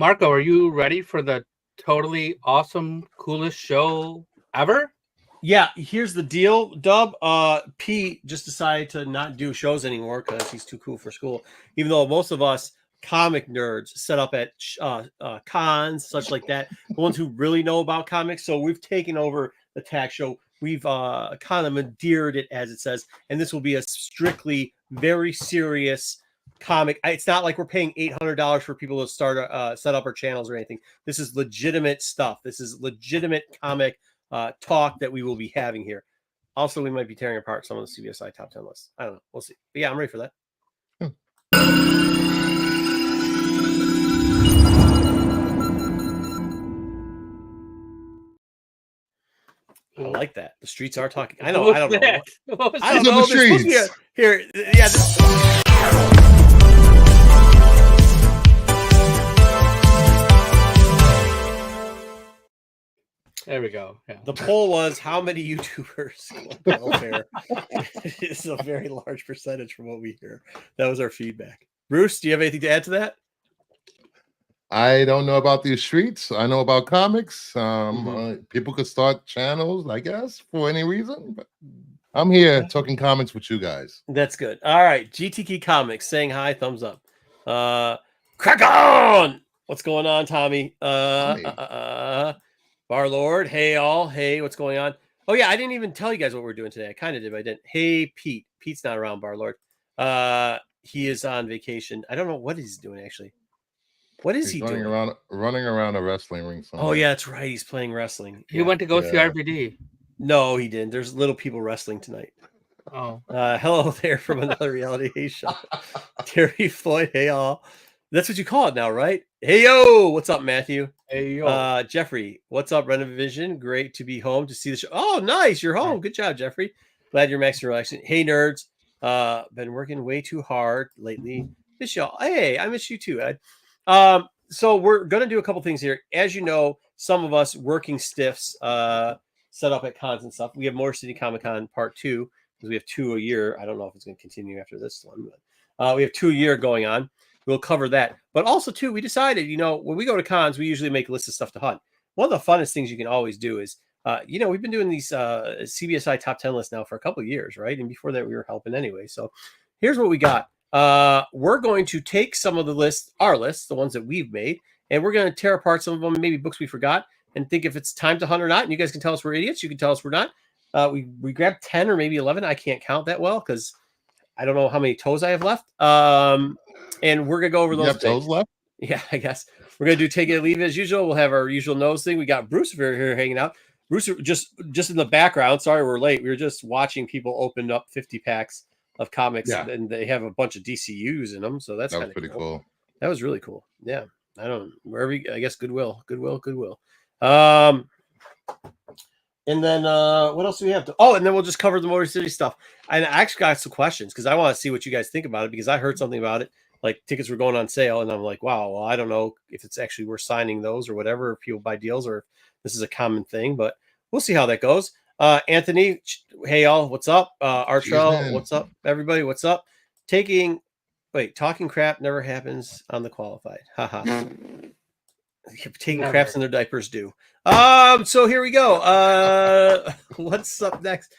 Marco, are you ready for the totally awesome, coolest show ever? Yeah, here's the deal, Dub. Pete just decided to not do shows anymore because he's too cool for school. Even though most of us comic nerds set up at cons, such like that, the ones who really know about comics. So we've taken over the tag show. We've kind of endeared it, as it says, and this will be a strictly very serious comic. It's not like we're paying $800 for people to start set up our channels or anything. This is legitimate stuff. This is legitimate comic talk that we will be having here. Also, we might be tearing apart some of the CBSI top 10 lists. I don't know. We'll see. But yeah, I'm ready for that. I like that. The streets are talking. I know. I don't know. I don't know. The streets. Here. Yeah. There we go. Yeah. The poll was how many YouTubers welfare. It's a very large percentage from what we hear. That was our feedback. Bruce, do you have anything to add to that? I don't know about these streets. I know about comics. People could start channels, I guess, for any reason. But I'm here talking comics with you guys. That's good. All right. GTK Comics saying hi, thumbs up. Crack on! What's going on, Tommy? Barlord, hey all. Hey, what's going on? Oh, yeah, I didn't even tell you guys what we're doing today. I kind of did, but I didn't. Hey, Pete. Pete's not around, Barlord. He is on vacation. I don't know what he's doing, actually. What is he doing? Running around a wrestling ring somewhere. Oh, yeah, that's right. He's playing wrestling. He went to go see RVD. No, he didn't. There's little people wrestling tonight. Oh. Hello there from another reality show. Terry Floyd, hey all. That's what you call it now, right? Hey yo, what's up, Matthew? Hey yo. Jeffrey, what's up, Renovision? Great to be home to see the show. Oh, nice, you're home. Good job, Jeffrey. Glad you're maxing relaxing. Hey nerds, been working way too hard lately. Miss y'all. Hey, I miss you too, Ed. So we're gonna do a couple things here. As you know, some of us working stiffs set up at cons and stuff. We have Motor City Comic Con Part 2 because we have 2 a year. I don't know if it's going to continue after this one, but we have 2 a year going on. We'll cover that. But also, too, we decided, when we go to cons, we usually make a list of stuff to hunt. One of the funnest things you can always do is, we've been doing these CBSI top 10 lists now for a couple of years, right? And before that, we were helping anyway. So here's what we got. We're going to take some of the lists, our lists, the ones that we've made, and we're going to tear apart some of them, maybe books we forgot, and think if it's time to hunt or not. And you guys can tell us we're idiots. You can tell us we're not. We grabbed 10 or maybe 11. I can't count that well because I don't know how many toes I have left. And we're going to go over those. You have toes left? Yeah, I guess. We're going to do take it or leave it as usual. We'll have our usual nose thing. We got Bruce here hanging out. Bruce just in the background. Sorry, we're late. We were just watching people open up 50 packs of comics, and they have a bunch of DCUs in them. So that was pretty cool. That was really cool. Yeah. I guess Goodwill. And then what else do we have to? Oh, and then we'll just cover the Motor City stuff. And I actually got some questions because I want to see what you guys think about it because I heard something about it. Like tickets were going on sale, and I'm like, wow, well, I don't know if it's actually worth signing those or whatever, if people buy deals or if this is a common thing, but we'll see how that goes. Anthony, hey y'all, what's up? Artrell, what's up? Everybody, what's up? Talking crap never happens on the qualified. Haha. Taking craps in their diapers do. So here we go. What's up next?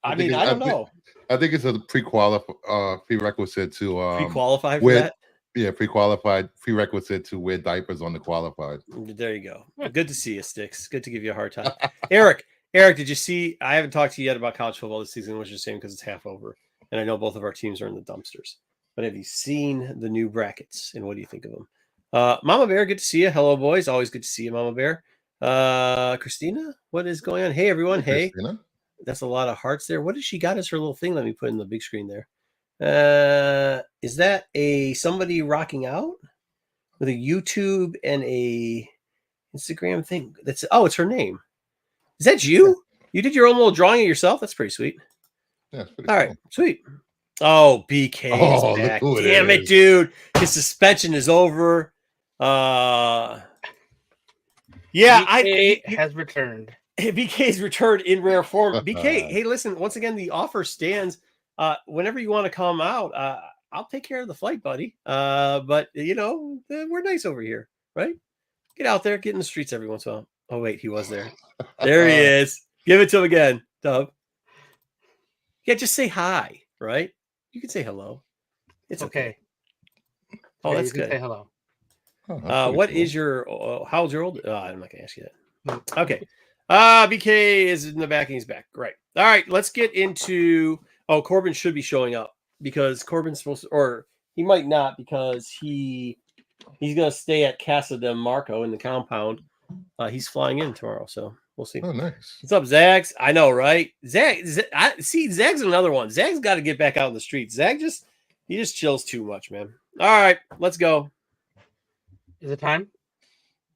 I don't know. I think it's a prerequisite to pre-qualify for that. Yeah, pre-qualified prerequisite to wear diapers on the qualified. There you go. Good to see you, Sticks. Good to give you a hard time. Eric, did you see? I haven't talked to you yet about college football this season, which is a shame because it's half over, and I know both of our teams are in the dumpsters. But have you seen the new brackets, and what do you think of them? Mama Bear, good to see you. Hello, boys. Always good to see you, Mama Bear. Christina, what is going on? Hey, everyone. Hey, Christina. That's a lot of hearts there. What has she got as her little thing? Let me put in the big screen there. Is that somebody rocking out with a YouTube and a Instagram thing? It's her name. Is that you? You did your own little drawing of yourself? That's pretty sweet. Yeah, it's pretty All cool. right, sweet. Oh, BK is back. Damn it, dude. His suspension is over. BK has returned. BK's returned in rare form. BK, hey, listen, once again, the offer stands. Whenever you want to come out, I'll take care of the flight, buddy. But we're nice over here. right? Get out there, get in the streets every once in a while. Oh, wait, he was there. There he is. Give it to him again, Dub. Yeah, just say hi, right? You can say hello. It's okay. Oh, Yeah, that's you can good. say hello. Oh, that's pretty What cool. is your, how old's your old? I'm not going to ask you that. Nope. Okay. BK is in the back and he's back. Great. All right, let's get into, Corbin should be showing up because Corbin's supposed to, or he might not because he's going to stay at Casa de Marco in the compound. He's flying in tomorrow, so we'll see. Oh, nice. What's up, Zags? I know, right? Zag's another one. Zag's got to get back out in the streets. He just chills too much, man. All right, let's go. Is it time?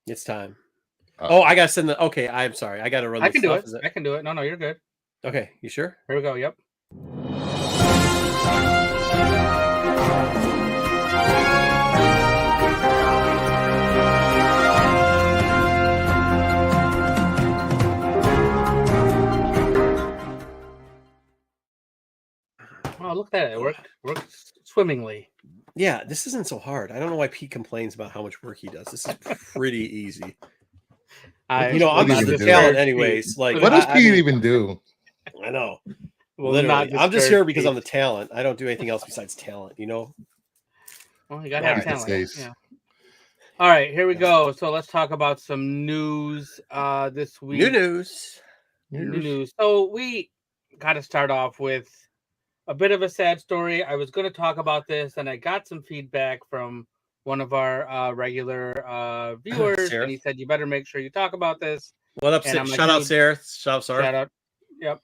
It's time. I gotta send the. Okay, I'm sorry. I gotta run. I can do it. I can do it. No, you're good. Okay, you sure? Here we go. Yep. Oh, look at that. It worked swimmingly. Yeah, this isn't so hard. I don't know why Pete complains about how much work he does. This is pretty easy. I'm just the talent anyways. Like, what does Pete even do? I know. Literally, I'm just here because I'm the talent. I don't do anything else besides talent. Well, you gotta have talent. Yeah. All right, here we go. So let's talk about some news this week. New news. So we got to start off with a bit of a sad story. I was going to talk about this, and I got some feedback from one of our regular viewers, Sarah. and he said, you better make sure you talk about this. What up, Sarah? Shout out, Sarah. Shout out. Yep.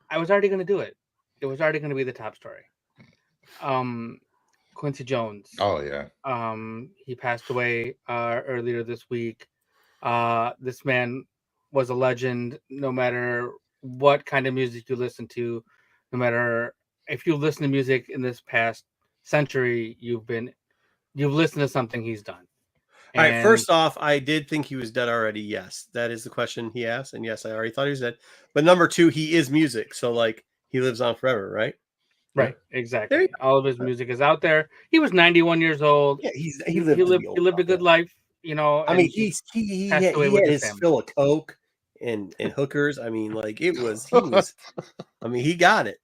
I was already going to do it. It was already going to be the top story. Quincy Jones. Oh, yeah. He passed away earlier this week. This man was a legend, no matter what kind of music you listen to, no matter if you listen to music in this past century, you've listened to something he's done. All right, first off, I did think he was dead already. Yes, that is the question he asked. And yes, I already thought he was dead. But number two, he is music. So, like, he lives on forever, right? Right, exactly. All of his music is out there. He was 91 years old. Yeah, he lived a good life, I mean, he had his fill of coke and hookers. I mean, like, he was. I mean, he got it.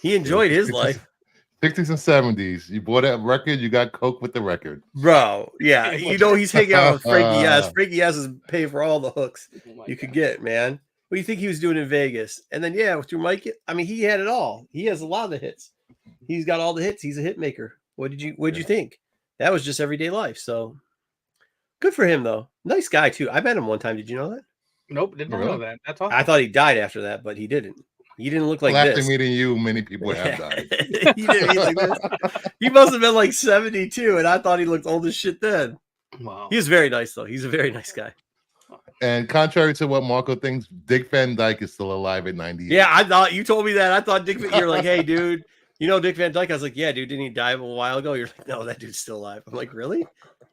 He enjoyed his life. 60s and 70s. You bought a record, you got coke with the record. Bro, yeah. He's hanging out with Frankie S. Frankie S. is paying for all the hooks could get, man. What do you think he was doing in Vegas? And then, through Mike, I mean, he had it all. He has a lot of the hits. He's got all the hits. He's a hit maker. What did you think? That was just everyday life. So good for him, though. Nice guy, too. I met him one time. Did you know that? Nope, didn't know that. That's awesome. I thought he died after that, but he didn't. He didn't look like this. After meeting you, many people have died. He didn't like this. He must have been like 72, and I thought he looked old as shit then. Wow. He was very nice, though. He's a very nice guy. And contrary to what Marco thinks, Dick Van Dyke is still alive at 98. Yeah, I thought you told me that. I thought You're like, hey, dude, you know Dick Van Dyke? I was like, yeah, dude, didn't he die a while ago? You're like, no, that dude's still alive. I'm like, really?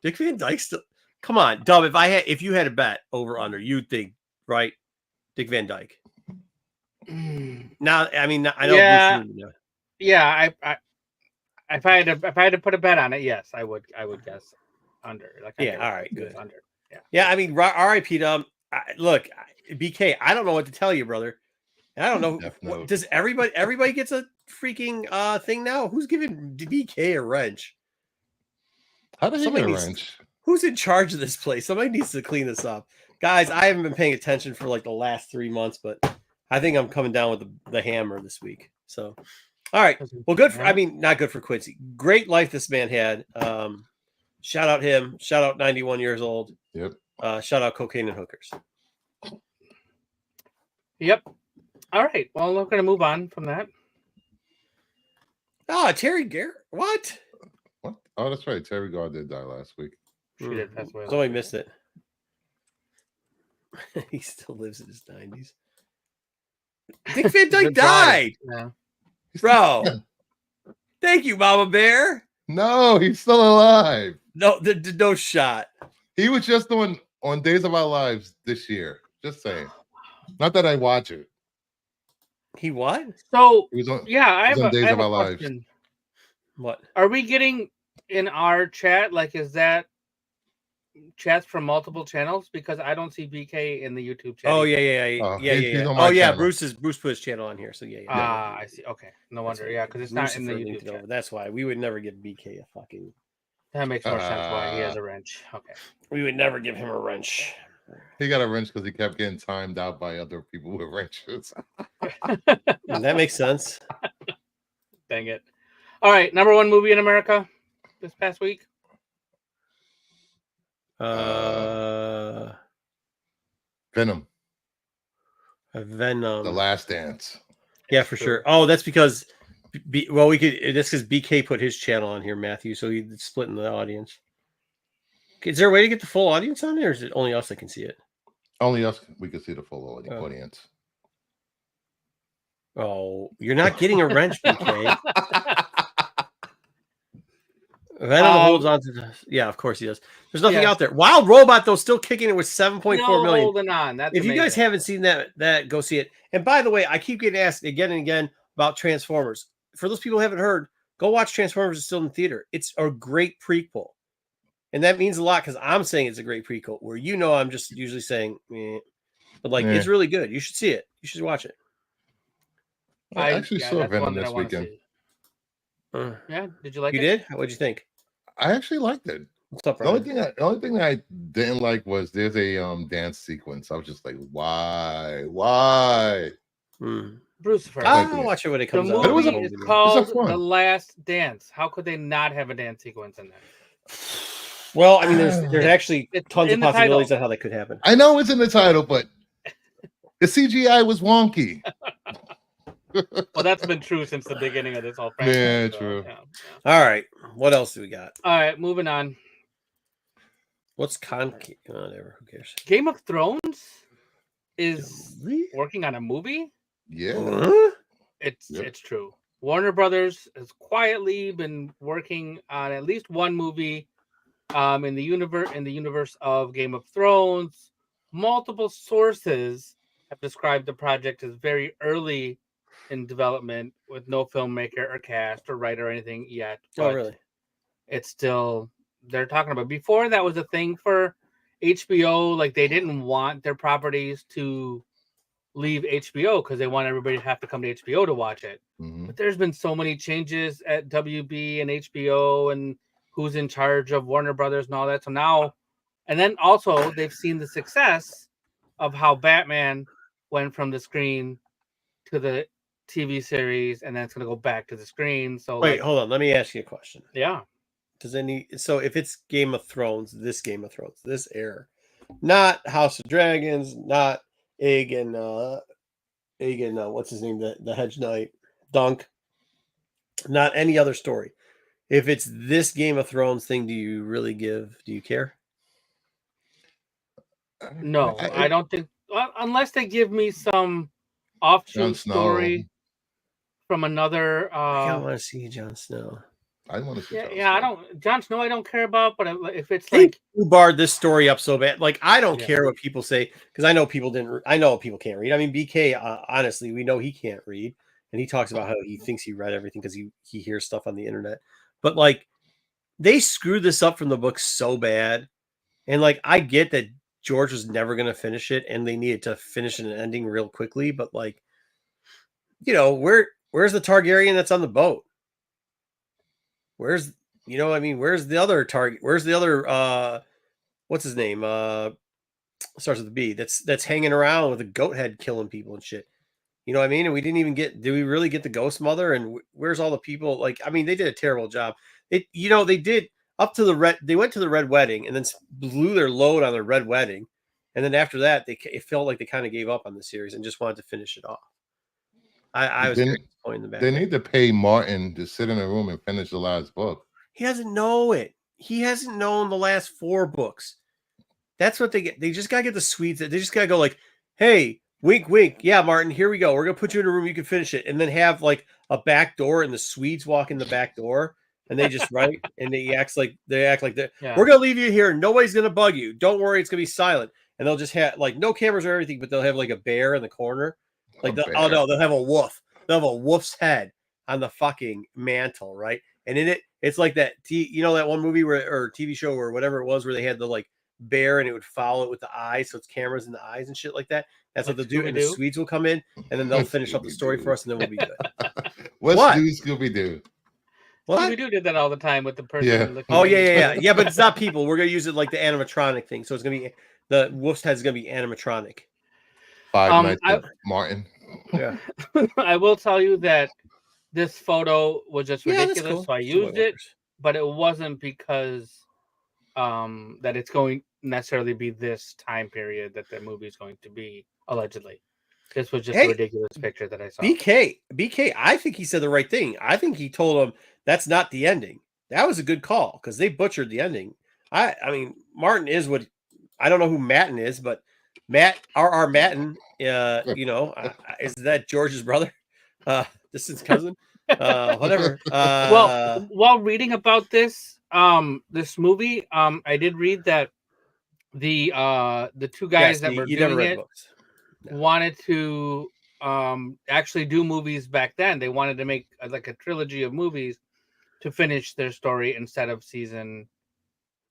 Dick Van Dyke still? Come on, Dub. If you had a bet over under, you'd think, right? Dick Van Dyke. Now, I mean, I know. Yeah. If I had to put a bet on it, yes, I would guess under. Like, all right, good. Under. Yeah. I mean, R.I.P. Dub. Look, BK, I don't know what to tell you, brother. I don't know. Does everybody gets a freaking thing now? Who's giving BK a wrench? How did he get a wrench? Who's in charge of this place? Somebody needs to clean this up, guys. I haven't been paying attention for like the last 3 months, but I think I'm coming down with the hammer this week. So, all right. Well, not good for Quincy. Great life this man had. Shout out him. Shout out 91 years old. Yep. Shout out cocaine and hookers. Yep. All right. Well, we're going to move on from that. Terry Garrett. What? Oh, that's right. Terry Garr did die last week. She did pass away. Somebody missed it. He still lives in his 90s. Dick Van Dyke died. Yeah. Bro. Thank you, Mama Bear. No, he's still alive. No, no shot. He was just on Days of Our Lives this year. Just saying. Not that I watch it. He what? So he was on, I have Days of Our Lives. What? Are we getting in our chat? Like, is that chats from multiple channels? Because I don't see BK in the YouTube chat. Oh either. He's on Oh my yeah, channel. Bruce put his channel on here, so yeah. I see. Okay, no That's wonder. what- Yeah, because it's Bruce not in the linked YouTube it over. chat. That's why we would never give BK a fucking. That makes more sense why he has a wrench. Okay. We would never give him a wrench. He got a wrench because he kept getting timed out by other people with wrenches. That makes sense. Dang it. All right, number one movie in America this past week. Venom, Venom. The Last Dance. Yeah, for sure. Oh, that's because we could. That's because BK put his channel on here, Matthew. So he's splitting the audience. Okay, is there a way to get the full audience on there, or is it only us that can see it? Only us we could see the full audience. Oh, you're not getting a wrench, BK. Venom holds on to the. Yeah, of course he does. There's nothing out there. Wild Robot, though, still kicking it with 7.4 million. Holding on. That's if you amazing. guys haven't seen that, go see it. And by the way, I keep getting asked again and again about Transformers. For those people who haven't heard, go watch Transformers. It's still in the theater. It's a great prequel. And that means a lot because I'm saying it's a great prequel, where I'm just usually saying, but it's really good. You should see it. You should watch it. I actually saw Venom this weekend. Yeah, did you like it? You did? What'd you think? I actually liked it. What's up, the only thing that I didn't like was there's a dance sequence. I was just like, why? Bruce, I'll watch it when it comes out. The movie is called The Last Dance. How could they not have a dance sequence in there? Well, I mean, there's actually tons of possibilities on how that could happen. I know it's in the title, but the CGI was wonky. Well, that's been true since the beginning of this whole franchise. Yeah, true. Yeah. All right, what else do we got? All right, moving on. What's whatever, who cares? Game of Thrones is working on a movie. Yeah, it's true. Warner Brothers has quietly been working on at least one movie in the universe of Game of Thrones. Multiple sources have described the project as very early in development with no filmmaker or cast or writer or anything yet. Oh, really? It's still, they're talking about. Before that was a thing for HBO. Like, they didn't want their properties to leave HBO because they want everybody to have to come to HBO to watch it. But there's been so many changes at WB and HBO and who's in charge of Warner Brothers and all that. So now, and then also they've seen the success of how Batman went from the screen to the TV series, and then it's going to go back to the screen. So wait, hold on. Let me ask you a question. Yeah. So if it's Game of Thrones, this era, not House of Dragons, not Egg and what's his name, the Hedge Knight, Dunk, not any other story. If it's this Game of Thrones thing, do you care? No, I don't think, unless they give me some offshoot story from another. I don't want to see Jon Snow. I want to see. Jon Snow I don't care about, but if it's they barred this story up so bad, like I don't care what people say because I know people can't read. I mean, BK, honestly, we know he can't read, and he talks about how he thinks he read everything because he hears stuff on the internet. But like, they screwed this up from the book so bad, and like I get that George was never going to finish it, and they needed to finish an ending real quickly. But like, where's the Targaryen that's on the boat? Where's the other target? Where's the other what's his name? Starts with a B. That's hanging around with a goat head killing people and shit. You know what I mean? And we didn't even did we really get the Ghost Mother? And where's all the people? Like, I mean, they did a terrible job. They did up to they went to the Red Wedding and then blew their load on the Red Wedding. And then after that, it felt like they kind of gave up on the series and just wanted to finish it off. I was very disappointed in the back. They need to pay Martin to sit in a room and finish the last book. He doesn't know it. He hasn't known the last 4 books. That's what they get. They just gotta get the Swedes. They just gotta go like, "Hey, wink, wink. Yeah, Martin, here we go. We're gonna put you in a room. You can finish it." And then have like a back door, and the Swedes walk in the back door, and they just write, and they act like they're. Yeah. We're gonna leave you here. Nobody's gonna bug you. Don't worry. It's gonna be silent. And they'll just have like no cameras or everything, but they'll have like a bear in the corner. Like they'll have a wolf. They'll have a wolf's head on the fucking mantle, right? And in it's like that. That one movie or TV show or whatever it was where they had the like bear and it would follow it with the eyes, so it's cameras in the eyes and shit like that. That's Like what they'll do, and the Scooby-Doo? Swedes will come in, and then they'll finish up the story for us, and then we'll be good. What's What? do Scooby Doo? What? Scooby-Doo did that all the time with the person. Yeah. looking Oh at yeah, you. yeah. But it's not people. We're gonna use it like the animatronic thing. So it's gonna be the wolf's head is gonna be animatronic. Five Nights with Martin. Yeah, I will tell you that this photo was just yeah, that's ridiculous, cool. so I It's White used it, Walkers. but it wasn't because that it's going necessarily be this time period that the movie is going to be allegedly. This was just Hey, a ridiculous picture that I saw. BK. I think he said the right thing. I think he told him that's not the ending. That was a good call because they butchered the ending. I mean, Martin is what I don't know who Matten is, but Matt R.R. Matten, you know, is that George's brother? Distant cousin? Whatever. Well, while reading about this this movie, I did read that the two guys that were you never doing read it books. No. wanted to actually do movies back then. They wanted to make like a trilogy of movies to finish their story instead of season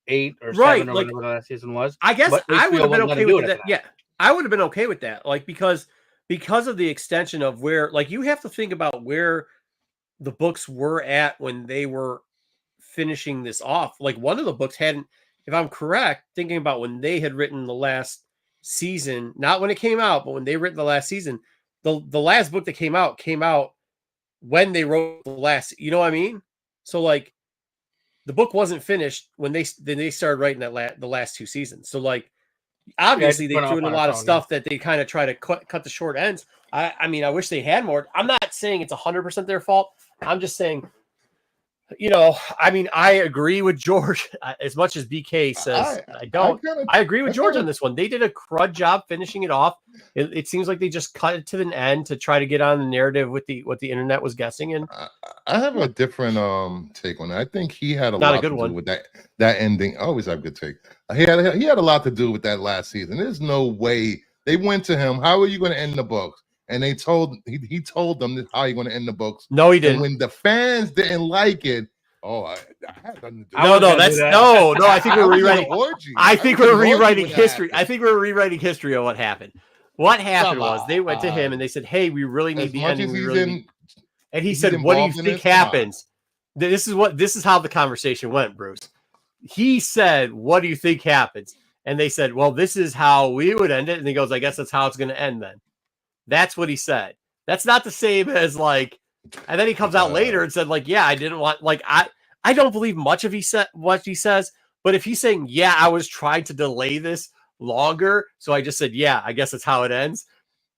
8 or 7 or like, whatever the last season was. I guess But I would HBO have been wouldn't let okay them do with it that. after Yeah, I would have been okay with that. Like because of the extension of where, like, you have to think about where the books were at when they were finishing this off. Like one of the books hadn't, if I'm correct, thinking about when they had written the last season, not when it came out, but when they written the last season, the last book that came out when they wrote the last. You know what I mean? So like. The book wasn't finished when they started writing the last 2 seasons. So like obviously they threw in a lot of stuff that they kind of try to cut the short ends. I mean, I wish they had more. I'm not saying it's 100% their fault. I'm just saying, you know, I mean, I agree with George as much as BK says I don't. I agree with George on this one. They did a crud job finishing it off. It seems like they just cut it to the end to try to get on the narrative with what the internet was guessing. And I have a different take on it. I think he had a Not a lot good to one. do with that ending. I always have good take. He had a lot to do with that last season. There's no way they went to him. How are you going to end the books? And he told them how you're going to end the books. No, he didn't. And when the fans didn't like it, I had nothing to do. No, I think we're rewriting. I think we're rewriting history. Happened. I think we're rewriting history of what happened. What happened was they went to him and they said, "Hey, we really need the ending." And he said, "What do you think happens?" This is how the conversation went, Bruce. He said, "What do you think happens?" And they said, "Well, this is how we would end it." And he goes, "I guess that's how it's going to end then." That's what he said. That's not the same as like. And then he comes out later and said, like, "Yeah, I didn't want like I don't believe much of what he says, but if he's saying, yeah, I was trying to delay this longer, so I just said, yeah, I guess that's how it ends,"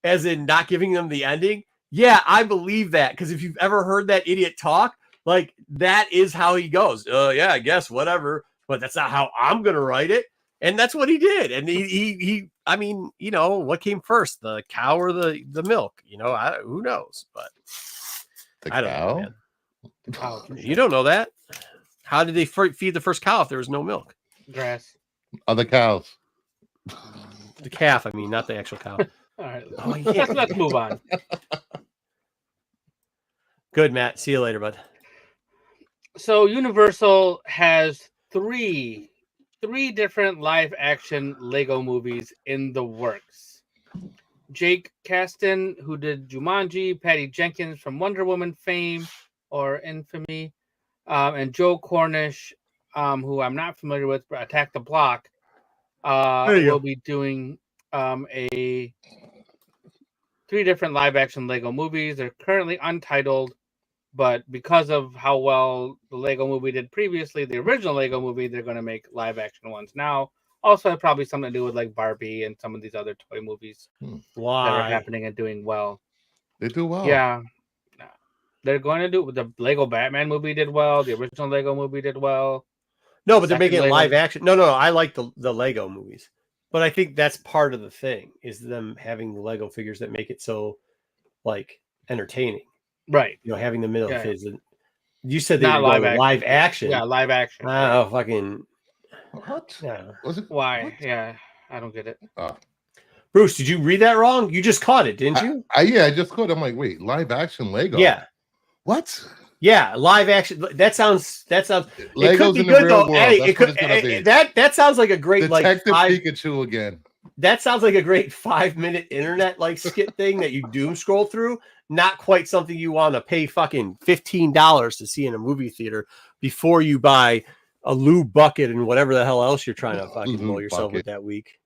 as in not giving them the ending. Yeah, I believe that, because if you've ever heard that idiot talk, like that is how he goes. Yeah, I guess whatever, but that's not how I'm gonna write it. And that's what he did. And he I mean, you know, what came first, the cow or the milk? You know, who knows? But I don't know, man. You don't know that. How did they feed the first cow if there was no milk? Grass. Other cows. The calf, I mean, not the actual cow. All right. Let's move on. Good, Matt. See you later, bud. So Universal has three different live action Lego movies in the works. Jake Kasdan, who did Jumanji, Patty Jenkins from Wonder Woman fame or infamy, and Joe Cornish, who I'm not familiar with, but Attack the Block, will be doing 3 different live action Lego movies. They're currently untitled, but because of how well the Lego movie did previously, the original Lego movie, they're going to make live action ones now. Also, probably something to do with like Barbie and some of these other toy movies that are happening and doing well. They do well. Yeah. They're going to do the Lego Batman movie did well. The original Lego movie did well. No, but they're making it live action. No, I like the Lego movies, but I think that's part of the thing is them having the Lego figures that make it so like entertaining, right? You know, having the middle phase. And you said they were live action. Yeah, live action. Oh, fucking what? Yeah. Was it? Why? What? Yeah, I don't get it. Bruce, did you read that wrong? You just caught it, didn't you? Yeah, I just caught it. I'm like, wait, live action Lego? Yeah. What? Yeah, live action. That sounds. It could Legos be in the good real though. world. Hey, That's it what could. it's gonna be. That sounds like a great Detective like Pikachu again. That sounds like a great 5-minute internet like skit thing that you doom scroll through. Not quite something you want to pay fucking $15 to see in a movie theater before you buy a lube bucket and whatever the hell else you're trying to fucking blow Lube yourself with bucket. that week.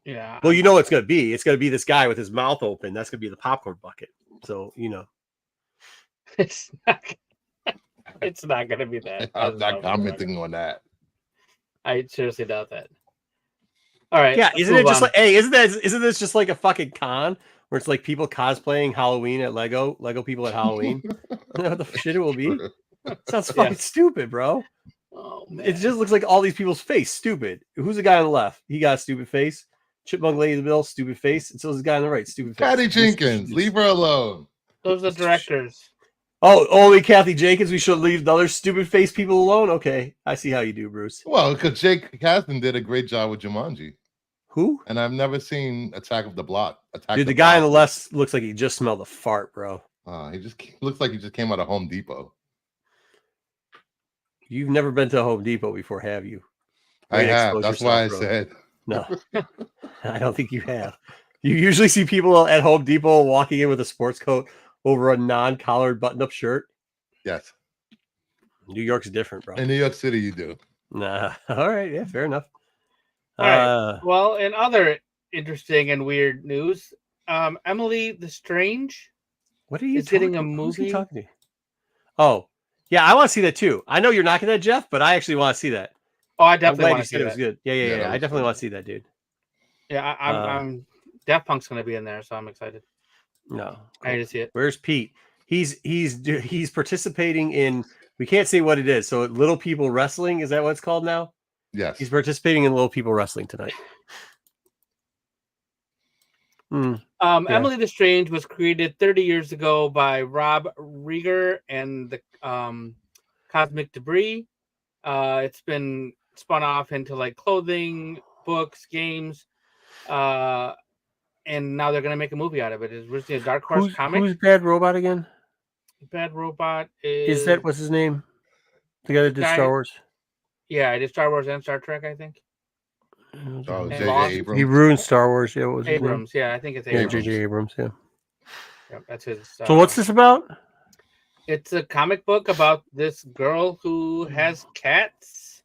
Yeah. Well, you know what it's gonna be. It's gonna be this guy with his mouth open. That's gonna be the popcorn bucket. So It's not. It's not gonna be that. I'm not commenting on that. I seriously doubt that. All right. yeah, let's isn't it move just on. like hey, isn't this just like a fucking con where it's like people cosplaying Halloween at Lego people at Halloween? What the shit it will be? Sounds fucking Yes. stupid, bro. Oh man. It just looks like all these people's face stupid. Who's the guy on the left? He got a stupid face. Chipmunk Lady in the middle, stupid face. And so is the guy on the right, stupid face. Patty Jenkins, leave her alone. Those are the directors. Oh, only Kathy Jenkins. We should leave the other stupid face people alone. Okay, I see how you do, Bruce. Well, because Jake Kasdan did a great job with Jumanji, Who? and I've never seen Attack of the Block. Dude, the guy on the left looks like he just smelled a fart, bro. He just looks like he just came out of Home Depot. You've never been to a Home Depot before, have you? I have. That's why I said. No. I don't think you have. You usually see people at Home Depot walking in with a sports coat over a non-collared button-up shirt. Yes. New York's different, bro. In New York City, you do. Nah. All right. Yeah, fair enough. All right. Well, in other interesting and weird news, Emily the Strange what are you is getting a who's he movie. talking to? Oh, yeah, I want to see that too. I know you're knocking that, Jeff, but I actually want to see that. Oh, I I'm definitely glad want you to see said it was that. good. Yeah. Yeah, that I was definitely good. want to see that, dude. Yeah, I'm Daft Punk's going to be in there, so I'm excited. No, I need to see it. Where's Pete? He's participating in. We can't say what it is. So Little People Wrestling, is that what it's called now? Yes. He's participating in Little People Wrestling tonight. Yeah. Emily the Strange was created 30 years ago by Rob Rieger and the Cosmic Debris. It's been spun off into like clothing, books, games, and now they're gonna make a movie out of it. It's originally a Dark Horse comic. Who's Bad Robot again? Bad Robot is that what's his name? The guy that did Star Wars. Yeah, I did Star Wars and Star Trek, I think. Oh, And J.J. Abrams. He ruined Star Wars. Yeah, what was his name? Abrams. Yeah, I think it's Yeah, Abrams. J.J. Abrams. Yeah. Yep, that's his. So what's this about? It's a comic book about this girl who has cats,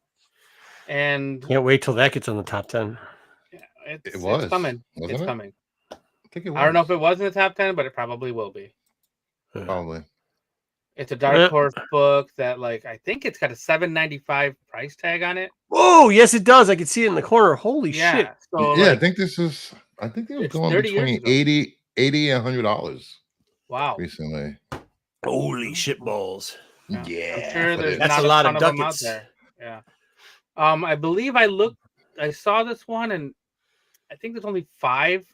and Can't wait till that gets on the top 10. it's was, coming. wasn't It's it? coming. I think it was. I don't know if it was in the top 10, but it probably will be. Probably. It's a Dark Horse book that, like, I think it's got a $7.95 price tag on it. Oh, yes, it does. I can see it in the corner. Holy shit. So, Yeah, like, I think they were it's going 30 years between ago. $80 and $100 wow. recently. Holy shit balls. Yeah. I'm sure but there's That's not a lot ton of them out ducats. there. Yeah. I believe I saw this one, and I think there's only 5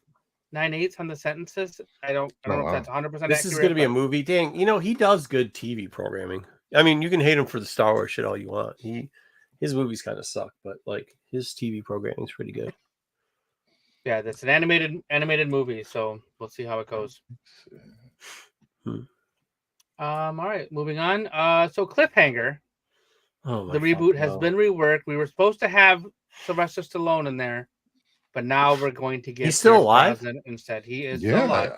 9/8 on the sentences. I don't know if that's 100% accurate. This is going to be a movie. Dang, he does good TV programming. I mean, you can hate him for the Star Wars shit all you want. His movies kind of suck, but like his TV programming is pretty good. Yeah, that's an animated movie, so we'll see how it goes. All right, moving on. So Cliffhanger, the reboot has been reworked. We were supposed to have Sylvester Stallone in there, but now we're going to get. He's still alive. Instead, he is. Yeah, still alive.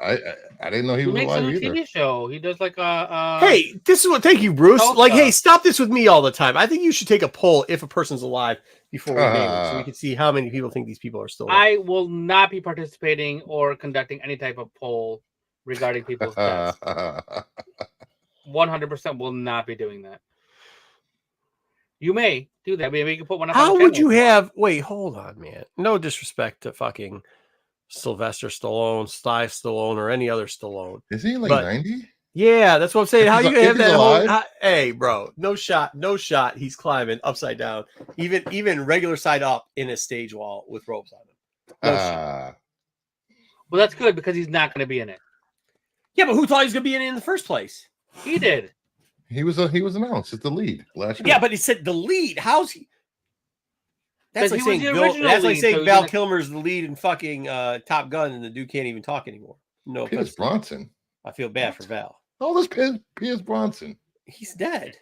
I didn't know he was makes alive a new either. TV show. He does like a. Hey, this is what. Thank you, Bruce. Tulsa. Like, hey, stop this with me all the time. I think you should take a poll if a person's alive before we name it, so we can see how many people think these people are still alive. I will not be participating or conducting any type of poll regarding people's deaths. 100% will not be doing that. You may do that. Maybe you can put one up. How on the would you channel. have? Wait, hold on, man. No disrespect to fucking Sylvester Stallone, Steve Stallone, or any other Stallone. Is he like But- 90? Yeah, that's what I'm saying. If How he's- you gonna if have he's that alive? whole? Hey, bro, no shot. He's climbing upside down, even regular side up in a stage wall with ropes on him. No shot. Well, that's good because he's not going to be in it. Yeah, but who thought he was gonna be in the first place? He did. He was announced as the lead last year. Yeah, but he said the lead. How's he? That's like Because he was saying the original That's like lead, saying so he's Val gonna- Kilmer's the lead in fucking Top Gun, and the dude can't even talk anymore. No Pierce offense. Bronson. I feel bad for Val. Oh, this Pierce Bronson. He's dead.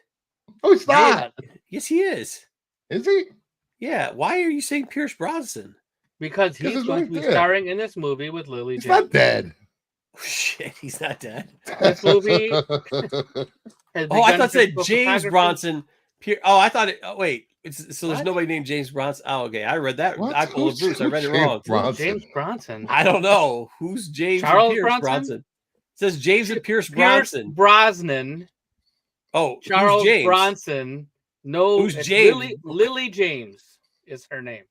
Oh, it's not. Yes, he is. Is he? Yeah. Why are you saying Pierce Brosnan? Because he's it's going right to be there. starring in this movie with Lily He's James. not dead. Oh, shit, he's not dead. This movie has I begun thought it said physical James photography. Bronson. Oh, I thought it. Oh, wait. So there's What? nobody named James Bronson. Oh, okay. I read that. What? I pulled a Bruce. I read it James wrong. Bronson? James Bronson. I don't know who's James Charles and Pierce Bronson? It says James and Pierce Pierce Bronson. Brosnan. Oh, Charles who's James? Bronson. No, Who's it's James? Lily James is her name.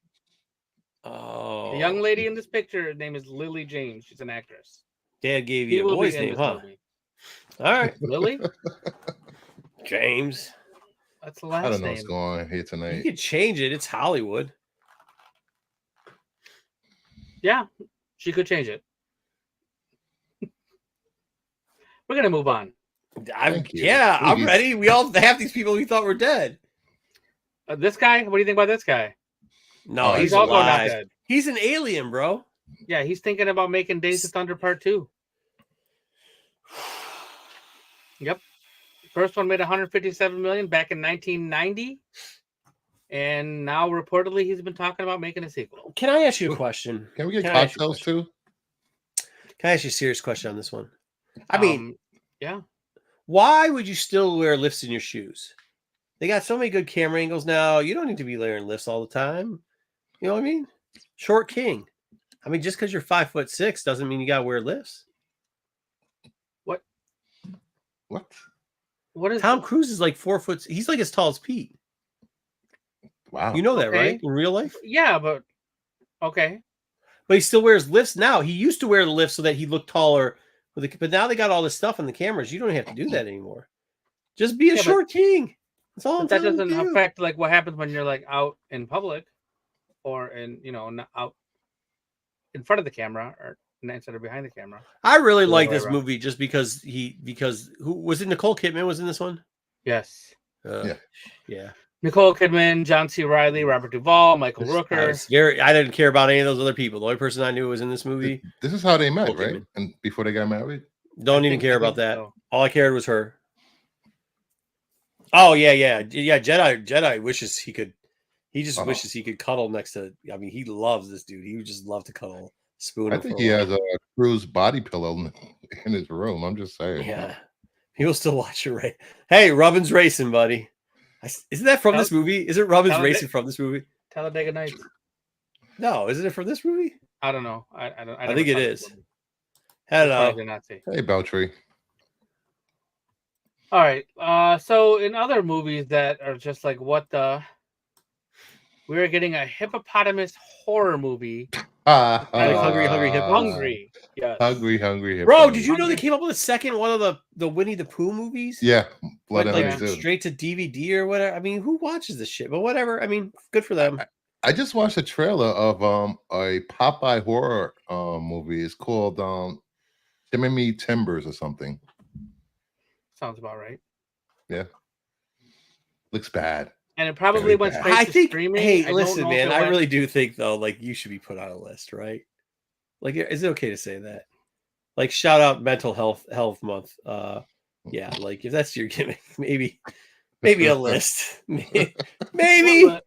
Oh, The young lady in this picture, her name is Lily James. She's an actress. Dad gave She you a will boy's be in name, this huh? movie. All right, Lily? James. That's the last I don't know name. what's going on here You tonight. could change it. It's Hollywood. Yeah, she could change it. We're gonna move on. Thank you. Yeah, I'm Please. ready. We all have these people we thought were dead. This guy, what do you think about this guy? No, Oh, he's also not alive. dead. He's an alien, bro. Yeah, he's thinking about making Days of Thunder Part 2. Yep. First one made 157 million back in 1990. And now reportedly he's been talking about making a sequel. Can I ask you a question? Can we get Can I ask you a cocktails too? Can I ask you a serious question on this one? I mean, yeah. why would you still wear lifts in your shoes? They got so many good camera angles now. You don't need to be wearing lifts all the time. You know what I mean? Short king. I mean, just because you're 5'6" doesn't mean you gotta wear lifts. What? What? Is Tom Cruise is like 4 foot. He's like as tall as Pete. Wow. You know that, Okay. right? In real life. Yeah, but okay. But he still wears lifts now. He used to wear the lifts so that he looked taller. But now they got all this stuff on the cameras. You don't have to do that anymore. Just be a Yeah, short king. That's all I'm But that telling doesn't you. affect like what happens when you're like out in public or in, not out in front of the camera or instead of behind the camera. I really The like other way this around. movie just because who was it? Nicole Kidman was in this one. Yes. Yeah. Nicole Kidman, John C. Reilly, Robert Duvall, Michael Rooker. I didn't care about any of those other people. The only person I knew was in this movie. This is how they met, Nicole right? Kidman. And before they got married. Don't I even think- care I about think that. so. All I cared was her. Oh yeah. Jedi wishes he could. He just wishes he could cuddle next to. I mean, he loves this dude. He would just love to cuddle, spoon. I think he has a Cruise body pillow in his room. I'm just saying. Yeah, he will still watch it. Right? Hey, Robin's racing, buddy. Isn't that from this movie? Is it Robin's racing from this movie? Talladega Nights. No, isn't it from this movie? I don't know. I I think it is. Hello. Hello. Did not see. Hey, Beltry. All right. So in other movies that are just like what the, we're getting a hippopotamus horror movie. Hungry Hippo. Hungry. Yes. Hungry Hippo. Bro, did you know they came up with a second one of the Winnie the Pooh movies? Yeah, Blood Went, and like Honey too. straight to DVD or whatever. I mean, who watches this shit? But whatever. I mean, good for them. I just watched a trailer of a Popeye horror movie. It's called Timmy Timbers or something. Sounds about right. Yeah, looks bad. And it probably Very went bad. straight I to think. streaming. Hey, I don't listen, know if man. it I went- really do think though, like you should be put on a list, right? Like, is it okay to say that? Like, shout out Mental Health Month. Yeah, like if that's your gimmick, maybe a list, maybe. What?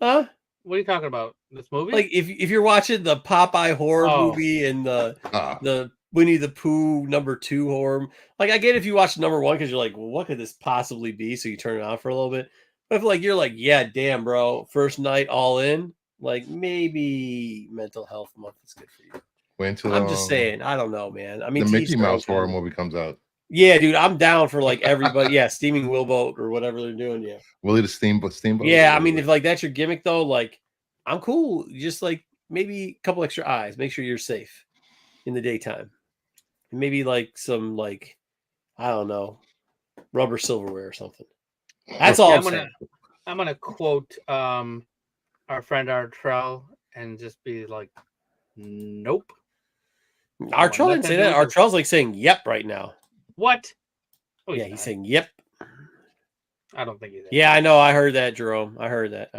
Huh? What are you talking about? This movie? Like if you're watching the Popeye horror Oh. movie and the Winnie the Pooh #2 horror, like I get if you watch #1 because you're like, well, what could this possibly be? So you turn it on for a little bit. But if like you're like, yeah, damn, bro, first night all in, like maybe Mental Health Month is good for you. Wait until I'm just saying, I don't know, man. I mean, the to Mickey each their own, Mouse horror man. movie comes out. Yeah, dude, I'm down for like everybody. Yeah, steaming wheelboat or whatever they're doing. Yeah, Willie the Steamboat. yeah. I mean, if like that's your gimmick though, like I'm cool. Just like maybe a couple extra eyes. Make sure you're safe in the daytime. And maybe like some like I don't know, rubber silverware or something. That's all I'm saying. I'm gonna quote our friend Artrell and just be like, nope. Artrell didn't say that. Artrell's like saying "yep" right now. What? Oh, Yeah, he's saying "yep." I don't think he's. Yeah, I know. I heard that, Jerome. I heard that.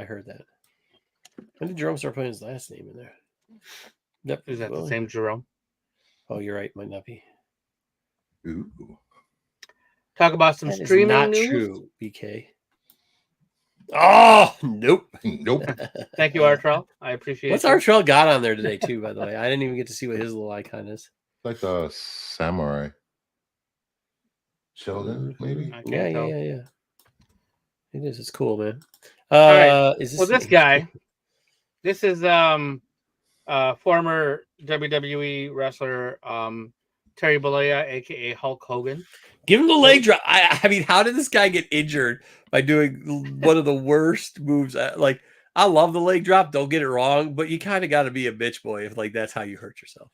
When did Jerome start putting his last name in there? Yep. Is that the same Jerome? Oh, you're right. Might not be. Ooh. talk about some That is streaming not news. true, BK. Oh, nope. Nope. Thank you, Artrell. I appreciate What's you. Artrell got on there today, too, by the way? I didn't even get to see what his little icon is. Like the samurai. Sheldon, maybe? I can't tell. Yeah. It is. It's cool, man. right. Is this Well, this guy, this is former WWE wrestler Terry Bollea, aka Hulk Hogan. Give him the leg drop. I mean, how did this guy get injured by doing one of the worst moves? Like, I love the leg drop. Don't get it wrong, but you kind of got to be a bitch boy if like that's how you hurt yourself.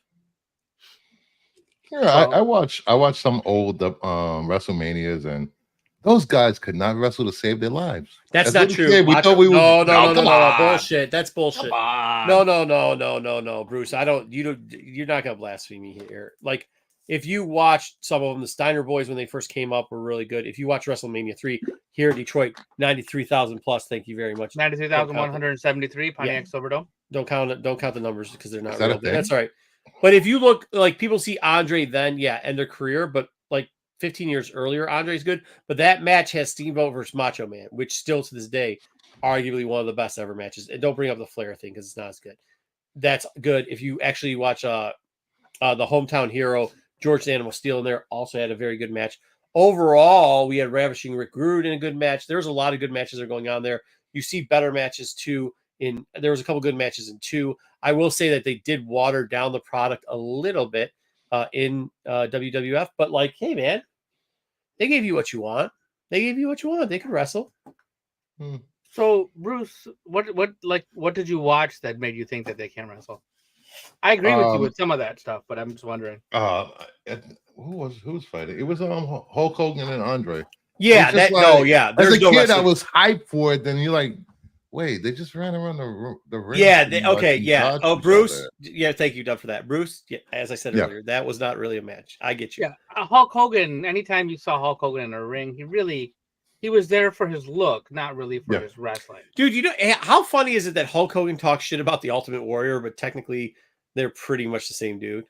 Yeah, I watched some old WrestleManias, and those guys could not wrestle to save their lives. That's As not little true. kid, we thought we would. No, come on. bullshit. That's bullshit. Come on. No, Bruce. You're not gonna blaspheme me here. Like, if you watched some of them, the Steiner Boys when they first came up were really good. If you watch WrestleMania 3 here in Detroit, 93,000 plus. Thank you very much. 93,173 Pontiac Silverdome. Don't count the numbers because they're not Is that real. a thing? That's all right. But if you look, like, people see Andre then, end their career, but like 15 years earlier, Andre's good. But that match has Steamboat versus Macho Man, which still to this day, arguably one of the best ever matches. And don't bring up the Flair thing because it's not as good. That's good. If you actually watch the Hometown Hero, George the Animal Steel in there, also had a very good match. Overall, we had Ravishing Rick Rude in a good match. There's a lot of good matches that are going on there. You see better matches too. There was a couple good matches in 2. I will say that they did water down the product a little bit in WWF, but like, hey man, they gave you what you want. They could wrestle. So Bruce, what did you watch that made you think that they can't wrestle? I agree with you with some of that stuff, but I'm just wondering. Who was fighting? It was Hulk Hogan and Andre. Yeah, As a kid, I was hyped for it. Then you're like, wait, they just ran around the ring. Yeah. Oh, Bruce. Yeah, thank you, Doug, for that. Bruce, as I said earlier, that was not really a match. I get you. Yeah, Hulk Hogan. Anytime you saw Hulk Hogan in a ring, he was there for his look, not really for his wrestling. Dude, you know how funny is it that Hulk Hogan talks shit about the Ultimate Warrior, but technically they're pretty much the same dude.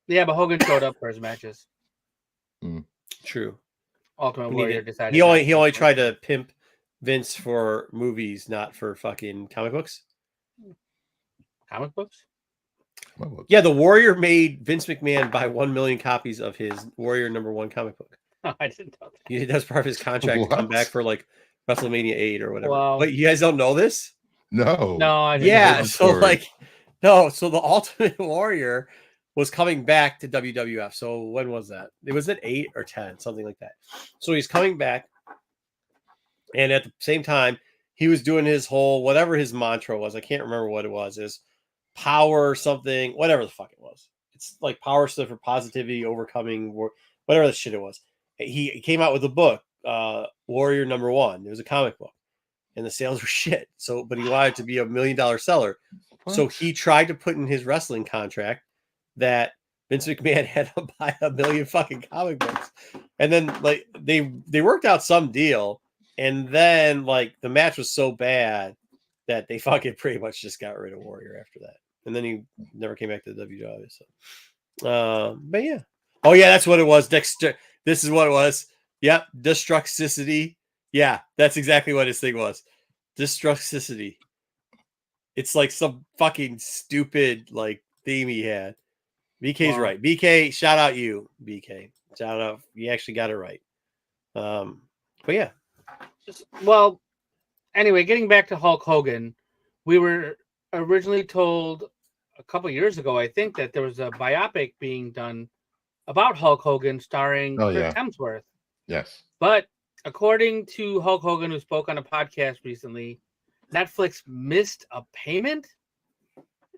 Yeah, but Hogan showed up for his matches. True. Ultimate Warrior decided he only tried to pimp Vince for movies, not for fucking comic books. Comic books? Yeah, the Warrior made Vince McMahon buy 1 million copies of his Warrior #1 comic book. Oh, I didn't know that. That's part of his contract to come back for like WrestleMania 8 or whatever. Wow. But you guys don't know this? No, I didn't. Yeah, so the Ultimate Warrior was coming back to WWF. So when was that? It was at 8 or 10, something like that. So he's coming back, and at the same time, he was doing his whole whatever his mantra was. I can't remember what it was. Is power something, whatever the fuck it was. It's like power stuff for positivity, overcoming, whatever the shit it was. He came out with a book, Warrior #1. It was a comic book, and the sales were shit. So, but he wanted to be $1 million seller. What? So he tried to put in his wrestling contract that Vince McMahon had to buy 1 million fucking comic books. And then like they worked out some deal, and then like the match was so bad that they fucking pretty much just got rid of Warrior after that. And then he never came back to the WWE. So but yeah. Oh yeah, that's what it was. Dexter. This is what it was. Yep, Destructicity. Yeah, that's exactly what his thing was. Destructicity. It's like some fucking stupid like theme he had. BK's right. BK, shout out you, BK. Shout out. You actually got it right. But yeah. Well, anyway, getting back to Hulk Hogan, we were originally told a couple years ago, I think, that there was a biopic being done about Hulk Hogan starring Chris Hemsworth. Yes. But according to Hulk Hogan, who spoke on a podcast recently, Netflix missed a payment.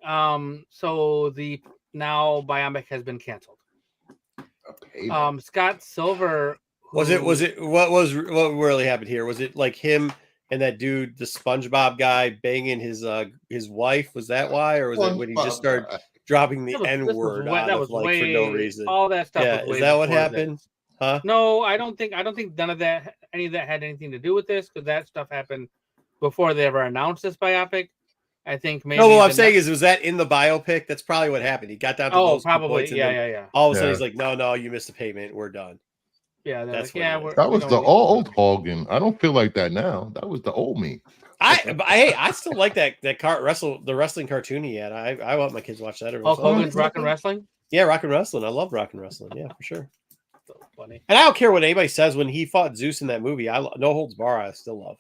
So the now biopic has been canceled. Scott Silver. What really happened here? Was it like him and that dude, the SpongeBob guy, banging his wife? Was that why, or was it when he just started dropping the N-word on it, like for no reason? All that stuff. Yeah, is that what happened? Huh? No, I don't think any of that had anything to do with this, because that stuff happened before they ever announced this biopic. I think maybe. No, what I'm saying is, was that in the biopic? That's probably what happened. He got down to those 2 probably. points, and then Yeah. all of a sudden Yeah. he's like, "No, you missed the payment. We're done." Yeah, That's like, what it is. That we was don't the need- old Hogan. I don't feel like that now. That was the old me. I still like that the wrestling cartoon he had. I want my kids to watch that. Hulk Hogan's Rock and Wrestling. Yeah, Rock and Wrestling. I love Rock and Wrestling. Yeah, for sure. So funny. And I don't care what anybody says when he fought Zeus in that movie. No holds bar. I still love.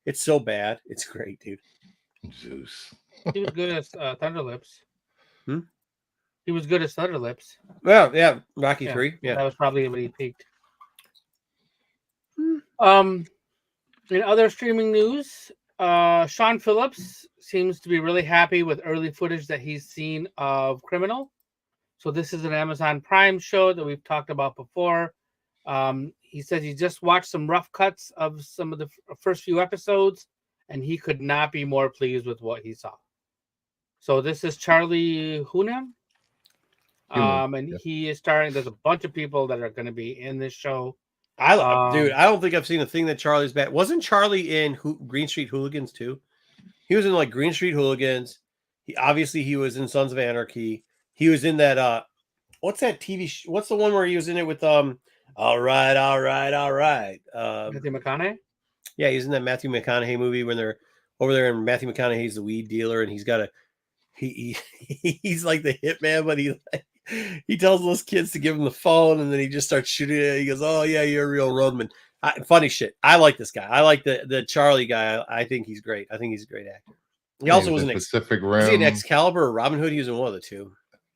It's so bad. It's great, dude. Zeus. He was good as Thunderlips. Hmm? He was good as Thunderlips. Well, yeah, Rocky 3. Yeah. That was probably when he peaked. Hmm. In other streaming news, Sean Phillips seems to be really happy with early footage that he's seen of Criminal. So this is an Amazon Prime show that we've talked about before. He says he just watched some rough cuts of some of the first few episodes, and he could not be more pleased with what he saw. So this is Charlie Hunnam. He is starring. There's a bunch of people that are going to be in this show. Dude, I don't think I've seen a thing that Charlie's bad. Wasn't Charlie in Green Street Hooligans too? He was in like Green Street Hooligans. He was in Sons of Anarchy. He was in that what's that TV what's the one where he was in it with all right. Matthew McConaughey? Yeah, he's in that Matthew McConaughey movie when they're over there and Matthew McConaughey's the weed dealer and he's got he's like the hitman, but he tells those kids to give him the phone and then he just starts shooting it. He goes, "Oh yeah, you're a real roadman." Funny shit. I like this guy. I like the Charlie guy. I think he's great. I think he's a great actor. He also was in Pacific Rim. Was he in Excalibur or Robin Hood? He was in one of the two.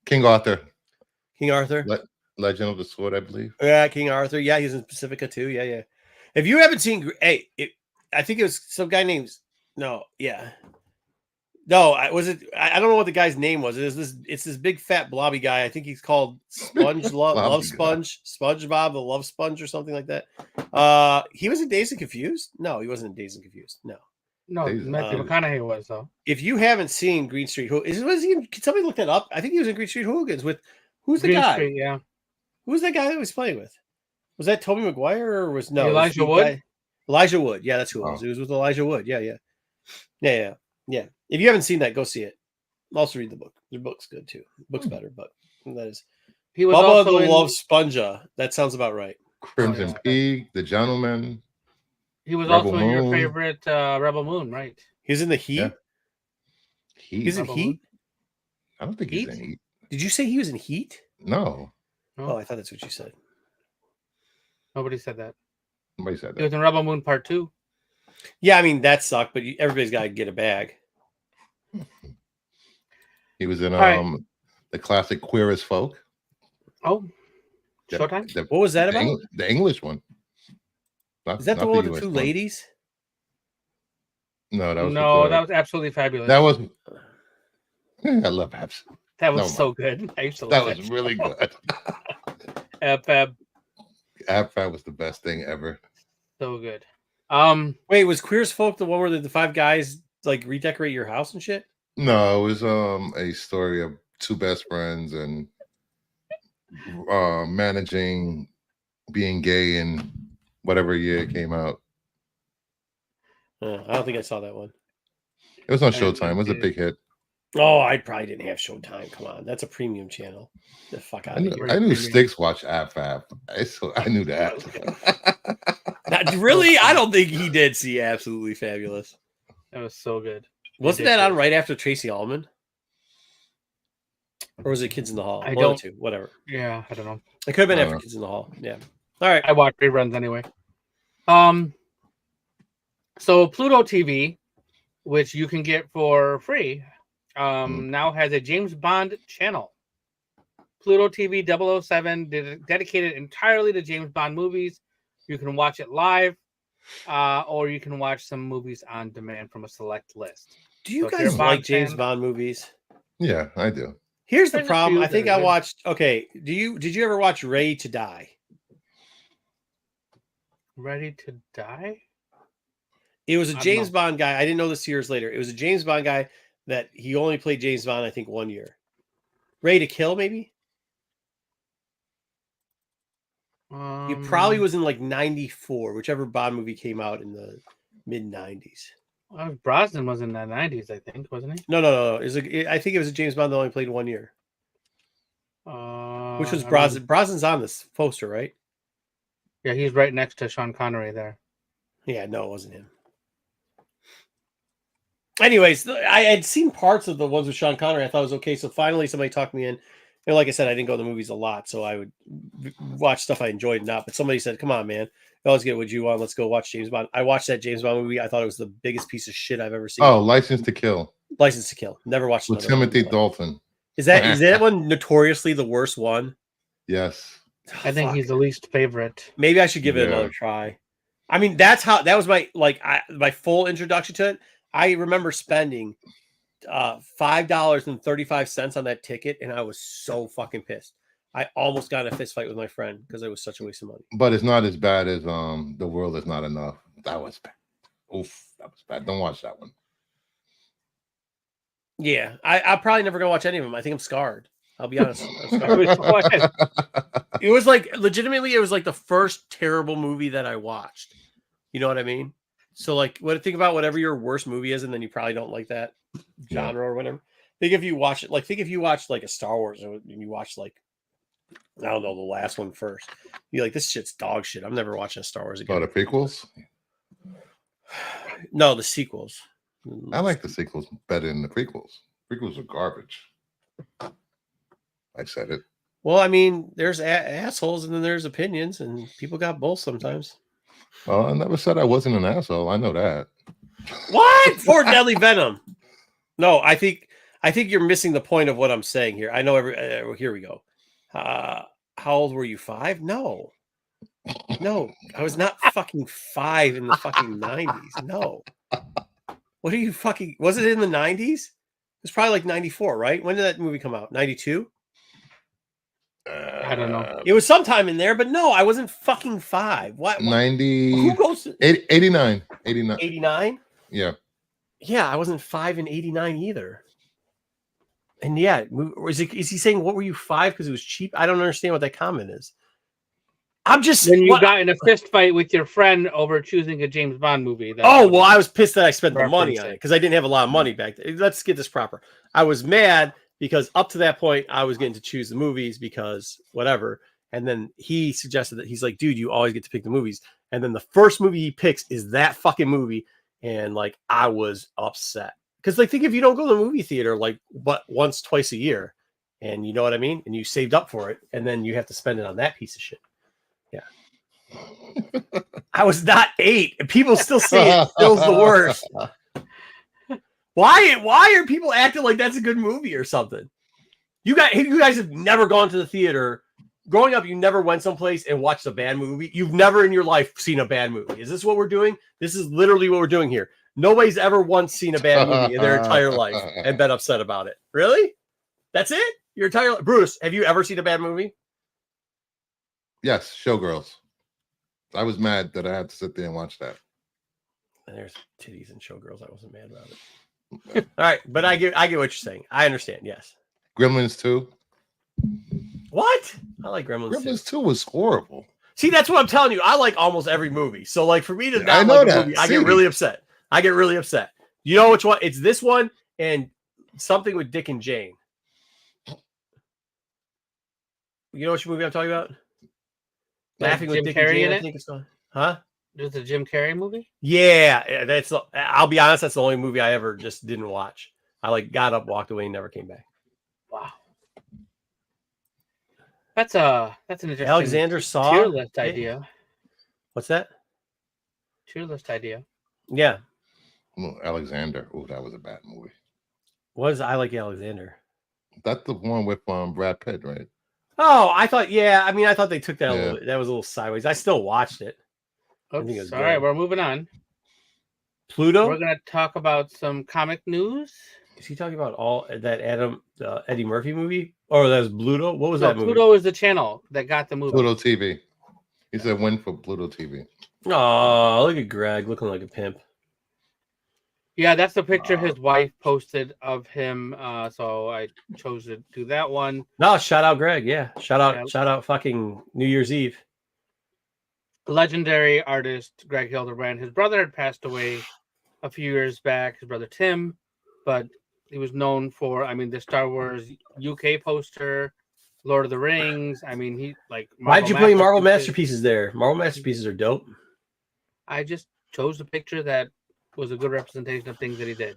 King Arthur. King Arthur. Legend of the Sword, I believe. Yeah, King Arthur. Yeah, he's in Pacifica too. Yeah. If you haven't seen, I think it was some guy named No, I don't know what the guy's name was. It's this big fat blobby guy. I think he's called Love Sponge, SpongeBob the Love Sponge or something like that. He was in Dazed and Confused. No, he wasn't in Dazed and Confused. No, Matthew McConaughey was though. If you haven't seen Green Street Hooligans, can somebody look that up? I think he was in Green Street Hooligans with who's the Green guy? Street, yeah. Who's that guy that was playing with? Was that Tobey Maguire or was Elijah Wood? Elijah Wood. Yeah, that's who it was. It was with Elijah Wood. Yeah. If you haven't seen that, go see it. Also read the book. The book's good too. The book's better, but that is. He was Bubba also the in Love Sponja. That sounds about right. Crimson Peak, The Gentleman. He was Rebel also in your Moon. favorite Rebel Moon, right? He's in the Heat. Yeah. He's in Rebel Heat. Moon? I don't think he's in Heat. Did you say he was in Heat? No. Oh, I thought that's what you said. Nobody said that. Nobody said He was that. in Rebel Moon Part 2. Yeah, I mean that sucked, but everybody's got to get a bag. He was in right. the classic Queer as Folk. Oh, Showtime? What was that about? The English one. Is that the one with the two ladies? No, that was that was Absolutely Fabulous. That was. I love Abs. That was so good. I used to that love was really good. Ab Fab was the best thing ever. So good. Wait, was Queer as Folk the one where the five guys like redecorate your house and shit? No, it was a story of two best friends and managing being gay in whatever year it came out. I don't think I saw that one. It was on Showtime. It was a big hit. Oh, I probably didn't have Showtime. Come on, that's a premium channel. The fuck out of here. I knew Sticks watched Ab Fab. I knew that. Really? I don't think he did see Absolutely Fabulous. That was so good. Wasn't that on right after Tracy Ullman? Or was it Kids in the Hall? I One don't. or two, whatever. Yeah, I don't know. It could have been after Kids in the Hall. Yeah. All right. I watch reruns anyway. So Pluto TV, which you can get for free, now has a James Bond channel. Pluto TV 007 dedicated entirely to James Bond movies. You can watch it live, or you can watch some movies on demand from a select list. Do you guys like James Bond movies? Yeah, I do. Here's the problem. I think I watched. Okay, did you ever watch Ready to Die? Ready to Die? It was a James Bond guy. I didn't know this years later. It was a James Bond guy that he only played James Bond, I think, 1 year. Ready to Kill, maybe? He probably was in like 94, whichever Bond movie came out in the mid 90s. Brosnan was in the 90s, I think, wasn't he? No. I think it was a James Bond that only played 1 year. Which was I Brosnan? Brosnan's on this poster, right? Yeah, he's right next to Sean Connery there. Yeah, no, it wasn't him. Anyways, I had seen parts of the ones with Sean Connery. I thought it was okay. So finally, somebody talked me in. And like I said, I didn't go to the movies a lot, so I would watch stuff I enjoyed and not. But somebody said, "Come on, man, you always get what you want. Let's go watch James Bond." I watched that James Bond movie. I thought it was the biggest piece of shit I've ever seen. Oh, License to Kill. License to Kill. Never watched with another Timothy one. Dalton. Is that one notoriously the worst one? Yes. I think he's the least favorite. Maybe I should give it another try. I mean, that was my full introduction to it. I remember spending $5.35 on that ticket, and I was so fucking pissed. I almost got in a fist fight with my friend because it was such a waste of money. But it's not as bad as The World Is Not Enough. That was bad. Oof, that was bad. Don't watch that one. Yeah, I'm probably never gonna watch any of them. I think I'm scarred. I'll be honest. I'm scarred. It was like legitimately, it was like the first terrible movie that I watched. You know what I mean? So like, think about whatever your worst movie is, and then you probably don't like that genre or whatever. Think if you watch it, think if you watched like a Star Wars and you watched like, I don't know, the last one first, you're like, this shit's dog shit. I'm never watching a Star Wars again. Oh, the prequels? No, the sequels. I like the sequels better than the prequels. Prequels are garbage. I said it. Well, I mean, there's assholes and then there's opinions, and people got both sometimes. Oh, I never said I wasn't an asshole. I know that. What? For Deadly Venom? No, I think you're missing the point of what I'm saying here. I know here we go. How old were you? 5? No, I was not fucking 5 in the fucking 90s. No. What are you fucking? Was it in the 90s? It was probably like 94, right? When did that movie come out? 92? I don't know. It was sometime in there, but no, I wasn't fucking 5. What? 90. Who goes to 89. 89? Yeah. Yeah, I wasn't 5 in 89 either. And yeah, is he saying, what were you 5 because it was cheap? I don't understand what that comment is. I'm just when you got in a fist fight with your friend over choosing a James Bond movie. I was pissed that I spent the money on it because I didn't have a lot of money back then. Let's get this proper. I was mad because up to that point I was getting to choose the movies because whatever. And then he suggested that he's like, dude, you always get to pick the movies. And then the first movie he picks is that fucking movie. And like, I was upset because like, think if you don't go to the movie theater, like but once, twice a year, and you know what I mean? And you saved up for it. And then you have to spend it on that piece of shit. Yeah. I was not 8. And people still say it still's the worst. Why are people acting like that's a good movie or something? You guys have never gone to the theater. Growing up, you never went someplace and watched a bad movie. You've never in your life seen a bad movie. Is this what we're doing? This is literally what we're doing here. Nobody's ever once seen a bad movie in their entire life and been upset about it. Really? That's it? Your entire life? Bruce, have you ever seen a bad movie? Yes, Showgirls. I was mad that I had to sit there and watch that. And there's titties and Showgirls. I wasn't mad about it. All right, but I get what you're saying. I understand. Yes. Gremlins 2. What? I like Gremlins. Gremlins 2 was horrible. See, that's what I'm telling you. I like almost every movie. So, like, for me to not like a movie, I get really upset. You know which one? It's this one and something with Dick and Jane. You know which movie I'm talking about? Laughing with Dick and Jane. I think it's called. Huh? There's a Jim Carrey movie? Yeah, I'll be honest, that's the only movie I ever just didn't watch. I like got up, walked away, and never came back. Wow. That's an interesting Alexander Saw tier list idea. What's that? Tier list idea. Yeah. Oh, Alexander. Oh, that was a bad movie. What is I Like Alexander? That's the one with Brad Pitt, right? Oh, I thought they took that a little bit. That was a little sideways. I still watched it. Oops, all right, we're moving on. Pluto? We're going to talk about some comic news. Is he talking about all that Eddie Murphy movie? Or that was Pluto? What was that movie? Pluto is the channel that got the movie. Pluto TV. He said win for Pluto TV. Oh, look at Greg looking like a pimp. Yeah, that's the picture his wife posted of him. So I chose to do that one. No, shout out Greg. Yeah. Shout out fucking New Year's Eve. Legendary artist Greg Hildebrand. His brother had passed away a few years back, his brother Tim, but he was known for, I mean, the Star Wars UK poster, Lord of the Rings. I mean, he like. Why'd you put Marvel Masterpieces there? Marvel Masterpieces are dope. I just chose a picture that was a good representation of things that he did.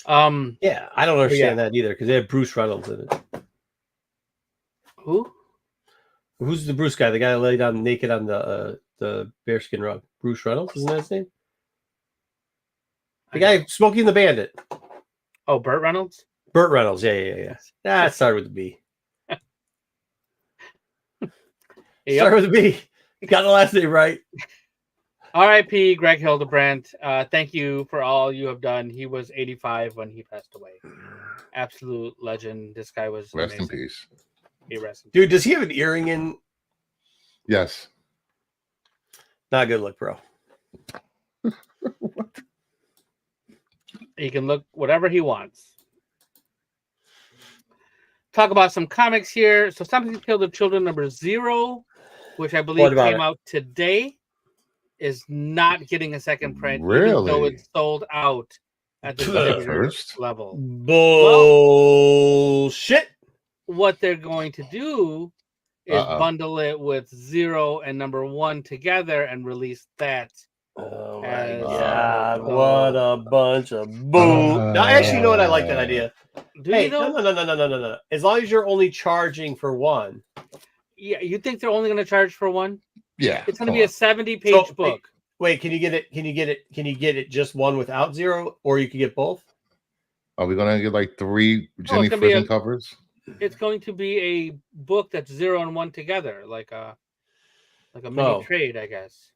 Yeah, I don't understand that either because they have Bruce Reynolds in it. Who? Who's the Bruce guy? The guy that lay down naked on the bearskin rug. Bruce Reynolds, isn't that his name? The guy Smokey and the Bandit. Oh, Burt Reynolds? Burt Reynolds, yeah. That started with the B. Started with the B. You got the last name right. R.I.P. Greg Hildebrandt. Thank you for all you have done. He was 85 when he passed away. Absolute legend. This guy was Rest amazing. in peace. Dude, does he have an earring in? Yes. Not a good look, bro. What? He can look whatever he wants. Talk about some comics here. So Something Killed the Children #0, which I believe came out today, is not getting a second print, even though it's sold out at the distributor level. Bullshit. What they're going to do is bundle it with 0 and #1 together and release that. Oh my god! What a bunch of boom! Now, actually, you know what? I like that idea. No. As long as you're only charging for one. Yeah, you think they're only going to charge for one? Yeah, it's going to be a 70-page book. Wait, can you get it? Can you get it just one without 0, or you can get both? Are we gonna get like 3 Jenny Frison covers? It's going to be a book that's 0 and 1 together, like a mini trade, I guess.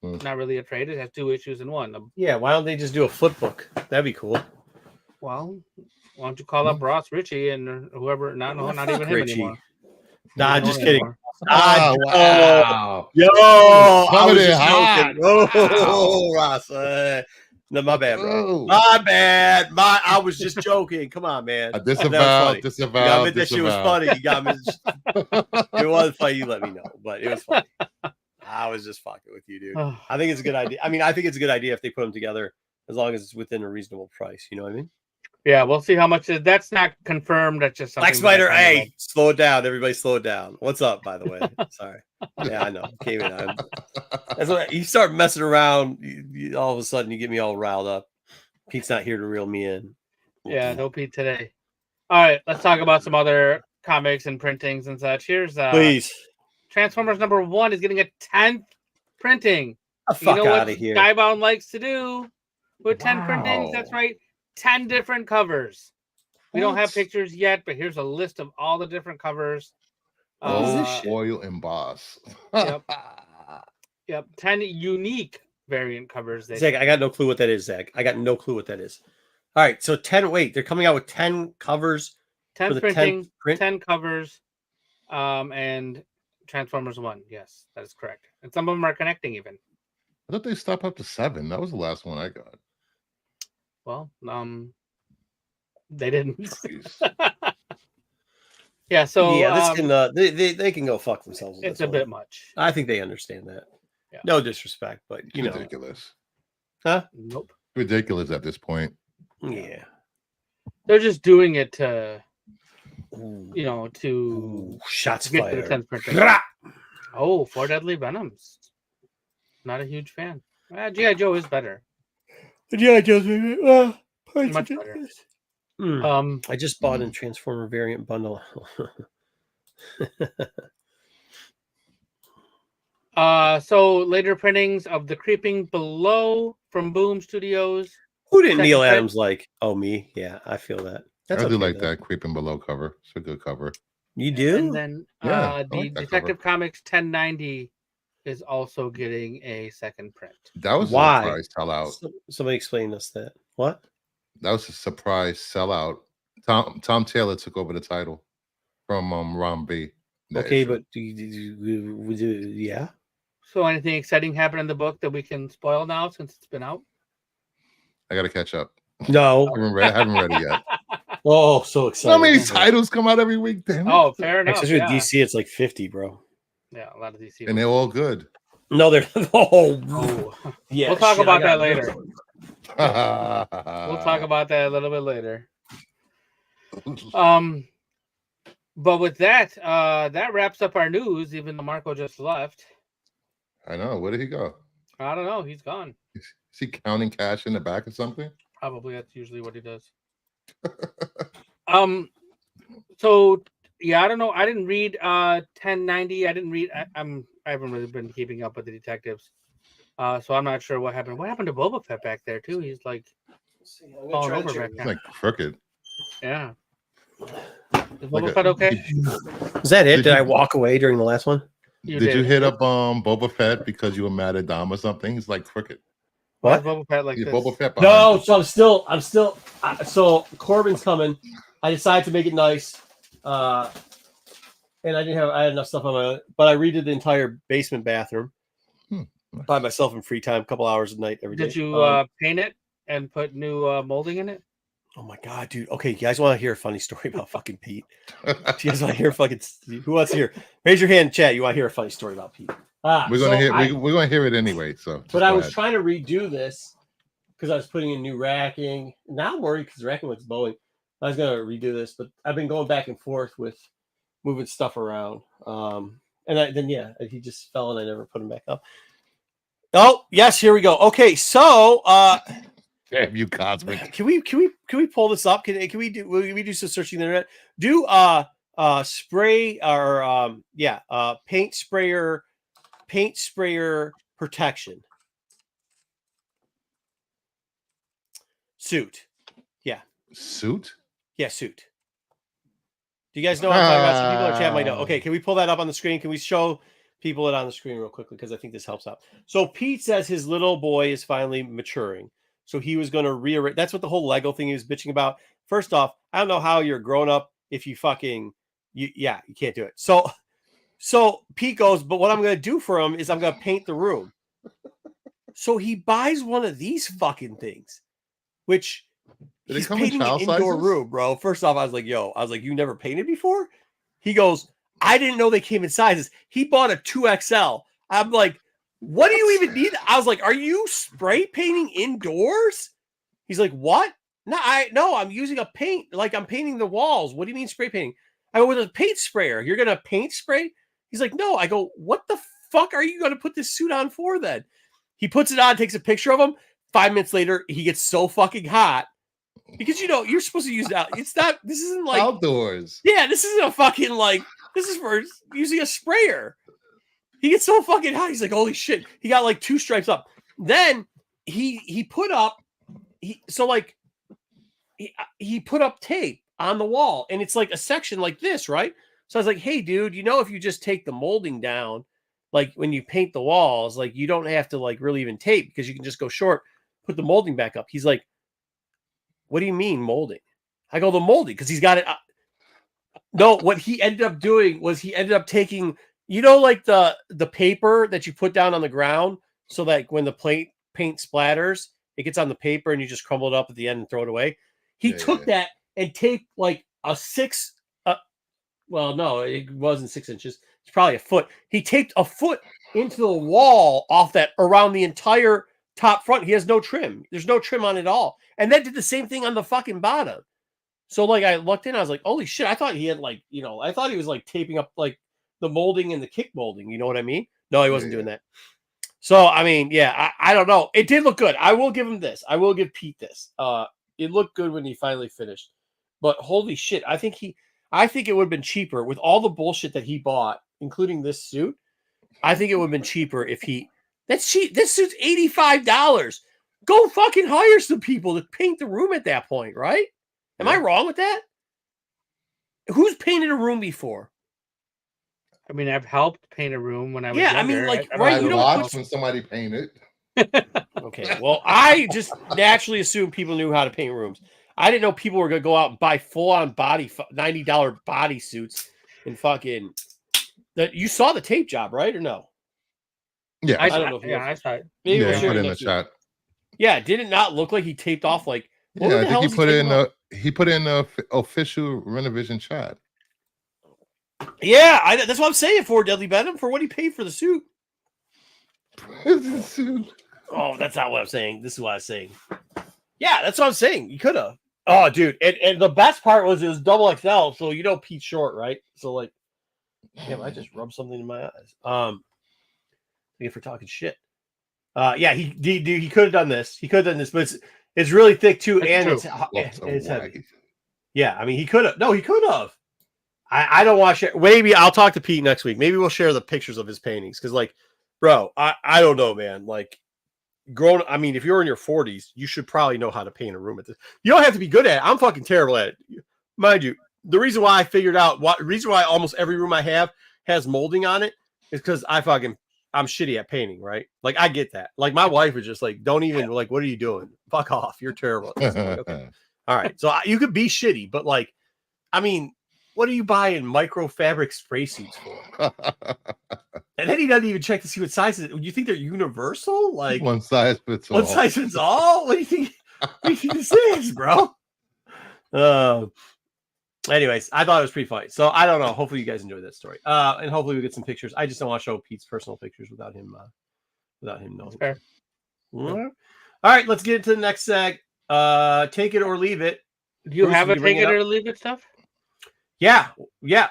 Not really a trade. It has 2 issues in one. Yeah, why don't they just do a flip book? That'd be cool. Well, why don't you call up Ross Ritchie and whoever? Not even him anymore. Nah, just kidding. Wow. Yo, I was just joking. Oh, Ross. No, my bad, bro. My bad. I was just joking. Come on, man. Disavow. You got that shit was funny. You got me. It was funny. You let me know, but it was funny. I was just fucking with you, dude. I think it's a good idea. I mean, I think it's a good idea if they put them together, as long as it's within a reasonable price. You know what I mean? Yeah, we'll see how much. That's not confirmed. That's just something. Black Spider, hey, slow it down. Everybody, slow it down. What's up, by the way? Sorry. Yeah, I know. Came in. That's what you start messing around. All of a sudden, you get me all riled up. Pete's not here to reel me in. Yeah, no Pete today. All right, let's talk about some other comics and printings and such. Here's please. Transformers #1 is getting a 10th printing. Fuck out of here. Skybound likes to do with 10 printings. That's right. 10 different covers. We don't have pictures yet, but here's a list of all the different covers. Oil emboss. Yep. 10 unique variant covers. Zach, I got no clue what that is, Zach. I got no clue what that is. All right, so 10. Wait, they're coming out with 10 covers. 10 printing, 10 covers, and Transformers 1. Yes, that is correct. And some of them are connecting even. I thought they stopped up to 7. That was the last one I got. Well, they didn't. Yeah, so this can they can go fuck themselves. It's a bit much. I think they understand that. Yeah. No disrespect, but ridiculous. Huh? Nope. Ridiculous at this point. Yeah. They're just doing it to to shots get fired. To the 10th. Oh, 4 Deadly Venoms. Not a huge fan. G.I. Joe is better. G.I. Joe's much better. I just bought a Transformer variant bundle. So later printings of The Creeping Below from Boom Studios. Who didn't Neil Adams like? Oh, me? Yeah, I feel that. I do like that Creeping Below cover. It's a good cover. You do? And then the Detective Comics 1090 is also getting a second print. That was a surprise sellout. Somebody explain us that. What? That was a surprise sellout. Tom Taylor took over the title from Ron B. Okay, but yeah. So anything exciting happened in the book that we can spoil now since it's been out? I got to catch up. No. I haven't read it yet. Oh, so excited. How many titles come out every week? Damn it. Oh, fair enough. Especially with DC, it's like 50, bro. Yeah, a lot of DC. And they're all good. No, they're Oh, yeah. we'll talk shit, about I got that later. We'll We'll talk about that a little bit later. But with that, that wraps up our news. Even though Marco just left, I know. Where did he go? I don't know. He's gone. Is he counting cash in the back or something? Probably that's usually what he does. So yeah, I don't know. I didn't read 1090. I didn't read. I haven't really been keeping up with the detectives. So I'm not sure what happened. What happened to Boba Fett back there too? He's like falling over back It's now. like crooked. Yeah. Is Boba Fett okay? Is that it? Did Did I you- walk away during the last one? Did you hit up Boba Fett because you were mad at Dom or something? He's like crooked. Why is What? Boba Fett like Yeah, this? Boba Fett behind No, you. so I'm still. So Corbin's coming. I decided to make it nice, and I had enough stuff on my own, but I redid the entire basement bathroom by myself in free time, a couple hours a night every day. Did you paint it and put new molding in it? Oh my god, dude! Okay, you guys want to hear a funny story about fucking Pete? Do you guys want to hear fucking? Who wants to hear? Raise your hand in chat. You want to hear a funny story about Pete? We're gonna we're gonna hear it anyway. So, but I was trying to redo this because I was putting in new racking. Now I'm worried because racking was Boeing. I was gonna redo this, but I've been going back and forth with moving stuff around. He just fell and I never put him back up. Oh yes, here we go. Okay, so damn you, Cosmic. Can we pull this up? Can we do some searching the internet? Do spray or paint sprayer protection suit. Yeah. Suit? Yeah, suit. Do you guys know what I'm talking about? Some people in chat might know. Okay, can we pull that up on the screen? Can we show people it on the screen real quickly? Because I think this helps out. So Pete says his little boy is finally maturing. So he was going to rearrange. That's what the whole Lego thing he was bitching about. First off, I don't know how you're grown up if you you can't do it. So Pete goes, but what I'm going to do for him is I'm going to paint the room. So he buys one of these fucking things, which he's painting an indoor room, bro. First off, I was like, you never painted before? He goes, I didn't know they came in sizes. He bought a 2XL. I'm like, what do you even need? I was like, are you spray painting indoors? He's like, what? No, I'm using a paint. Like I'm painting the walls. What do you mean spray painting? I go, with a paint sprayer. You're going to paint spray? He's like, no. I go, what the fuck are you going to put this suit on for then? He puts it on, takes a picture of him. 5 minutes later, he gets so fucking hot because you're supposed to use that. This isn't like outdoors. Yeah, this isn't a fucking this is for using a sprayer. He gets so fucking hot. He's like, holy shit. He got like 2 stripes up. Then he put up he put up tape on the wall, and it's like a section like this, right? So I was like, hey, dude, if you just take the molding down, like when you paint the walls, like you don't have to like really even tape because you can just go short, put the molding back up. He's like, what do you mean molding? I go, the molding, because he's got it. No, what he ended up doing was he ended up taking, like the paper that you put down on the ground so that when the paint splatters, it gets on the paper and you just crumble it up at the end and throw it away. He took that and taped like a 6. Well, no, it wasn't 6 inches. It's probably a foot. He taped a foot into the wall off that around the entire top front. He has no trim. There's no trim on it all. And then did the same thing on the fucking bottom. So like I looked in, I was like, holy shit. I thought he had I thought he was like taping up like the molding and the kick molding. You know what I mean? No, he wasn't doing that. So, I mean, yeah, I don't know. It did look good. I will give him this. I will give Pete this. It looked good when he finally finished. But holy shit, I think it would have been cheaper with all the bullshit that he bought, including this suit. I think it would have been cheaper if that's cheap. This suit's $85. Go fucking hire some people to paint the room at that point, right? Am I wrong with that? Who's painted a room before? I mean, I've helped paint a room when I was younger. I mean, I right? You don't watch when somebody painted. Okay, well, I just naturally assumed people knew how to paint rooms. I didn't know people were going to go out and buy full-on $90 body suits and fucking... You saw the tape job, right, or no? Yeah. I don't know if you I saw it. Maybe Yeah, we'll he share put it in the next week. chat. Yeah, did it not look like he taped off like... Yeah, I think he put in the official Renovision chat. Yeah, that's what I'm saying for Deadly Venom, for what he paid for the suit. Oh, that's not what I'm saying. This is what I'm saying. Yeah, that's what I'm saying. You could have. Oh, dude. And the best part was it was double XL, so you know Pete's short, right? So like, damn, I just rubbed something in my eyes. Thank you for talking shit. Yeah, he could have done this. He could have done this, but it's really thick too, That's and true. it's heavy. Yeah, I mean, he could have. No, he could have. I don't watch it. Maybe I'll talk to Pete next week. Maybe we'll share the pictures of his paintings because, like, bro, I don't know, man. Like, I mean, if you're in your 40s, you should probably know how to paint a room at this. You don't have to be good at it. I'm fucking terrible at it, mind you. The reason why I figured out reason why almost every room I have has molding on it is because I'm shitty at painting, right? Like, I get that. Like, my wife was just like, don't even, like, what are you doing? Fuck off. You're terrible at this. Like, okay. All right. So you could be shitty, but, like, I mean, what are you buying microfabric spray suits for? And then he doesn't even check to see what size it is. You think they're universal? Like, one size fits all. One size fits all? What do you think? What do you think this is, bro? Anyways, I thought it was pretty funny. So I don't know. Hopefully you guys enjoyed that story. And hopefully we get some pictures. I just don't want to show Pete's personal pictures without him knowing. Fair. All right, let's get into the next seg. Take it or leave it. Do you have a take it or leave it stuff? Yeah,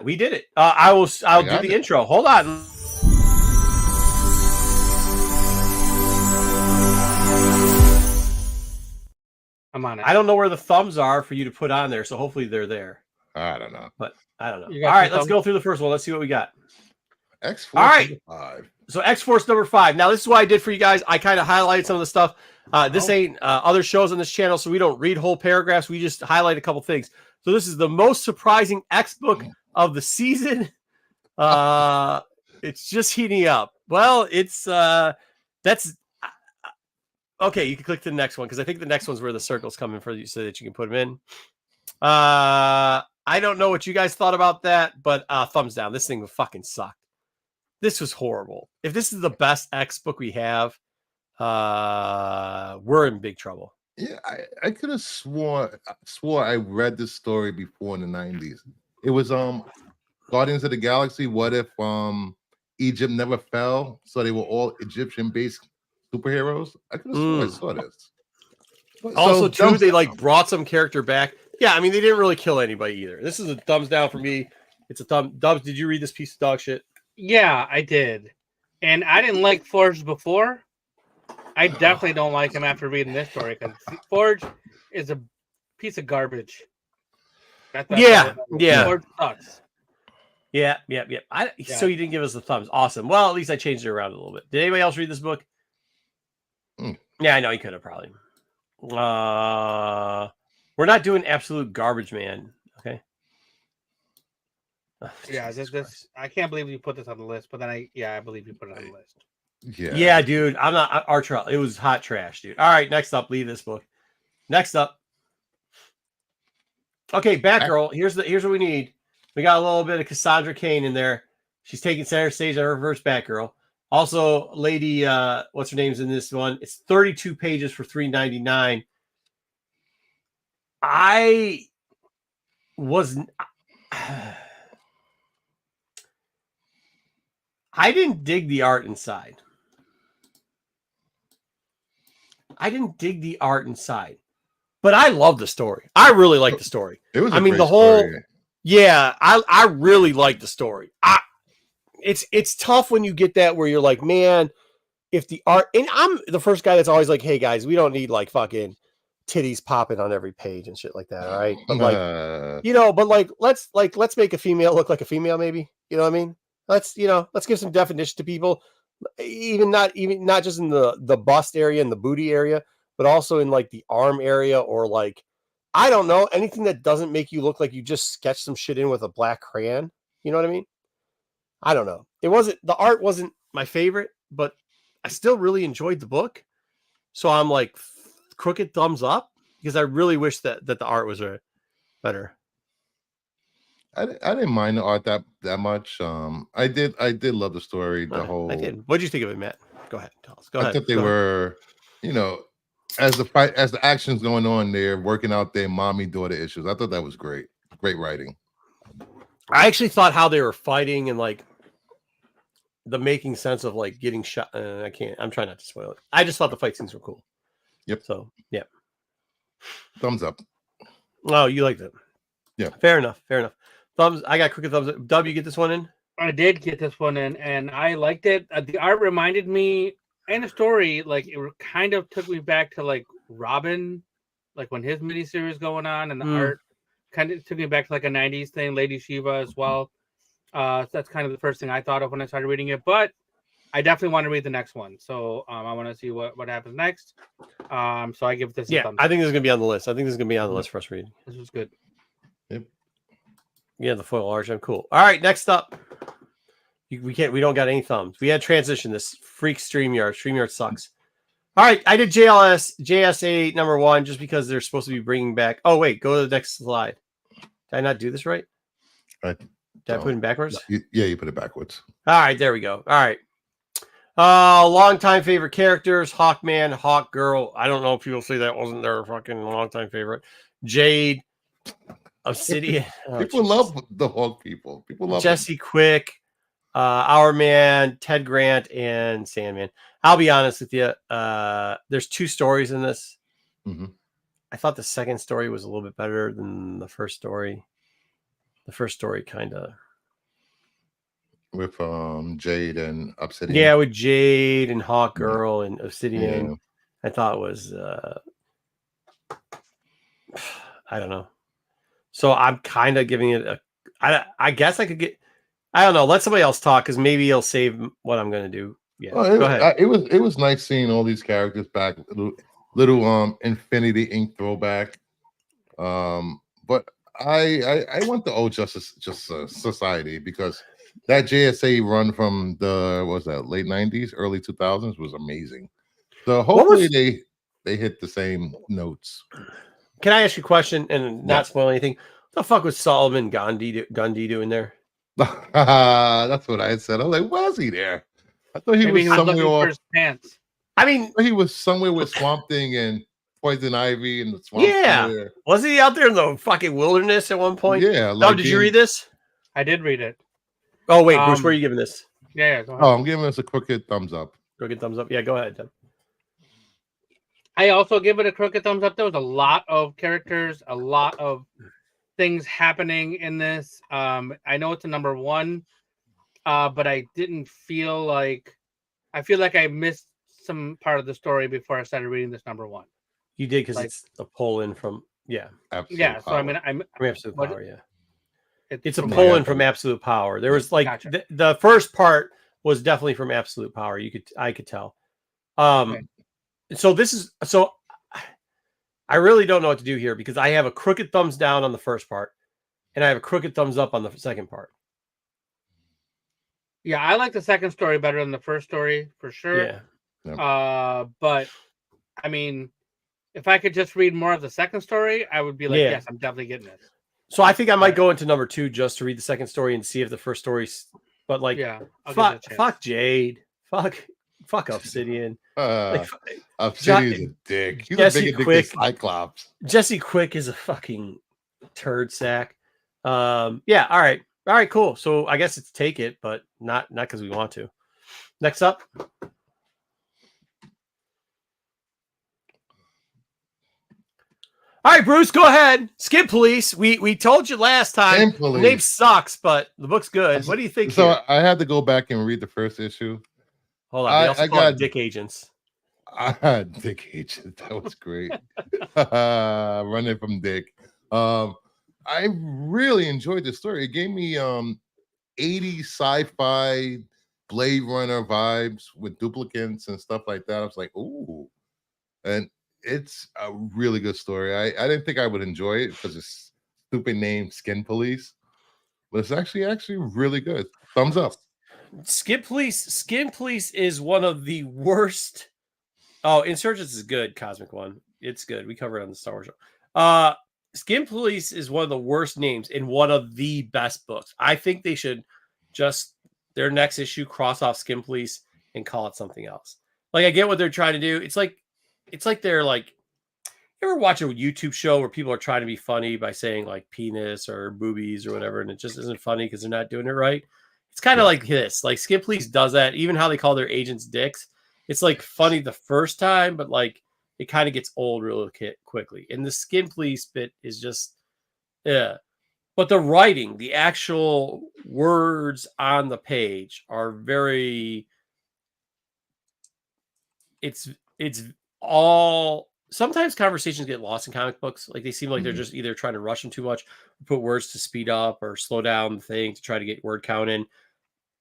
we did it. I'll do the intro. Hold on. I'm on it. I don't know where the thumbs are for you to put on there, so hopefully they're there. I don't know. But I don't know. All right, let's go through the first one. Let's see what we got. X-Force. All right. 5. So X-Force number 5. Now, this is what I did for you guys. I kind of highlighted some of the stuff. This ain't other shows on this channel, so we don't read whole paragraphs. We just highlight a couple things. So this is the most surprising X book of the season. It's just heating up. Well, it's that's okay. You can click to the next one because I think the next one's where the circles come in for you so that you can put them in. I don't know what you guys thought about that, but thumbs down. This thing would fucking suck. This was horrible. If this is the best X book we have, we're in big trouble. Yeah, I could have swore I read this story before in the 90s. It was Guardians of the Galaxy. What if Egypt never fell, so they were all Egyptian-based superheroes? I could have sworn I saw this. Also, too, they like brought some character back. Yeah, I mean they didn't really kill anybody either. This is a thumbs down for me. It's a thumb. Dubs, did you read this piece of dog shit? Yeah, I did, and I didn't like Forge before. I definitely don't like him after reading this story because Forge is a piece of garbage. Yeah. Forge sucks. Yeah. So you didn't give us the thumbs. Awesome. Well, at least I changed it around a little bit. Did anybody else read this book? Yeah, I know you could have probably. We're not doing absolute garbage, man. Okay. Oh, yeah, this I can't believe you put this on the list, but then I believe you put it on the list. Yeah, dude. I'm not Archer. It was hot trash, dude. All right, next up, leave this book. Next up. Okay, Batgirl. Here's what we need. We got a little bit of Cassandra Cain in there. She's taking center stage on her first Batgirl. Also, lady, what's her name's in this one? It's 32 pages for $3.99. I didn't dig the art inside. But I love the story. I really like the story. It was story. Yeah, I really like the story. It's tough when you get that where you're like, man, if the art, and I'm the first guy that's always like, hey guys, we don't need like fucking titties popping on every page and shit like that, all right? But like, let's make a female look like a female, maybe. You know what I mean? Let's give some definition to people, even not just in the bust area and the booty area, but also in like the arm area or like, I don't know, anything that doesn't make you look like you just sketched some shit in with a black crayon. You know what I mean? I don't know. The art wasn't my favorite, but I still really enjoyed the book. So I'm like crooked thumbs up because I really wish that the art was better. I didn't mind the art that much. I did love the story. I did. What did you think of it, Matt? Go ahead. Tell us. Go ahead. I thought they were, as the action's going on, they're working out their mommy-daughter issues. I thought that was great. Great writing. I actually thought how they were fighting and like the making sense of like getting shot. I can't. I'm trying not to spoil it. I just thought the fight scenes were cool. Yep. So yeah. Thumbs up. Oh, you liked it. Yeah. Fair enough. Thumbs. I got crooked thumbs up. Dub, you get this one in? I did get this one in, and I liked it. The art reminded me, and the story, like it kind of took me back to like Robin, like when his miniseries going on, and the art kind of took me back to like a '90s thing. Lady Shiva as well. So that's kind of the first thing I thought of when I started reading it. But I definitely want to read the next one, so I want to see what happens next. So I give this. Yeah, I think this is gonna be on the list. I think this is gonna be on the list for us reading. This was good. Yep. Yeah, the foil arch. I'm cool. All right, next up. We don't got any thumbs. We had transition. This freak StreamYard. StreamYard sucks. All right, I did JSA number 1 just because they're supposed to be bringing back. Oh wait, go to the next slide. Did I not do this right? Did I put it backwards? You put it backwards. All right, there we go. All right. Longtime favorite characters: Hawkman, Hawkgirl. I don't know if people say that wasn't their fucking longtime favorite. Jade, Obsidian. People love the Hawk people. People love Jesse Quick, Our Man, Ted Grant, and Sandman. I'll be honest with you. There's 2 stories in this. Mm-hmm. I thought the second story was a little bit better than the first story. The first story kind of with Jade and Obsidian. Yeah, with Jade and Hawkgirl and Obsidian. Yeah. I thought it was I don't know. So I'm kind of giving it I guess I could get I don't know. Let somebody else talk because maybe he'll save what I'm gonna do. Yeah, go ahead. It was nice seeing all these characters back. Little Infinity Inc. throwback. But I want the old Justice Society because that JSA run from the late 90s, early 2000s was amazing. So hopefully they hit the same notes. Can I ask you a question and not spoil anything? What the fuck was Solomon Gundy doing there? That's what I said. I was like, was he there? I thought he was somewhere for his pants. I mean, he was somewhere with Swamp Thing and Poison Ivy and the Swamp. Yeah, wasn't he out there in the fucking wilderness at one point? Yeah. Did you read this? I did read it. Oh wait, Bruce, where are you giving this? Yeah, go ahead. Oh, I'm giving this a crooked thumbs up. Crooked thumbs up. Yeah, go ahead, Tim. I also give it a crooked thumbs up. There was a lot of characters, a lot of things happening in this. I know it's a number 1, but I didn't feel like I missed some part of the story before I started reading this number 1. You did because it's a pull in from Absolute Power. So I mean I'm from Absolute Power. Yeah, it's a from pull in from Absolute Power. There was like the first part was definitely from Absolute Power. I could tell. Okay. So I really don't know what to do here because I have a crooked thumbs down on the first part and I have a crooked thumbs up on the second part. Yeah, I like the second story better than the first story for sure. Yeah. But I mean, if I could just read more of the second story, I would be like, yes, I'm definitely getting it. So I think I might go into number 2 just to read the second story and see if the first story's. But like, fuck Jade, fuck Obsidian. Obsidian's a dick. He's Jesse a big Quick, Cyclops. Jesse Quick is a fucking turd sack. Yeah. All right, cool. So I guess it's take it, but not because we want to. Next up. All right, Bruce, go ahead. Skip Police. We told you last time the name sucks, but the book's good. What do you think? So here? I had to go back and read the first issue. Hold on. I got Dick Agents. Dick Agent. That was great. Running from Dick. I really enjoyed the story. It gave me 80s sci-fi Blade Runner vibes with duplicates and stuff like that. I was like, ooh. And it's a really good story. I didn't think I would enjoy it because it's stupid name Skin Police. But it's actually really good. Thumbs up. Skin Police is one of the worst. Oh, Insurgents is good. Cosmic One. It's good. We covered it on the Star Wars show. Skin Police is one of the worst names in one of the best books. I think they should just their next issue cross off Skin Police and call it something else. Like I get what they're trying to do. It's like they're like, you ever watch a YouTube show where people are trying to be funny by saying like penis or boobies or whatever, and it just isn't funny because they're not doing it right. It's kind of like this. Like Skip Police does that. Even how they call their agents dicks. It's like funny the first time, but like it kind of gets old real quickly. And the Skip Police bit is just, yeah. But the writing, the actual words on the page are very. It's all. Sometimes conversations get lost in comic books. Like they seem like they're just either trying to rush them too much, put words to speed up, or slow down the thing to try to get word count in.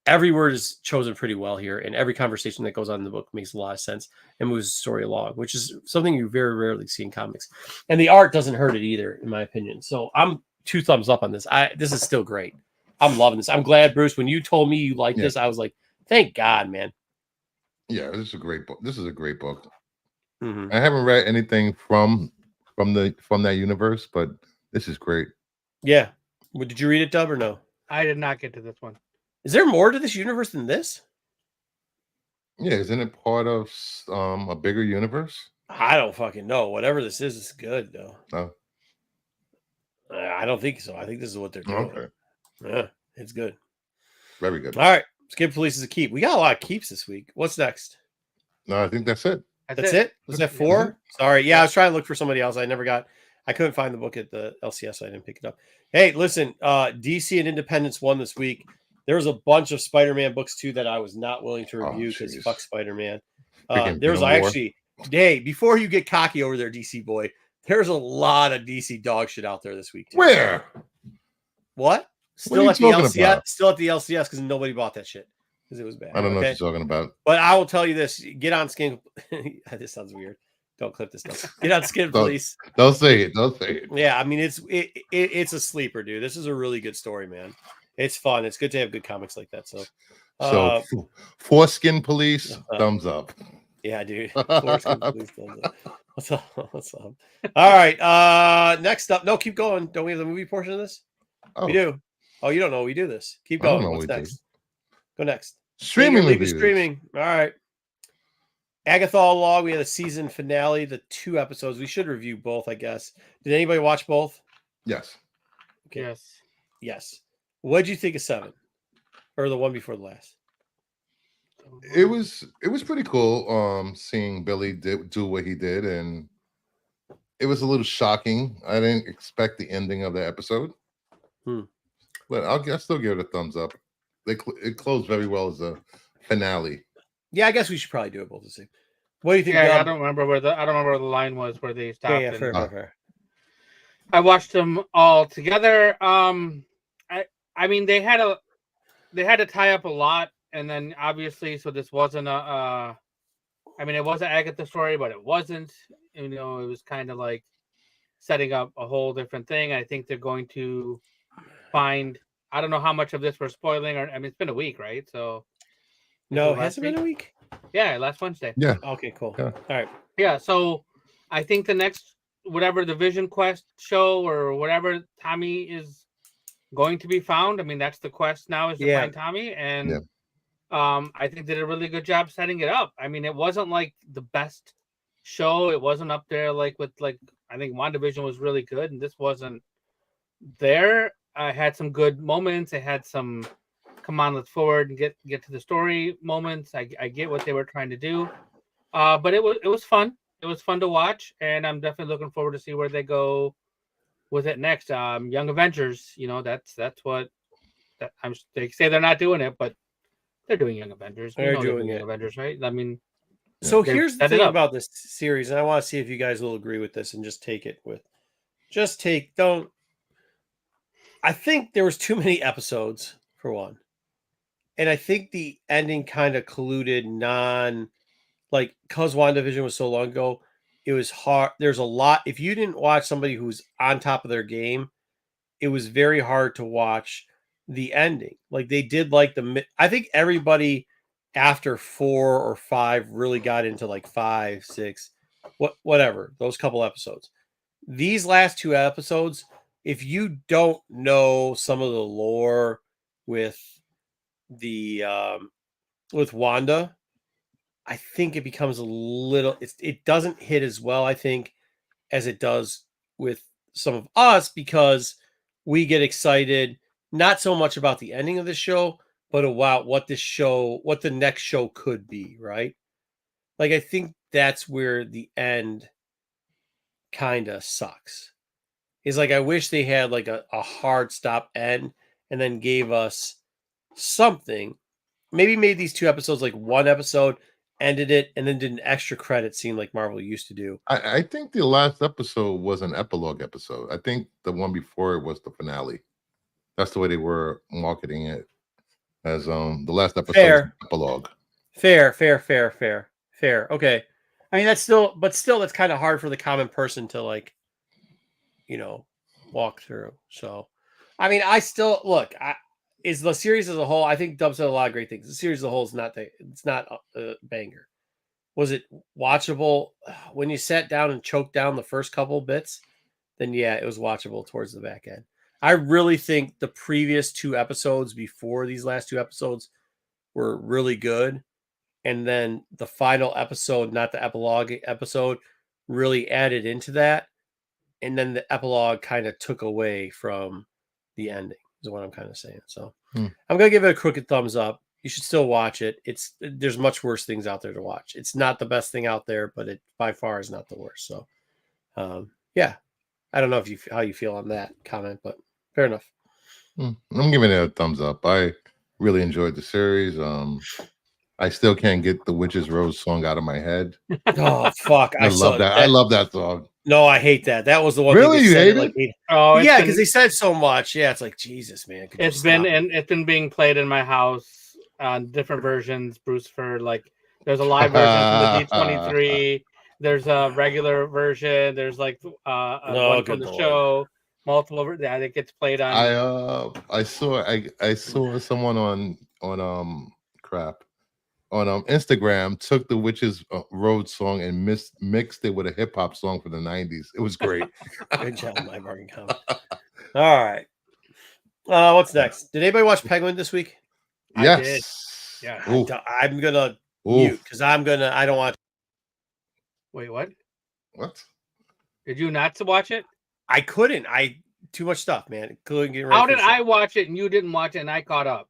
Every word is chosen pretty well here, and every conversation that goes on in the book makes a lot of sense and moves the story along, which is something you very rarely see in comics. And the art doesn't hurt it either, in my opinion. So I'm 2 thumbs up on this. This is still great. I'm loving this. I'm glad, Bruce, when you told me you liked this, I was like, thank God, man. Yeah, this is a great book. This is a great book. Mm-hmm. I haven't read anything from that universe, but this is great. Yeah. Well, did you read it, Dub, or no? I did not get to this one. Is there more to this universe than this? Yeah, isn't it part of a bigger universe? I don't fucking know. Whatever this is good, though. No. I don't think so. I think this is what they're doing. Okay. Yeah, it's good. Very good. All right. Skip Police is a keep. We got a lot of keeps this week. What's next? No, I think that's it. That's it? Was that 4? Sorry. Yeah, I was trying to look for somebody else. I couldn't find the book at the LCS. So I didn't pick it up. Hey, listen, DC and Independence won this week. There was a bunch of Spider-Man books too that I was not willing to review because fuck Spider-Man. There was actually, hey, before you get cocky over there, DC boy, there's a lot of DC dog shit out there this week too. Where? What? Still at the LCS. Still at the LCS because nobody bought that shit because it was bad. I don't know what you're talking about. But I will tell you this: get on Skin. This sounds weird. Don't clip this stuff. Get on Skin Police. Don't say it. Don't say it. Yeah, I mean it's a sleeper, dude. This is a really good story, man. It's fun. It's good to have good comics like that. So for Skin Police, thumbs up. Yeah, dude. For Skin Police, thumbs up. What's up? All right. Next up. No, keep going. Don't we have the movie portion of this? Oh. We do. Oh, you don't know we do this. Keep going. What's next? Go next. Streaming reviews. Streaming. All right. Agatha Log. We had a season finale, the 2 episodes. We should review both, I guess. Did anybody watch both? Yes. Okay. Yes. What did you think of 7? Or the one before the last? It was pretty cool seeing Billy do what he did, and it was a little shocking. I didn't expect the ending of the episode. But I'll still give it a thumbs up. It closed very well as a finale. Yeah, I guess we should probably do it both the same. What do you think? Yeah, I don't remember where the line was where they stopped. Yeah, fair. I watched them all together. I mean, they had to tie up a lot, and then obviously, so this wasn't I mean, it was an Agatha story, but it wasn't. You know, it was kind of like setting up a whole different thing. I think they're going to find. I don't know how much of this we're spoiling, or I mean, it's been a week, right? So no, has it been a week? Yeah, last Wednesday. Yeah. Okay, cool. Yeah. All right. Yeah, so I think the next whatever the Vision Quest show or whatever Tommy is going to be found. I mean, that's the quest now is to find Tommy, and I think they did a really good job setting it up. I mean, it wasn't like the best show. It wasn't up there like with I think WandaVision was really good, and this wasn't there. I had some good moments. I had some come on, let's forward and get to the story moments. I get what they were trying to do, but it was fun. It was fun to watch, and I'm definitely looking forward to see where they go with it next. Young Avengers, you know, that's what they say they're not doing it, but they're doing Young Avengers. They're doing Young Avengers, right? I mean, so here's the thing about this series, and I want to see if you guys will agree with this and don't. I think there was too many episodes for one. And I think the ending kind of colluded because WandaVision was so long ago, it was hard. There's a lot. If you didn't watch somebody who's on top of their game, it was very hard to watch the ending. Like they did I think everybody after 4 or 5 really got into 5, 6, whatever, those couple episodes. These last 2 episodes, if you don't know some of the lore with Wanda, I think it becomes a little. It doesn't hit as well, I think, as it does with some of us because we get excited not so much about the ending of the show, but about what the next show could be, right? Like, I think that's where the end kind of sucks. Is like, I wish they had like a hard stop end and then gave us something. Maybe made these 2 episodes like one episode, ended it, and then did an extra credit scene like Marvel used to do. I think the last episode was an epilogue episode. I think the one before it was the finale. That's the way they were marketing it, as the last episode was an epilogue. Fair. Okay. I mean, that's kind of hard for the common person to like, walk through. So, I mean, I still look. Is the series as a whole? I think Dub said a lot of great things. The series as a whole is not a banger. Was it watchable when you sat down and choked down the first couple bits? Then yeah, it was watchable towards the back end. I really think the previous 2 episodes before these last 2 episodes were really good. And then the final episode, not the epilogue episode, really added into that. And then the epilogue kind of took away from the ending, is what I'm kind of saying. So I'm going to give it a crooked thumbs up. You should still watch it. There's much worse things out there to watch. It's not the best thing out there, but it by far is not the worst. So, yeah, I don't know how you feel on that comment, but fair enough. I'm giving it a thumbs up. I really enjoyed the series. I still can't get the Witch's Rose song out of my head. Oh fuck! I love that. I love that song. No, I hate that. That was the one. Really, thing you hate it? Like, yeah, because they said so much. Yeah, it's like Jesus, man. It's been being played in my house on different versions. Bruce for like, there's a live version from the D23. There's a regular version. There's like one from the show. Multiple. Yeah, it gets played on. I saw someone on Instagram took the Witch's Road song and mixed it with a hip hop song from the 90s. It was great. Good job, my marking comment. All right. What's next? Did anybody watch Penguin this week? Yes. Yeah. I'm gonna mute because I don't want. Wait, what? What? Did you not to watch it? I couldn't. Too much stuff, man. Couldn't get ready. How did I watch it and you didn't watch it and I caught up?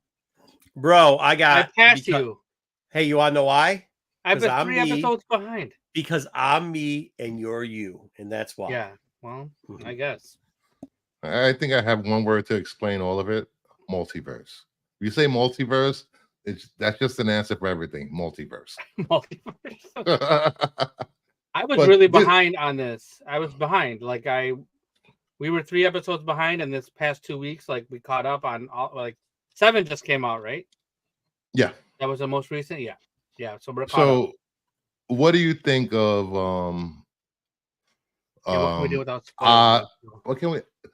Bro, I passed you. Hey, you want to know why? I've been 3 episodes behind. Because I'm me and you're you, and that's why. Yeah, well, I guess. I think I have one word to explain all of it: multiverse. If you say multiverse, that's just an answer for everything. Multiverse. Multiverse. I was really behind on this. I was behind. Like we were 3 episodes behind, and this past 2 weeks, like we caught up on all. Like 7 just came out, right? Yeah. That was the most recent, yeah. So we're caught So, up. what do you think of what can we do without spoilers?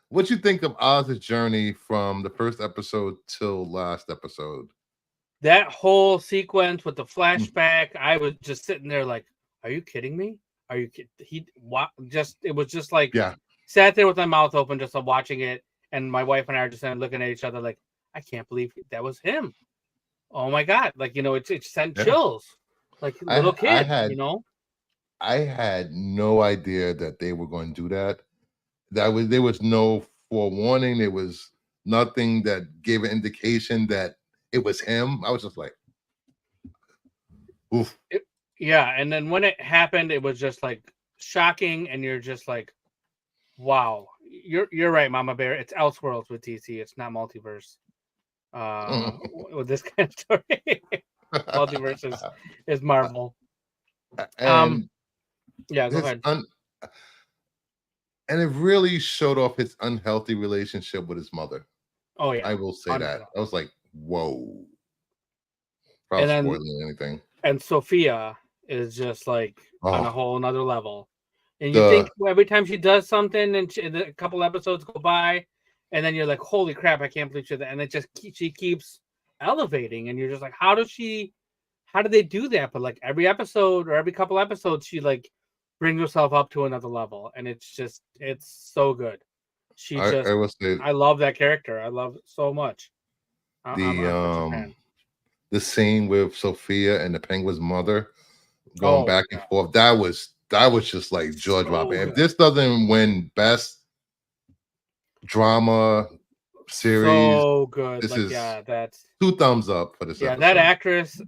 What you think of Oz's journey from the first episode till last episode? That whole sequence with the flashback, I was just sitting there like, "Are you kidding me? Are you kidding?" It was just like, sat there with my mouth open, just watching it, and my wife and I are just looking at each other like, "I can't believe that was him." Oh my God! Like it sent chills, like little kid. I had no idea that they were going to do that. There was no forewarning. There was nothing that gave an indication that it was him. I was just like, oof. And then when it happened, it was just like shocking, and you're just like, wow. You're right, Mama Bear. It's Elseworlds with DC. It's not multiverse. With this kind of story. Multiverse is Marvel. And go ahead. And it really showed off his unhealthy relationship with his mother. Oh yeah, I will say 100%. That. I was like, whoa. Probably spoiling anything. And Sophia is just like on a whole another level. And you think every time she does something, and a couple episodes go by, and then you're like, holy crap, I can't believe she's that. And it just she keeps elevating, and you're just like, how did they do that? But like every episode or every couple episodes, she like brings herself up to another level, and it's so good. I love that character. I love it so much. The scene with Sophia and the Penguin's mother going back and forth, that was just like jaw dropping. If this doesn't win best drama series. So good. This Like, is yeah, that's 2 thumbs up for this yeah. episode.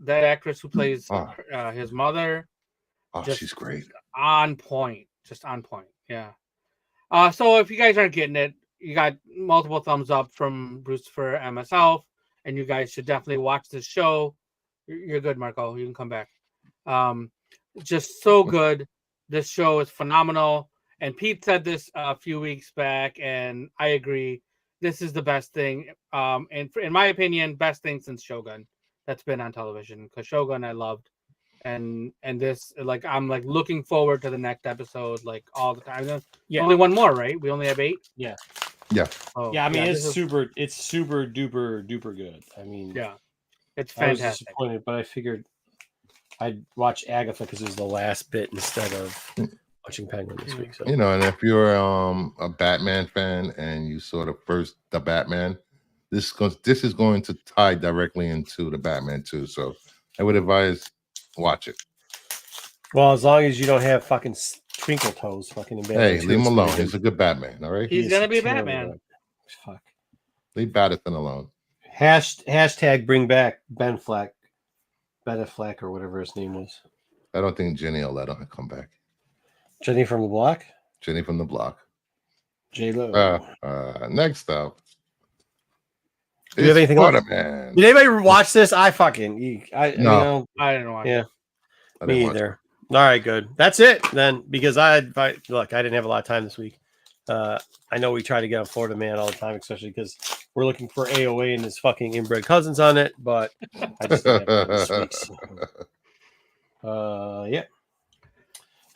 That actress who plays Oh, his mother, just she's great. on point. Just on point. Yeah. So if you guys aren't getting it, you got multiple thumbs up from Brucifer and myself, and you guys should definitely watch this show. You're good, Marco. You can come back. Just so good. This show is phenomenal. And Pete said this a few weeks back, and I agree. This is the best thing, and in my opinion, best thing since Shogun that's been on television. Because Shogun I loved, and this, like, I'm like looking forward to the next episode like all the time. Yeah. Only one more, right? We only have 8. Yeah. Yeah. Oh, Yeah, I mean, this it's is- super duper good. I mean, yeah, it's I was fantastic. disappointed, but I figured I'd watch Agatha because it was the last bit instead of watching Penguin this week. So You know, and if you're a Batman fan and you saw the first The Batman, this is going to tie directly into the Batman too. So I would advise watch it. well, as long as you don't have fucking twinkle toes, fucking in Hey, Batman leave him 2, alone. it's He's a good Batman. All right, He's gonna be terrible, Batman. but- Fuck. leave Batman alone. Hashtag bring back Ben Affleck or whatever his name was. I don't think Jenny will let him come back. Jenny from the Block. Jenny from the block. J Lo. Next up. Do you have anything else? Man. Did anybody watch this? I fucking No. I don't know. Yeah. I didn't Me watch either. All right, good. That's it then, because I didn't have a lot of time this week. I know we try to get on Florida Man all the time, especially because we're looking for AOA and his fucking inbred cousins on it, but I just didn't have time this week. So. Yeah.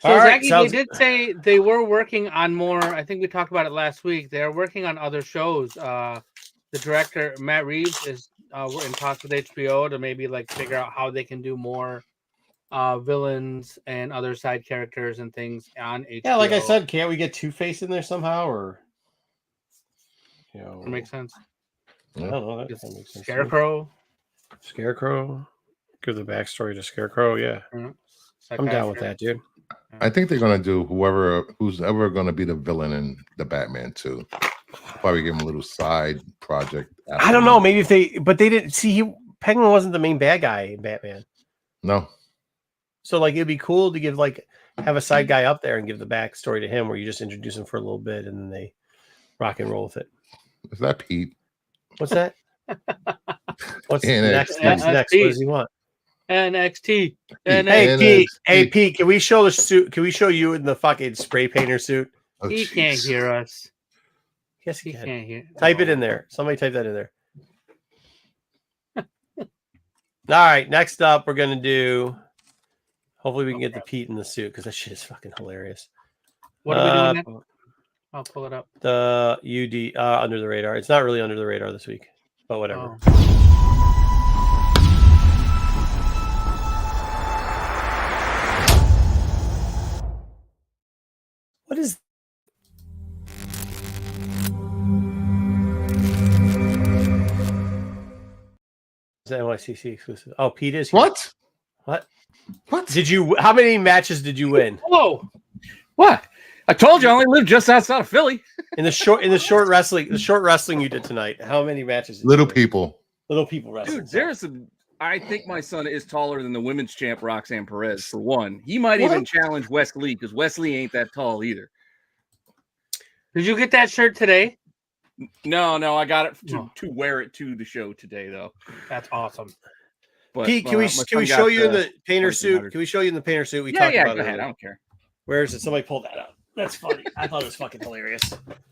So, All right, Zachy, sounds- they did say they were working on more. I think we talked about it last week. They're working on other shows. The director, Matt Reeves, is in talks with HBO to maybe like figure out how they can do more villains and other side characters and things on HBO. Yeah, like I said, can't we get Two-Face in there somehow, or you know, That makes sense. I don't know. That Just kinda makes sense to me. Scarecrow. Give the backstory to Scarecrow. Yeah, I'm down with that, dude. I think they're gonna do who's ever gonna be the villain in the Batman 2. Probably give him a little side project. I don't know. Maybe if they didn't see Penguin wasn't the main bad guy in Batman. No. So like it'd be cool to have a side guy up there and give the backstory to him, where you just introduce him for a little bit and then they rock and roll with it. Is that Pete? What's that? What's NXT. next? Next. What does he want? NXT. Hey NXT. Pete. Hey Pete. Can we show the suit? Can we show you in the fucking spray painter suit? Oh, He can't jeez. hear us. Yes, He he can. can't hear. Type it in there. Somebody type that in there. All right. Next up, we're gonna do. Hopefully, we can get the Pete in the suit because that shit is fucking hilarious. What are we doing next? I'll pull it up. The UD under the radar. It's not really under the radar this week, but whatever. Oh. What is? Is that NYCC exclusive? Oh, Pete is here. What? What? What? Did you? How many matches did you win Whoa! What? I told you I only live just outside of Philly. in the short wrestling? The short wrestling you did tonight. How many matches? Did Little you win? people. Little people wrestling. Dude, there's a. I think my son is taller than the women's champ Roxanne Perez. For one, he might even challenge Wesley because Wesley ain't that tall either. Did you get that shirt today? No, I got it Oh. to wear it to the show today though. That's awesome. But Pete, can my we son show got you in the painter 1400. suit? Can we show you in the painter suit? We Yeah, talked yeah, about go it ahead. earlier. I don't care. Where is it? Somebody pulled that up. That's funny. I thought it was fucking hilarious.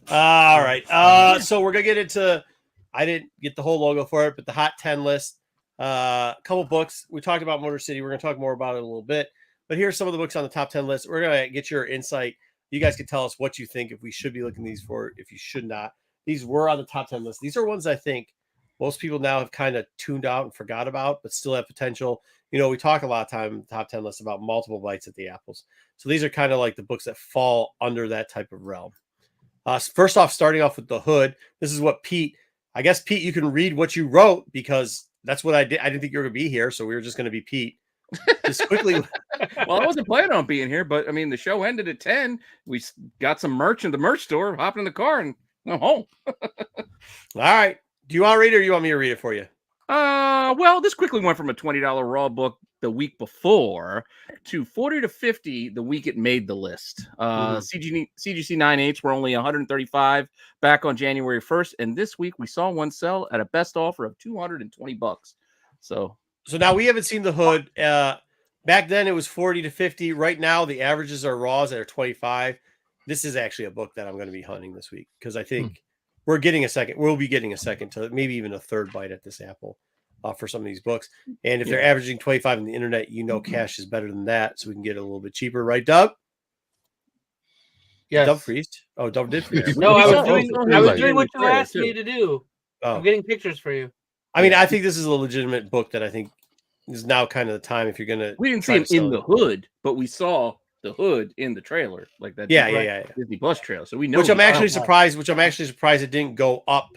All right. So we're gonna get into. I didn't get the whole logo for it, but the hot 10 list. A couple books. We talked about Motor City. We're gonna talk more about it a little bit. But here's some of the books on the top 10 list. We're gonna get your insight. You guys can tell us what you think, if we should be looking these for, if you should not. These were on the top 10 list. These are ones I think most people now have kind of tuned out and forgot about, but still have potential. You know, we talk a lot of time in the top 10 list about multiple bites at the apples. So these are kind of like the books that fall under that type of realm. First off, starting off with The Hood. This is what Pete, I guess, Pete, you can read what you wrote because that's what I did. I didn't think you were going to be here. So we were just going to be Pete. Just quickly. Well, I wasn't planning on being here, but I mean, the show ended at 10. We got some merch in the merch store, hopped in the car, and went home. All right. Do you want to read it or you want me to read it for you? Well, this quickly went from a $20 Raw book the week before to 40 to 50 the week it made the list. CGC 9/8 were only 135 back on January 1st, and this week we saw one sell at a best offer of $220. So now we haven't seen the Hood. Back then it was 40 to 50. Right now the averages are Raws that are 25. This is actually a book that I'm going to be hunting this week because I think we'll be getting a second to maybe even a third bite at this apple for some of these books. And if they're averaging 25 on the internet, cash is better than that. So we can get it a little bit cheaper. Right, Dub? Yes. Dub freezed? Oh, Dub did freeze. No, I was like- doing what you asked too. me to do. Oh. I'm getting pictures for you. I mean, I think this is a legitimate book that I think is now kind of the time if you're going to. we didn't see him in the Hood, but we saw the Hood in the trailer, like that. Yeah. Disney Plus trailer. So we know. Which I'm actually surprised it didn't go up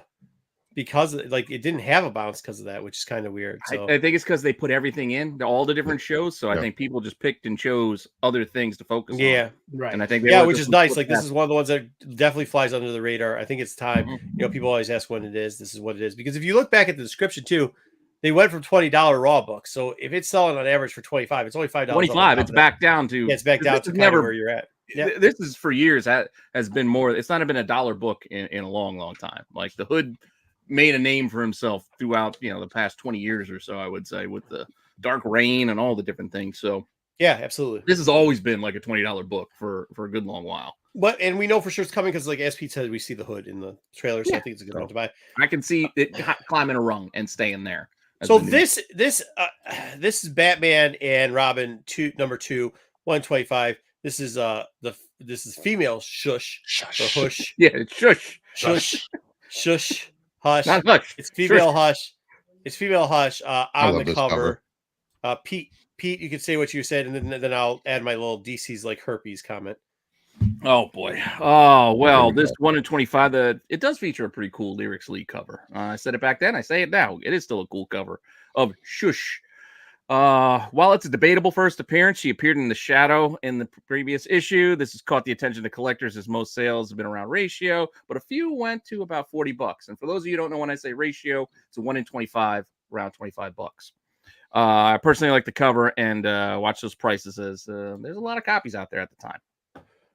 because it didn't have a bounce because of that, which is kind of weird. So I think it's because they put everything in all the different shows. So I think people just picked and chose other things to focus on. yeah, Right. And I think which is nice. Like this is one of the ones that definitely flies under the radar. I think it's time. People always ask when it is. This is what it is because if you look back at the description too, they went from $20 Raw books. So if it's selling on average for $25, it's only $5. 25. It's back down to. Yeah, it's back down to never where you're at. Yeah. This is for years has been more. It's not been a dollar book in a long, long time. Like the Hood made a name for himself throughout the past 20 years or so, I would say, with the Dark Reign and all the different things. So yeah, absolutely. This has always been like a $20 book for a good long while. And we know for sure it's coming because, like as Pete said, we see the Hood in the trailer, so I think it's a good one to buy. I can see it climbing a rung and staying there. So this is Batman and Robin number 2, 125. This is this is female shush or hush. Yeah, it's shush, hush. Not hush. It's female hush. It's female hush on the cover. Pete, you can say what you said, and then I'll add my little DC's like herpes comment. Oh boy. Oh well, this 1 in 25. It does feature a pretty cool Lyrics League cover. I said it back then. I say it now. It is still a cool cover of Shush. While it's a debatable first appearance, she appeared in the shadow in the previous issue. This has caught the attention of collectors as most sales have been around ratio, but a few went to about $40. And for those of you who don't know, when I say ratio, it's a 1 in 25, around $25. I personally like the cover and watch those prices as there's a lot of copies out there at the time.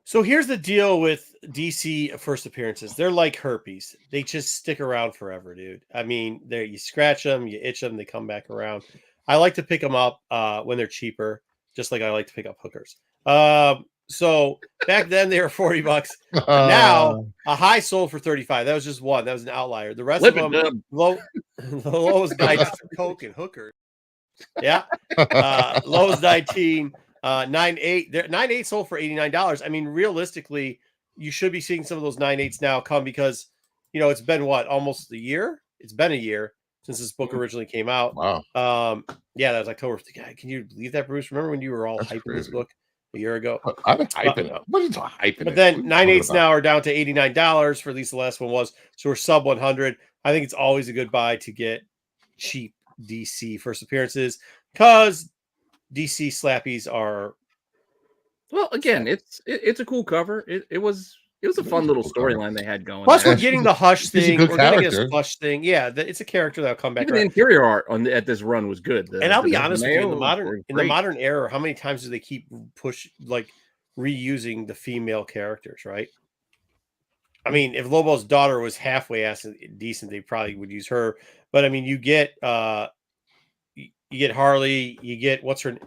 So here's the deal with DC first appearances. They're like herpes. They just stick around forever, dude. I mean, you scratch them, you itch them, they come back around. I like to pick them up when they're cheaper, just like I like to pick up hookers. So back then they were $40. Now a high sold for $35. That was just one. That was an outlier. The rest of them low. The lowest guy coke and hookers. Yeah. Lowest 19. 9.8. 9.8 sold for $89. I mean, realistically, you should be seeing some of those 9.8s now come because it's been almost a year. It's been a year since this book originally came out. Wow. Yeah, that was October. Can you believe that, Bruce? Remember when you were all hyping this book a year ago? I've been hyping it. What are you talking hyping? But then 9.8s now are down to $89 for at least the last one was. So we're sub 100. I think it's always a good buy to get cheap DC first appearances because DC slappies are again. It's a cool cover. It was a fun little storyline they had going. Plus, we're getting the Hush thing. We're getting character. this Hush thing. Yeah, it's a character that'll come back. Even the interior art at this run was good. And I'll be honest with you, in the modern era, how many times do they keep reusing the female characters? Right. I mean, if Lobo's daughter was halfway decent, they probably would use her. But I mean, you get Harley, you get what's the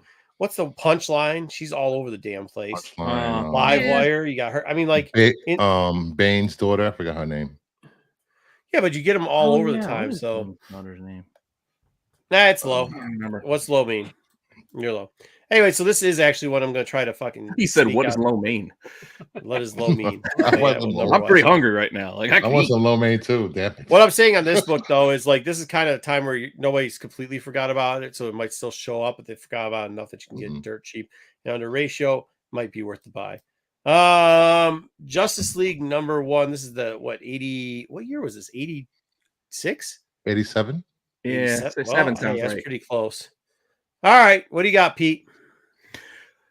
punchline? She's all over the damn place. Livewire, you got her. I mean, like Bane's daughter, I forgot her name. Yeah, but you get them all over the time. So daughter's name. Nah, it's low. I don't remember. What's low mean? You're low. Anyway, so this is actually what I'm going to try to fucking. He said, "What does low mean?" What does low mean? I'm pretty hungry right now. Like I want some low main too. Damn it. What I'm saying on this book though is this is kind of a time where nobody's completely forgot about it, so it might still show up, but they forgot about it enough that you can get dirt cheap. And under ratio, might be worth the buy. Justice League number 1. This is the 80. What year was this? 86? 87. Yeah, 7 sounds that's right. pretty close. All right, what do you got, Pete?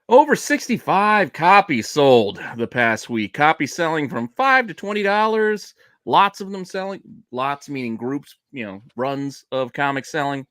Over 65 copies sold the past week. Copies selling from $5 to $20. Lots of them selling, lots meaning groups, runs of comics selling.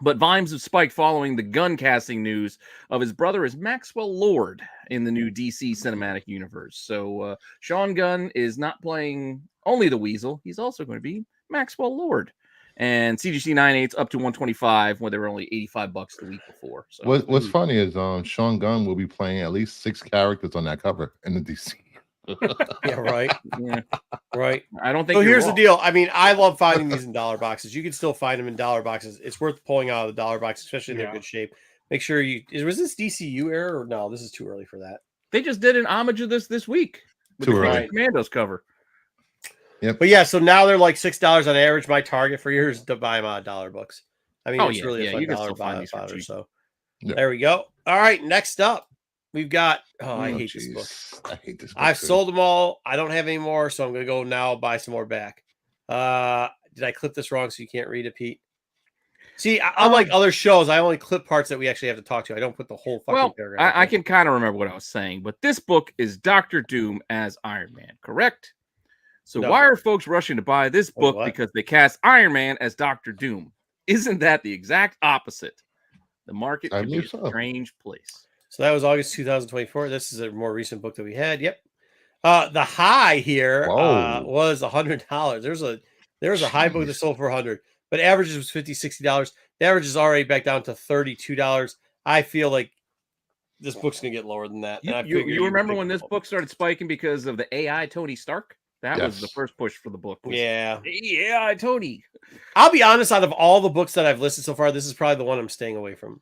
But volumes have spiked following the Gunn casting news of his brother as Maxwell Lord in the new DC cinematic universe. So Sean Gunn is not playing only the Weasel; he's also going to be Maxwell Lord. And CGC 9/8 up to 125, where they were only $85 the week before. So What's funny is Sean Gunn will be playing at least 6 characters on that cover in the DC. Yeah, right. yeah, Right. I don't think. So you're here's the wrong. deal. I mean, I love finding these in dollar boxes. You can still find them in dollar boxes. It's worth pulling out of the dollar box, especially in their Yeah. good shape. Make sure was this DCU era or no? This is too early for that. They just did an homage of this week with Too the early. Creature Commandos cover. But yeah, so now they're like $6 on average. My target for years is to buy them out of dollar books. I mean, Oh, it's yeah, really yeah, a fun you can dollar still find these for fodder. cheap. So Yeah. there we go. All right, next up, we've got. Oh, I hate this book. I hate this book. I've too. sold them all. I don't have any more, so I'm gonna go now buy some more back. Did I clip this wrong so you can't read it, Pete? See, unlike other shows, I only clip parts that we actually have to talk to. I don't put the whole fucking paragraph. I can kind of remember what I was saying, but this book is Doctor Doom as Iron Man, correct? So No. why are folks rushing to buy this book what? because they cast Iron Man as Doctor Doom? Isn't that the exact opposite? The market I can be believe a so. strange place. So that was August 2024. This is a more recent book that we had. Yep. The high here Whoa. was $100. There was a high book that Jeez. sold for $100, but averages was $50, $60. The average is already back down to $32. I feel like this book's gonna get lower than that. And I figure You remember would when pick this it up. book started spiking because of the AI Tony Stark? That was the Yes. first push for the book. was Yeah. AI Tony. I'll be honest, out of all the books that I've listed so far, this is probably the one I'm staying away from.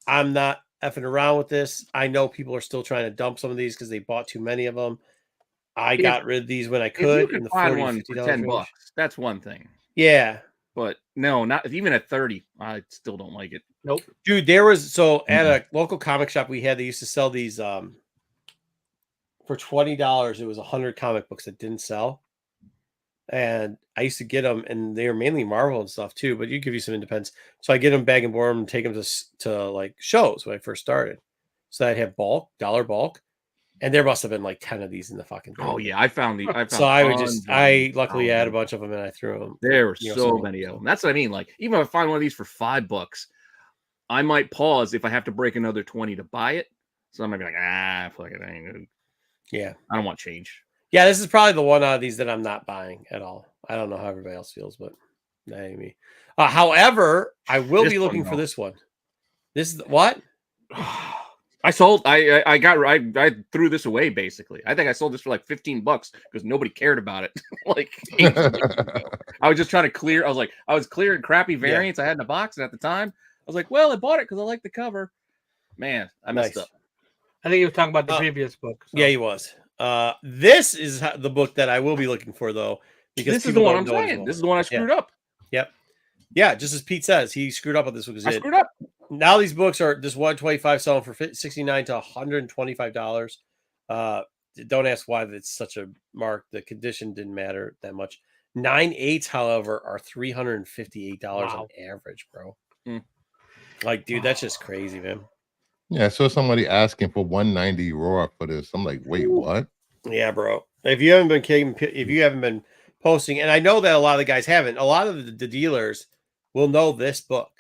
I'm not effing around with this. I know people are still trying to dump some of these because they bought too many of them. I got rid of these when I If you could could in the find $40, one for $50 $10, range. that's one thing. Yeah. But no, not even at 30. I still don't like it. Nope. Dude, there was at a local comic shop we had, they used to sell these for $20. It was 100 comic books that didn't sell. And I used to get them, and they were mainly Marvel and stuff too, but you give you some independence. So I get them bag and board and take them to like shows when I first started. So I'd have dollar bulk, and there must have been like 10 of these in the fucking thing. Oh yeah, I found So I would tons of I them. luckily had a bunch of them and I threw them. There were you know, so some- many of them. That's what I mean. Like, even if I find one of these for $5, I might pause if I have to break another 20 to buy it. So I'm gonna be like, fuck it. Yeah. I don't want change. Yeah, this is probably the one out of these that I'm not buying at all. I don't know how everybody else feels, but that ain't me. However, I will This be one, looking for though. this one. This is what? I sold. I threw this away basically. I think I sold this for like $15 because nobody cared about it. like 8 years ago. I was just trying to clear. I was clearing crappy variants I had in a box, and at the time, I was like, well, I bought it because I like the cover. Man, I messed up. I think he was talking about the previous book. So. Yeah, he was. This is the book that I will be looking for though, because This is the people one don't I'm know it as saying. well. This is the one I screwed up. Yep. Yeah, just as Pete says, he screwed up on this one. I screwed up. Now these books are this 125 selling for $69 to $125. Don't ask why it's such a mark. The condition didn't matter that much. 9/8, however, are $358 on average, bro. Like, dude, that's just crazy, man. Yeah, I saw somebody asking for 190 raw for this. I'm like, wait, what? Yeah, bro. If you haven't been posting, and I know that a lot of the guys haven't, a lot of the dealers will know this book.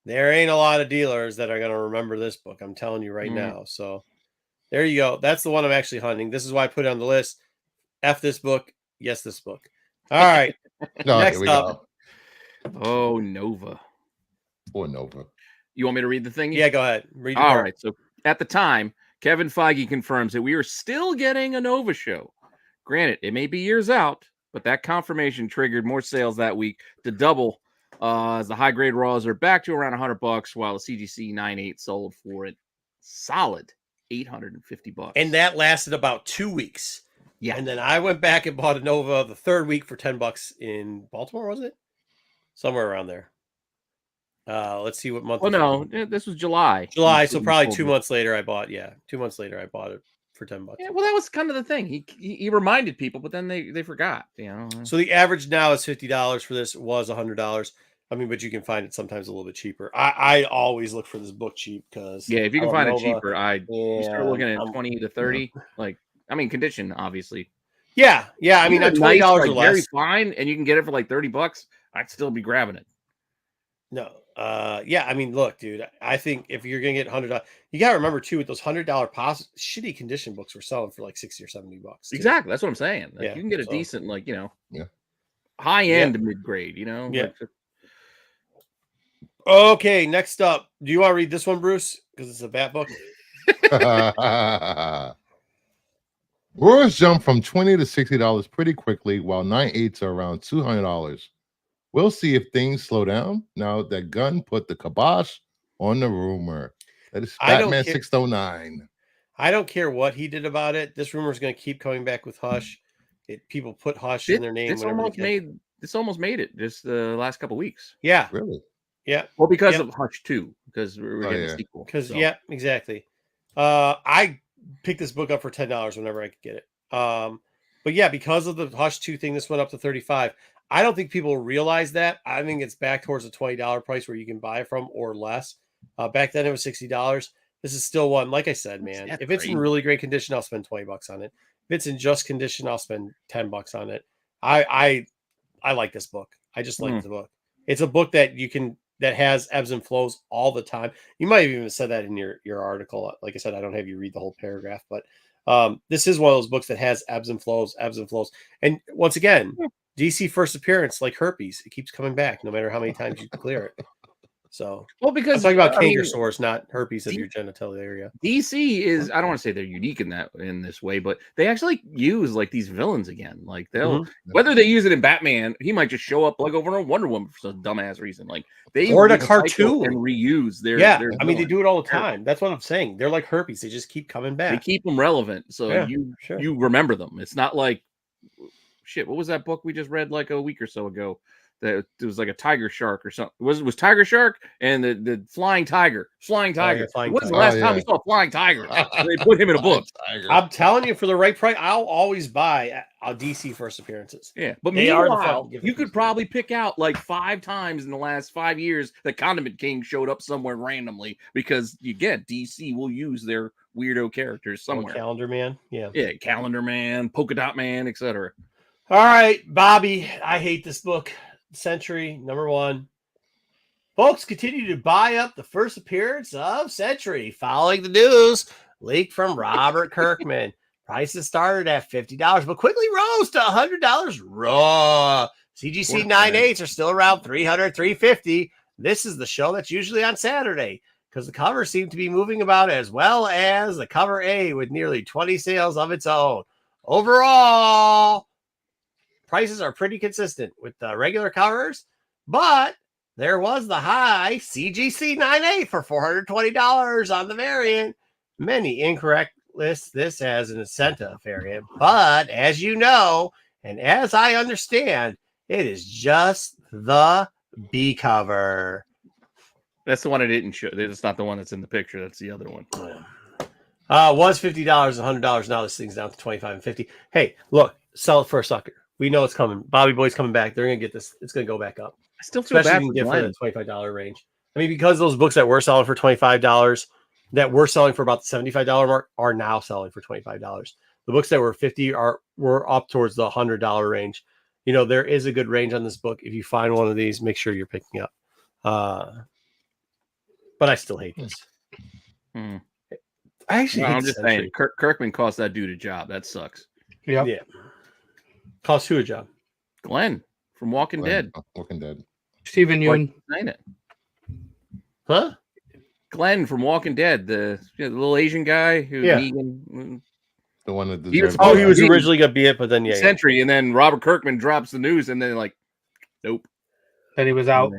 There ain't a lot of dealers that are going to remember this book. I'm telling you right now. So there you go. That's the one I'm actually hunting. This is why I put it on the list. F this book. Yes, this book. All right. No, Next here we up. go. Oh, Nova. Poor Nova. You want me to read the thing? Yeah, go ahead. Read All right. So at the time, Kevin Feige confirms that we are still getting a Nova show. Granted, it may be years out, but that confirmation triggered more sales that week to double as the high grade Raws are back to around $100, while the CGC 9/8 sold for it solid $850. And that lasted about 2 weeks. Yeah. And then I went back and bought a Nova the third week for $10 in Baltimore, was it? Somewhere around there. Let's see what month. Well, no, this was July. July, so probably 2 months later I bought. Yeah, 2 months later I bought it for $10. Yeah, well, that was kind of the thing. He reminded people, but then they forgot. You know. So the average now is $50 for this. It was $100. I mean, but you can find it sometimes a little bit cheaper. I always look for this book cheap because if you can find it cheaper, you start looking at I'm 20 to 30. Like, I mean, condition obviously. Yeah. I mean, Even at a $20 nice, or like, very less. fine, and you can get it for like $30, I'd still be grabbing it. No. Yeah. I mean, look, dude. I think if you're gonna get $100, you gotta remember too, with those $100 shitty condition books were selling for like $60 or $70. Too. Exactly. That's what I'm saying. Like, Yeah, you can get a so- decent, like, Yeah. high end mid grade. Yeah. Like, Okay. Next up, do you want to read this one, Bruce? Because it's a bat book. Roars jump from $20 to $60 pretty quickly, while 9/8 are around $200. We'll see if things slow down now that Gunn put the kibosh on the rumor. That is I don't Batman care- 609. I don't care what he did about it. This rumor is going to keep coming back with Hush. People put Hush in their name. this whenever almost they can. made it just the last couple weeks. Yeah. Really? Yeah. Well, because Yep. of Hush 2, because we're Oh, getting yeah. a sequel. Because so. yeah, exactly. I picked this book up for $10 whenever I could get it. But yeah, because of the Hush 2 thing, this went up to $35. I don't think people realize that. I think it's back towards the $20 price where you can buy it from or less. Back then it was $60. This is still one. Like I said, man, That's if it's in crazy. really great condition, I'll spend $20 on it. If it's in just condition, I'll spend $10 on it. I like this book. I just like the book. It's a book that that has ebbs and flows all the time. You might have even said that in your article. Like I said, I don't have you read the whole paragraph, but this is one of those books that has ebbs and flows. And once again, DC first appearance, like herpes, it keeps coming back no matter how many times you clear it. So, Well, I'm because talking about I mean, canker sores, not herpes of your genital area. DC is, I don't want to say they're unique in this way, but they actually use like these villains again. Like they'll whether they use it in Batman, he might just show up like over in Wonder Woman for some dumbass reason. Like they Or in a recycle cartoon. and reuse their I mean, they villain. do it all the time. That's what I'm saying. They're like herpes. They just keep coming They back. keep them relevant, so Yeah, you sure. you remember them. It's not like shit. What was that book we just read like a week or so ago? That it was like a tiger shark or something. It was Tiger Shark and the flying tiger. Flying tiger. Flying When's the tiger. last time we saw a flying tiger? They put him in a book. I'm telling you, for the right price, I'll always buy DC first appearances. Yeah, but They are the meanwhile, fucking gift you could pieces. probably pick out like 5 times in the last 5 years that Condiment King showed up somewhere randomly because you get DC will use their weirdo characters Oh, somewhere. Calendar Man. Yeah. Yeah, Calendar Man, Polka Dot Man, etc. All right, Bobby. I hate this book. Century #1. Folks continue to buy up the first appearance of Century following the news leak from Robert Kirkman. Prices started at $50, but quickly rose to $100 raw. CGC 9/8 are still around $300, $350. This is the show that's usually on Saturday because the covers seem to be moving about as well as the cover A with nearly 20 sales of its own. Overall, prices are pretty consistent with the regular covers, but there was the high CGC 9/8 for $420 on the variant. Many incorrect lists this as an incentive variant, but as you know, and as I understand, it is just the B cover. That's the one I didn't show. It's not the one that's in the picture. That's the other one. Was $50 and $100. Now this thing's down to $25 and $50. Hey, look, sell it for a sucker. We know it's coming. Bobby Boy's coming back. They're gonna get this. It's gonna go back up. I still feel Especially bad if for you can get for Glenn. the $25 range. I mean, because those books that were selling for $25, that were selling for about the $75 mark, are now selling for $25. The books that were $50 were up towards the $100 range. You know, there is a good range on this book. If you find one of these, make sure you're picking up. But I still hate this. Hmm. I actually No, hate I'm just Century. saying, Kirkman cost that dude a job. That sucks. Yep. Yeah. Cost who a job? Glenn from Walking Dead. Walking Dead. Stephen Yeun. Saying it. Huh? Glenn from Walking Dead, the little Asian guy who Yeah. Negan, The one that He was deserved Oh, supposed he to was be originally gonna be it, but then yeah. Century, and then Robert Kirkman drops the news, and then like, nope, That he was out.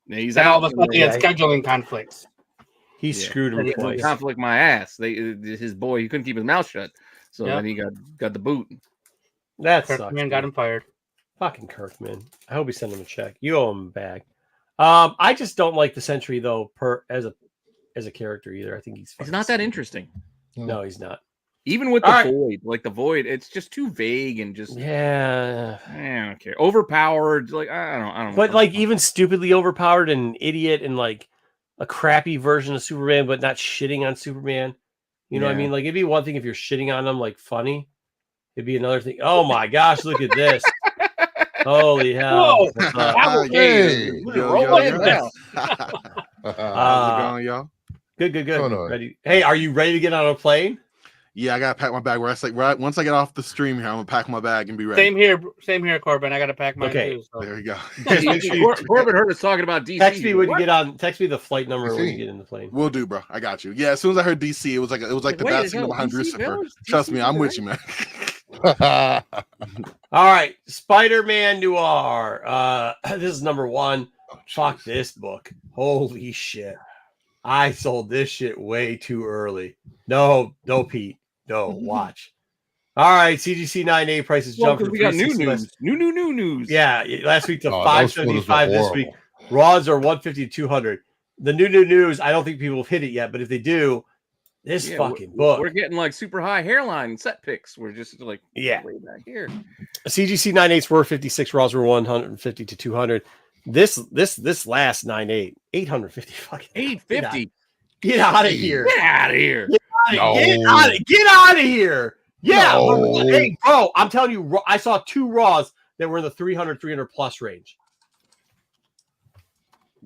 Yeah, he's And all out. of a sudden he had Yeah. scheduling conflicts. He Yeah. screwed him He twice. Conflict my ass. His boy, he couldn't keep his mouth shut, so Yeah. then he got the boot. That sucks. Kirkman got him fired. Fucking Kirkman. I hope he sent him a check. You owe him back. I just don't like the Century though, as a character either. I think he's It's not that interesting. No, he's not. Even with All the right. void, like the void, it's just too vague and just Yeah. I don't care. Overpowered, like I don't. But like even stupidly overpowered and an idiot and like a crappy version of Superman, but not shitting on Superman. You know what I Yeah. mean? Like it'd be one thing if you're shitting on him like funny. it'd be another thing. Oh my gosh, look at this. Holy hell. Whoa. Hey. Roll in now. How's it going, y'all? Good. Oh, no. Ready? Hey, are you ready to get on a plane? Yeah, I gotta pack my bag. Once I get off the stream here, I'm gonna pack my bag and be ready. Same here, Corbin. I got to pack mine Okay. too. So. There we go. Just make sure you Corbin heard us talking about DC. text me when you What? get on. Text me the flight number when DC. you get in the plane. Will do, bro. I got you. Yeah, as soon as I heard DC, it was like the Wait, best no, thing behind DC Lucifer. Village? Trust DC me, I'm with Village? you, man. All right, Spider-Man Noir. This is number 1. Fuck this book. Holy shit. I sold this shit way too early. No, Pete. No, watch. All right, CGC 9A prices jumped. We got new news. New news. Yeah, last week to Oh, those photos were 575 this week. horrible. Raws are 150 to 200. The new news, I don't think people have hit it yet, but if they do, this fucking book. We're getting like super high hairline set picks. We're just like Yeah. way back here. CGC 9.8s were 56, Raws were 150 to 200. This last 9.8, 850 fucking 850. Get out of here. Get out of here. No. Get out of here. Yeah. No. Hey, bro, I'm telling you, I saw 2 Raws that were in the 300 plus range.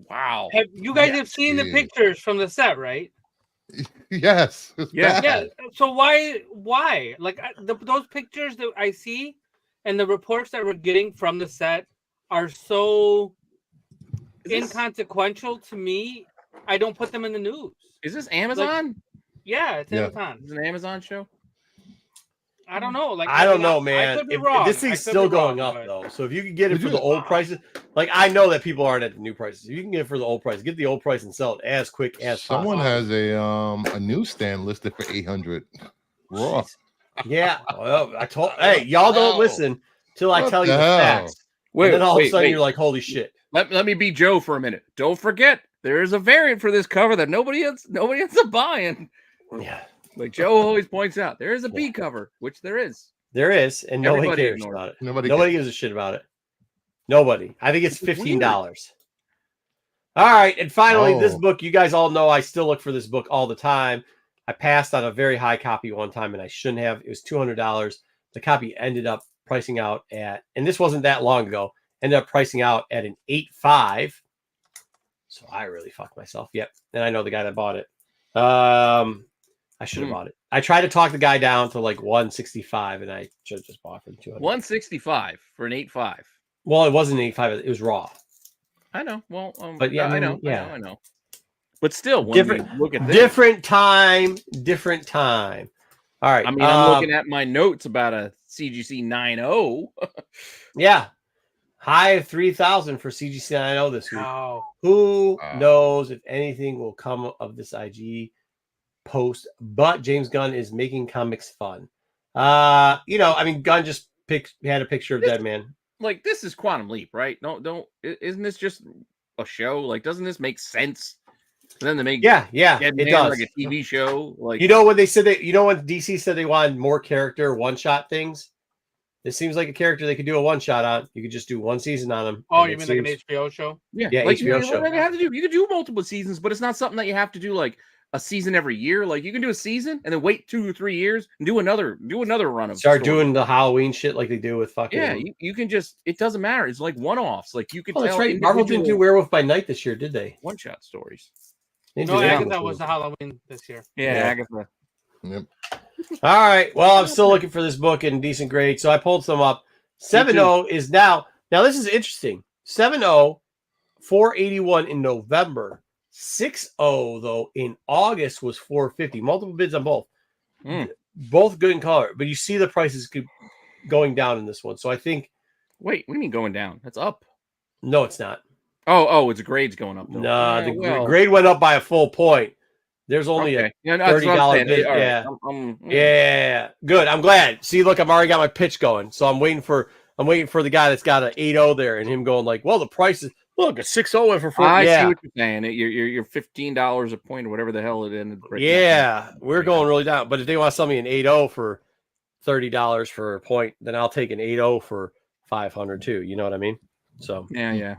Wow. Have you guys Yeah. have seen the Yeah. pictures from the set, right? Yes. It's Yeah. bad. Yeah. So why? Like those pictures that I see and the reports that we're getting from the set are so inconsequential to me. I don't put them in the news. Is this Amazon? Yeah, it's Yeah. Amazon. Is it an Amazon show? I don't know. Like I don't know, I man. could be If wrong. this I thing's could still be wrong, going up, but- though. So if you can get it Would for you- the old prices, like I know that people aren't at the new prices. If you can get it for the old price, get the old price and sell it as quick as Someone possible. has a newsstand listed for 800 raw. Yeah. Well, hey, y'all don't listen till I What tell you the the hell? facts. And then all of a sudden wait. you're like, holy shit. Let me be Joe for a minute. Don't forget, there is a variant for this cover that nobody ends up buying. Yeah. Like Joe always points out, there is a B cover, which there is. There is, and nobody Everybody cares ignores about it. Nobody. Nobody gives a shit about it. Nobody. I think it's It's $15. All right. And finally, this Oh. book, you guys all know I still look for this book all the time. I passed on a very high copy one time and I shouldn't have. It was $200. The copy ended up pricing out at, and this wasn't that long ago, ended up pricing out at an 8.5. So I really fucked myself. Yep. And I know the guy that bought it. I should have bought it. I tried to talk the guy down to like 165 and I should have just bought for 200. 165 for an 8.5. Well, it wasn't 8.5. It was raw. I know. Well, But yeah, I know. yeah. I know. But still, when Different- we look at this, Different time. All right. I mean, I'm looking at my notes about a CGC 9.0. Yeah. High of 3,000 for CGC 9.0 this week. Wow. Who Wow. knows if anything will come of this IG post? But James Gunn is making comics fun. I mean, Gunn just had a picture of Dead Man. Like, this is Quantum Leap, right? Isn't this just a show? Like, doesn't this make sense for them to make Yeah, Dead it Man does. like a TV show? Like, When they said when DC said they wanted more character one-shot things, it seems like a character they could do a one-shot on. You could just do one season on them. Oh, and you it mean like seems- an HBO show? yeah, Yeah, like, HBO what show. do you have to do? You could do multiple seasons, but it's not something that you have to do like a season every year. Like, you can do a season and then wait 2 or 3 years and do another run of start stories. doing the Halloween shit like they do with fucking. Yeah, you can just, it doesn't matter. It's like one-offs. Like, you could Oh, that's tell right. Marvel didn't do individual Werewolf by Night this year, did they? one-shot stories. They didn't No, do that Agatha much was the Halloween this year. Yeah, Yeah. Agatha. Yep. All right. Well, I'm still looking for this book in decent grade, so I pulled some up. 7.0 is now. Now this is interesting. 7.0, 481 in November. 6.0 though in August was 450. Multiple bids on both. Hmm. Both good in color, but you see the prices going down in this one. So I think Wait, what do you mean going down? That's up. no, it's not. Oh, its grade's going up. Though. Nah, Yeah, the well, grade went up by a full point. There's only okay. Yeah, no, that's what I'm $30 saying. bid, All right. yeah. I'm- Yeah, good. I'm glad. See, look, I've already got my pitch going. So I'm waiting for the guy that's got an 8.0 there and him going like, well, the price is look a 6.0 went for 4. I see Yeah, what you're saying. You're $15 a point or whatever the hell it ended. breaking up. yeah, we're going really down. But if they want to sell me an 8.0 for $30 for a point, then I'll take an 8.0 for 500 too. You know what I mean? So Yeah.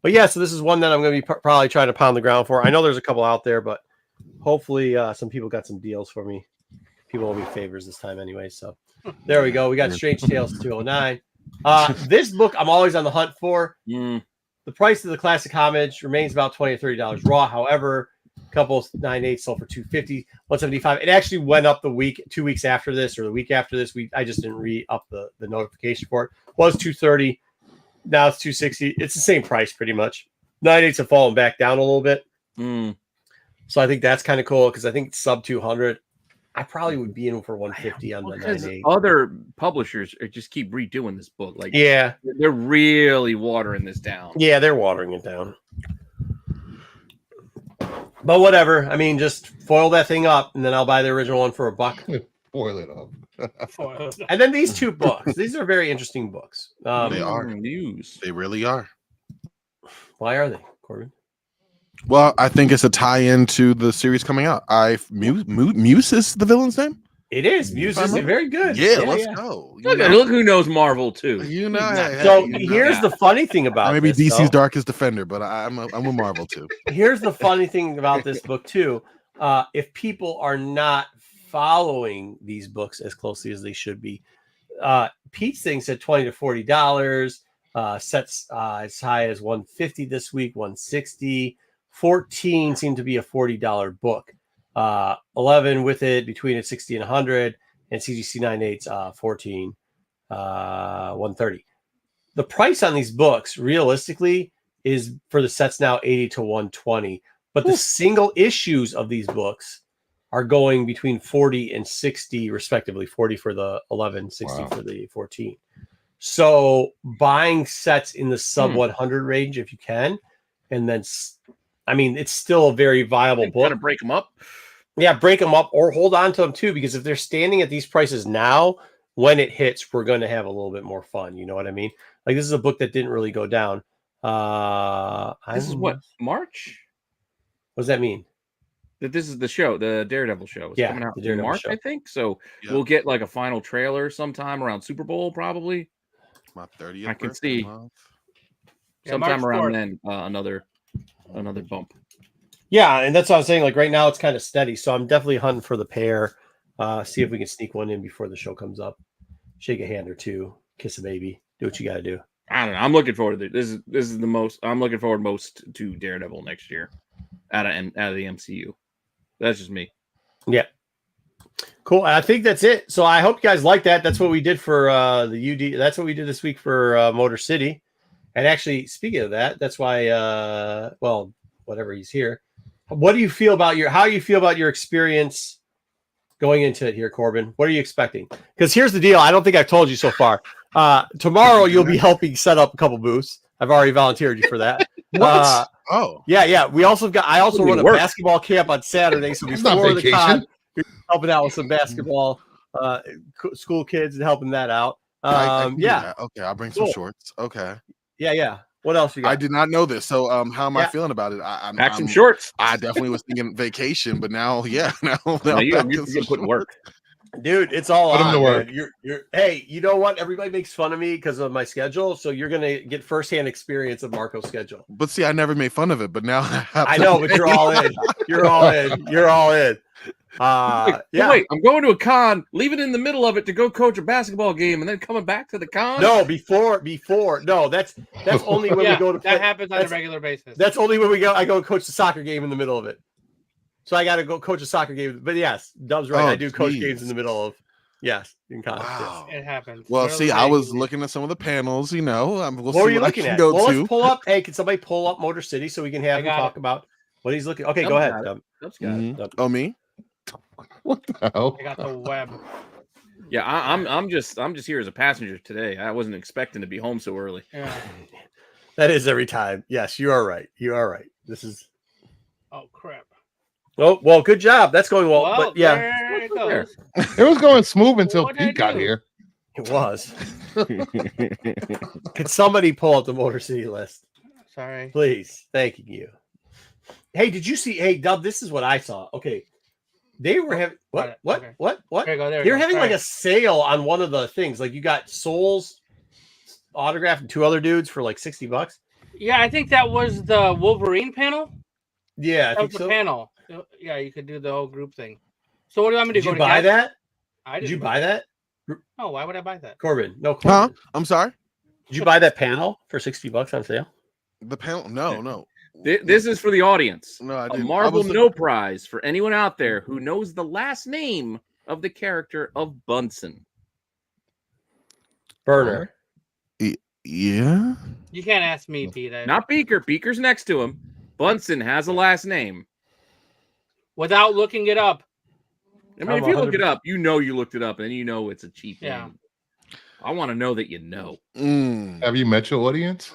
but yeah, so this is one that I'm going to be probably trying to pound the ground for. I know there's a couple out there, but hopefully some people got some deals for me. People will be favors this time anyway. So There we go. We got Strange Tales 209. This book I'm always on the hunt for. Mm. The price of the classic homage remains about $20 or $30 raw. However, a couple 9.8 sold for $250, $175. It actually went up 2 weeks after this, or the week after this. I just didn't re-up the notification for it. Was $230. Now it's $260. It's the same price pretty much. 9.8s have fallen back down a little bit. Mm. So I think that's kind of cool because I think sub 200. I probably would be in for 150 on the 9.8. Other publishers just keep redoing this book. Like, Yeah, they're really watering this down. yeah, they're watering it down. But whatever. I mean, just foil that thing up, and then I'll buy the original one for $1. Boil it up. And then these two books. These are very interesting books. They are. News. They really are. Why are they, Corbin? Well, I think it's a tie-in to the series coming out. Muse is the villain's name. It is. Muse is very good. Yeah, let's go. Look who knows Marvel too. You know. So here's the funny thing about maybe this, DC's though. Darkest Defender, but I'm with Marvel too. Here's the funny thing about this book too. If people are not following these books as closely as they should be, Pete's thing said $20 to $40. Sets as high as $150 this week, $160. 14 seemed to be a $40 book. 11 with it between a 60 and 100, and CGC 9.8's 14, 130. The price on these books realistically is for the sets now 80 to 120, but the single issues of these books are going between 40 and 60 respectively. 40 for the 11, 60 for the 14. So buying sets in the sub 100 range if you can, and then I mean, it's still a very viable book. Kind of break them up. Yeah, break them up or hold on to them too, because if they're standing at these prices now, when it hits, we're going to have a little bit more fun. You know what I mean? Like, this is a book that didn't really go down. This is what, March? What does that mean? That this is the show, the Daredevil show. It's coming out in March, I think. So we'll get like a final trailer sometime around Super Bowl, probably. My 30th. I can see month. sometime around then another bump. Yeah, and that's what I'm saying. Like, right now, it's kind of steady. So I'm definitely hunting for the pair. See if we can sneak one in before the show comes up. Shake a hand or two, kiss a baby, do what you got to do. I don't know. I'm looking forward to this. This is the most. I'm looking forward most to Daredevil next year, out of the MCU. That's just me. Yeah. Cool. I think that's it. So I hope you guys like that. That's what we did for the UD. That's what we did this week for Motor City. And actually, speaking of that, that's why. Well, whatever, he's here. What do you feel about how you feel about your experience going into it here, Corbin? What are you expecting? Because here's the deal. I don't think I've told you so far. Tomorrow you'll be helping set up a couple booths. I've already volunteered you for that. What? Yeah. We also got. I also run a basketball camp on Saturday, so before the con, you're helping out with some basketball school kids and helping that out. I can do that. Okay, I'll bring some shorts. Okay. Yeah. What else you got? I did not know this. So how am I feeling about it? Pack some shorts. I definitely was thinking vacation, but now you're putting work. Dude, it's all Put on. them to work. You're hey, you know what? Everybody makes fun of me because of my schedule, so you're gonna get firsthand experience of Marco's schedule. But see, I never made fun of it, but now I know, but you're all in. You're all in. You're all in. Wait, I'm going to a con, leaving in the middle of it to go coach a basketball game, and then coming back to the con. No, before. No, that's only when we go to. That happens on a regular basis. That's only when we go. I go coach the soccer game in the middle of it. So I got to go coach a soccer game. But yes, Dub's right. I do coach games in the middle of. Yes, in college. Wow. Yes. It happens. Well, see, I was looking at some of the panels. You know, we'll what see were you what looking I can at? go Well, to. let's pull up. Hey, can somebody pull up Motor City so we can have him talk about what he's looking? Okay, go ahead. Dub's got it. Oh, me? What the hell? I got the web. Yeah, I'm just here as a passenger today. I wasn't expecting to be home so early. Yeah. That is every time. Yes, you are right. You are right. This is. Oh crap. Oh well, good job. That's going well. But yeah, there it goes. It was going smooth until What'd I Pete got do? here. it was. Could somebody pull up the Motor City list, Sorry. please? Thanking you. Hey, did you see? Hey, Dub, this is what I saw. Okay, they were having what? Okay. What? There you go. There They're you go. having like Sorry. a sale on one of the things. Like, you got Soul's autograph and two other dudes for like $60. Yeah, I think that was the Wolverine panel. Yeah, I That was think the so. panel. Yeah, you could do the whole group thing. So what do you want me to Did go you to buy get? that? I Did you didn't buy that? Oh, why would I buy that? Corbin. No, Huh? Corbin. I'm sorry. Did you buy that panel for $60 on sale? The panel? No. This is for the audience. No, I A didn't. Marvel No Prize for anyone out there who knows the last name of the character of Bunsen. Burner. Yeah. You can't ask me, Pete. Not Beaker. Beaker's next to him. Bunsen has a last name. Without looking it up. I mean, if you look it up, you know you looked it up, and you know it's a cheap name. I want to know that you know. Have you met your audience?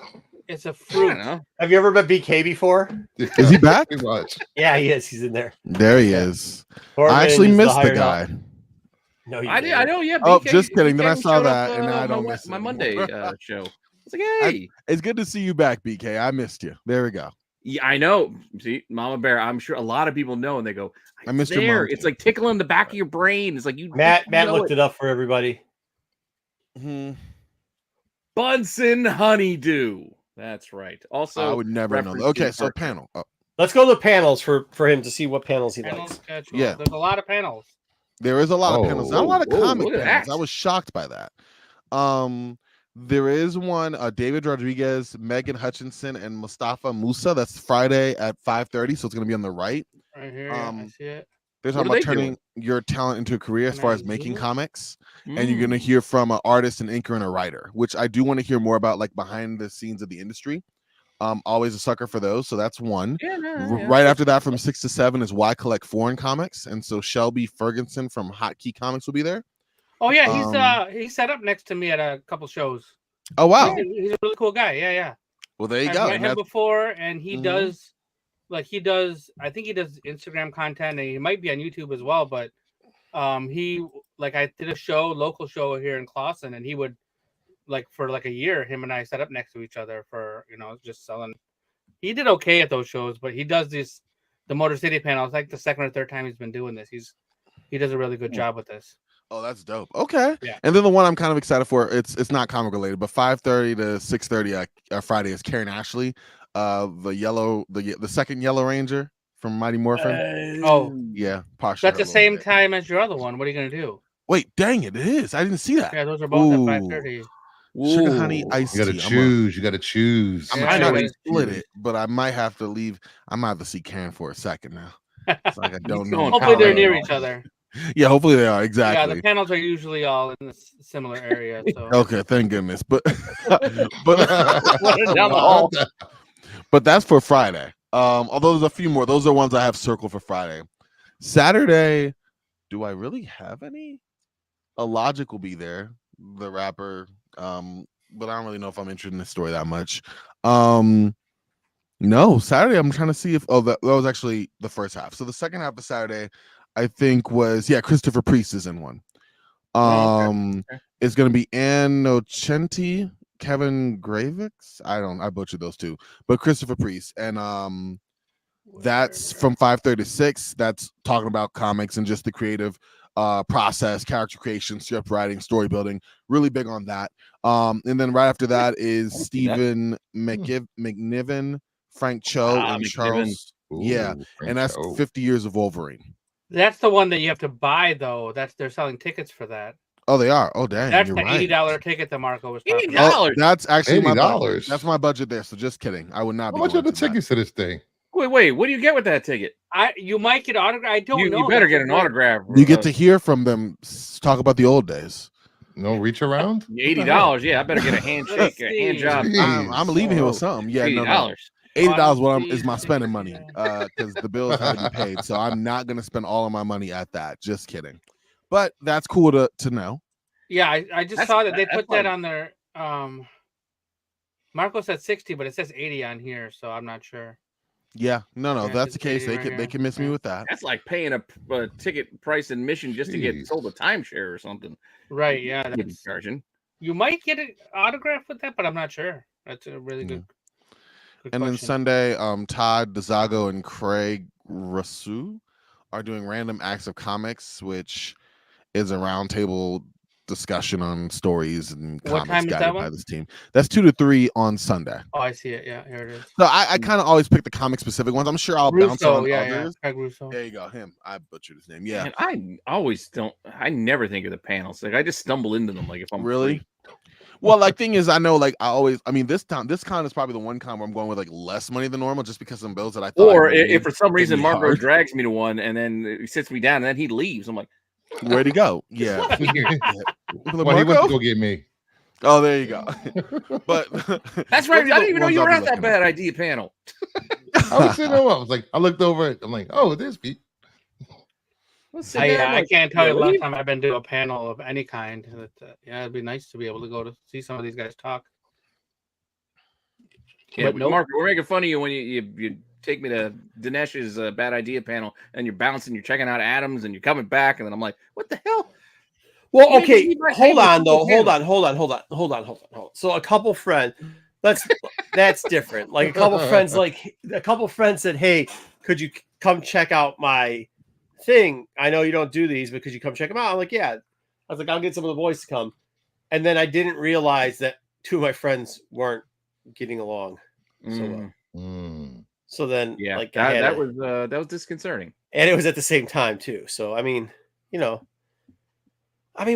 It's a fruit. Have you ever met BK before? Is he back? Pretty much. Yeah, he is. He's in there. There he is. Corbin I actually is missed the hired guy. out. No, you I did. didn't. I know. Yeah. Oh, BK, just kidding. Then I BK saw showed that, up, and now I don't miss my it Monday anymore. show. It's like, hey, it's good to see you back, BK. I missed you. There we go. Yeah, I know. See, Mama Bear. I'm sure a lot of people know, and they go, I missed your there. mom, It's too. like tickling the back of your brain. It's like you. Matt know looked it up for everybody. Bunsen Honeydew. That's right. Also, I would never know. referenced Okay, in so Parker. panel. Oh, Let's go to the panels for him to see what panels he Panel likes. schedule. Yeah. There's a lot of panels. there is a lot of Oh, panels. Not a lot of whoa, comic look at panels. that. I was shocked by that. There is one. David Rodriguez, Megan Hutchinson, and Mustafa Musa. That's Friday at 5:30. So it's going to be on the right. Right here. I see it. They're What talking are about they turning your talent into a career as Can far I as making zoom it? comics, and you're going to hear from an artist, an inker, and a writer, which I do want to hear more about, like behind the scenes of the industry. Always a sucker for those, so that's one. Yeah, Right after that, from 6 to 7 is Why Collect Foreign Comics, and so Shelby Ferguson from Hotkey Comics will be there. Oh yeah, he's set up next to me at a couple shows. Oh wow! He's a really cool guy. Yeah. Well, there you I've go. met And him that's- before, and he Mhm. does, I think he does Instagram content, and he might be on YouTube as well. But he I did a local show here in Clawson, and he would for a year, him and I set up next to each other for just selling. He did okay at those shows, but he does the Motor City panels like the second or third time he's been doing this. He does a really good job with this. Oh, that's dope. Okay. Yeah. And then the one I'm kind of excited for, it's not comic related, but 5:30 to 6:30 Friday is Karen Ashley, the second Yellow Ranger from Mighty Morphin. Oh, Yeah, posh. that's the same time as your other one. What are you gonna do? Wait, dang it is. I didn't see that. Yeah, those are both Ooh. at 5:30. Sugar honey Ooh. iced You gotta tea. choose. You gotta choose. I'm Yeah, gonna try I to know. split it, but I might have to leave. I might have to see Karen for a second now. It's like I don't know. going Hopefully they're Colorado. near each other. Yeah, hopefully they are Yeah, exactly. the panels are usually all in a similar area. So Okay, thank goodness. But Down the hall. but that's for Friday. Although there's a few more. Those are ones I have circled for Friday. Saturday, do I really have any? Logic will be there, the rapper. But I don't really know if I'm interested in this story that much. No, Saturday I'm trying to see if that was actually the first half. So the second half of Saturday, I think was Christopher Priest is in one. Okay. It's gonna be Ann Nocenti, Kevin Gravix. I butchered those two, but Christopher Priest, and that's from 5:30 to 6. That's talking about comics and just the creative process, character creation, script writing, story building. Really big on that. And then right after that is Stephen McNiven, Frank Cho, and McNiven. Charles. Yeah, Frank and that's Cho. 50 Years of Wolverine. that's the one that you have to buy though. They're selling tickets for that. Oh, they are. Oh, dang. That's you're the right. $80 ticket that Marco was talking $80? about. Oh, that's actually my budget. $80. That's my budget there. So just kidding. I would not How be much going are the to that. tickets to this thing? Wait, what do you get with that ticket? You might get autograph. I don't know. You better That's get a an weird- autograph. You get to hear from them talk about the old days. No reach around? $80. Yeah, I better get a handshake, a hand job. Jeez. I'm leaving here with Oh, something. Yeah, no. $80. $80 is my spending money because the bills have to be paid. So I'm not gonna spend all of my money at that. Just kidding. But that's cool to know. Yeah, I just That's- saw that they that's put that like- on their. Marco said 60, but it says 80 on here, so I'm not sure. Yeah, no. Yeah, If that's it's the case, 80 they right can they here. can miss me Yeah. with that. That's like paying a ticket price admission just to get Jeez. sold a timeshare or something. Right? Yeah, You'd be that's, charging. you might get an autograph with that, but I'm not sure. That's a really good. good And then question. Sunday, Todd DeZago and Craig Rasu are doing Random Acts of Comics, which is a roundtable discussion on stories and What comics time is that guided by one? this team. That's 2 to 3 on Sunday. Oh, I see it. Yeah, here it is. So I kind of always pick the comic specific ones. I'm sure I'll bounce Russo, on yeah, others. Craig Russo. There you go, him. I butchered his name. Yeah, And I always don't. I never think of the panels. Like I just stumble into them. Like if I'm really. free. Well, like thing is, I know like I mean this con is probably the one con where I'm going with like less money than normal just because some bills that I thought. Or I really if for some hit reason me Margot hard. drags me to one and then he sits me down and then he leaves. I'm like, Where'd he go? Yeah. Well, he went Marco? to go get me. Oh, there you go. But that's right. those I are didn't the even know ones you I'll were be at that looking bad idea panel. I was sitting there. I was like, I looked over it. I'm like, oh, it is Pete. I can't tell you the last time I've been to a panel of any kind. Yeah, it'd be nice to be able to go to see some of these guys talk. Yeah, But nope. Mark, we're making fun of you when you take me to Dinesh's bad idea panel and you're bouncing, you're checking out Adams and you're coming back, and then I'm like, what the hell? Well, Maybe okay, you might hold take on me though. to the Hold on. So a couple friends, that's different. Like a couple friends said, "Hey, could you come check out my thing? I know you don't do these, but could you come check them out?" I'm like, "Yeah." I was like, "I'll get some of the boys to come," and then I didn't realize that two of my friends weren't getting along so well. So then, Yeah, like that was disconcerting, and it was at the same time too. So I mean,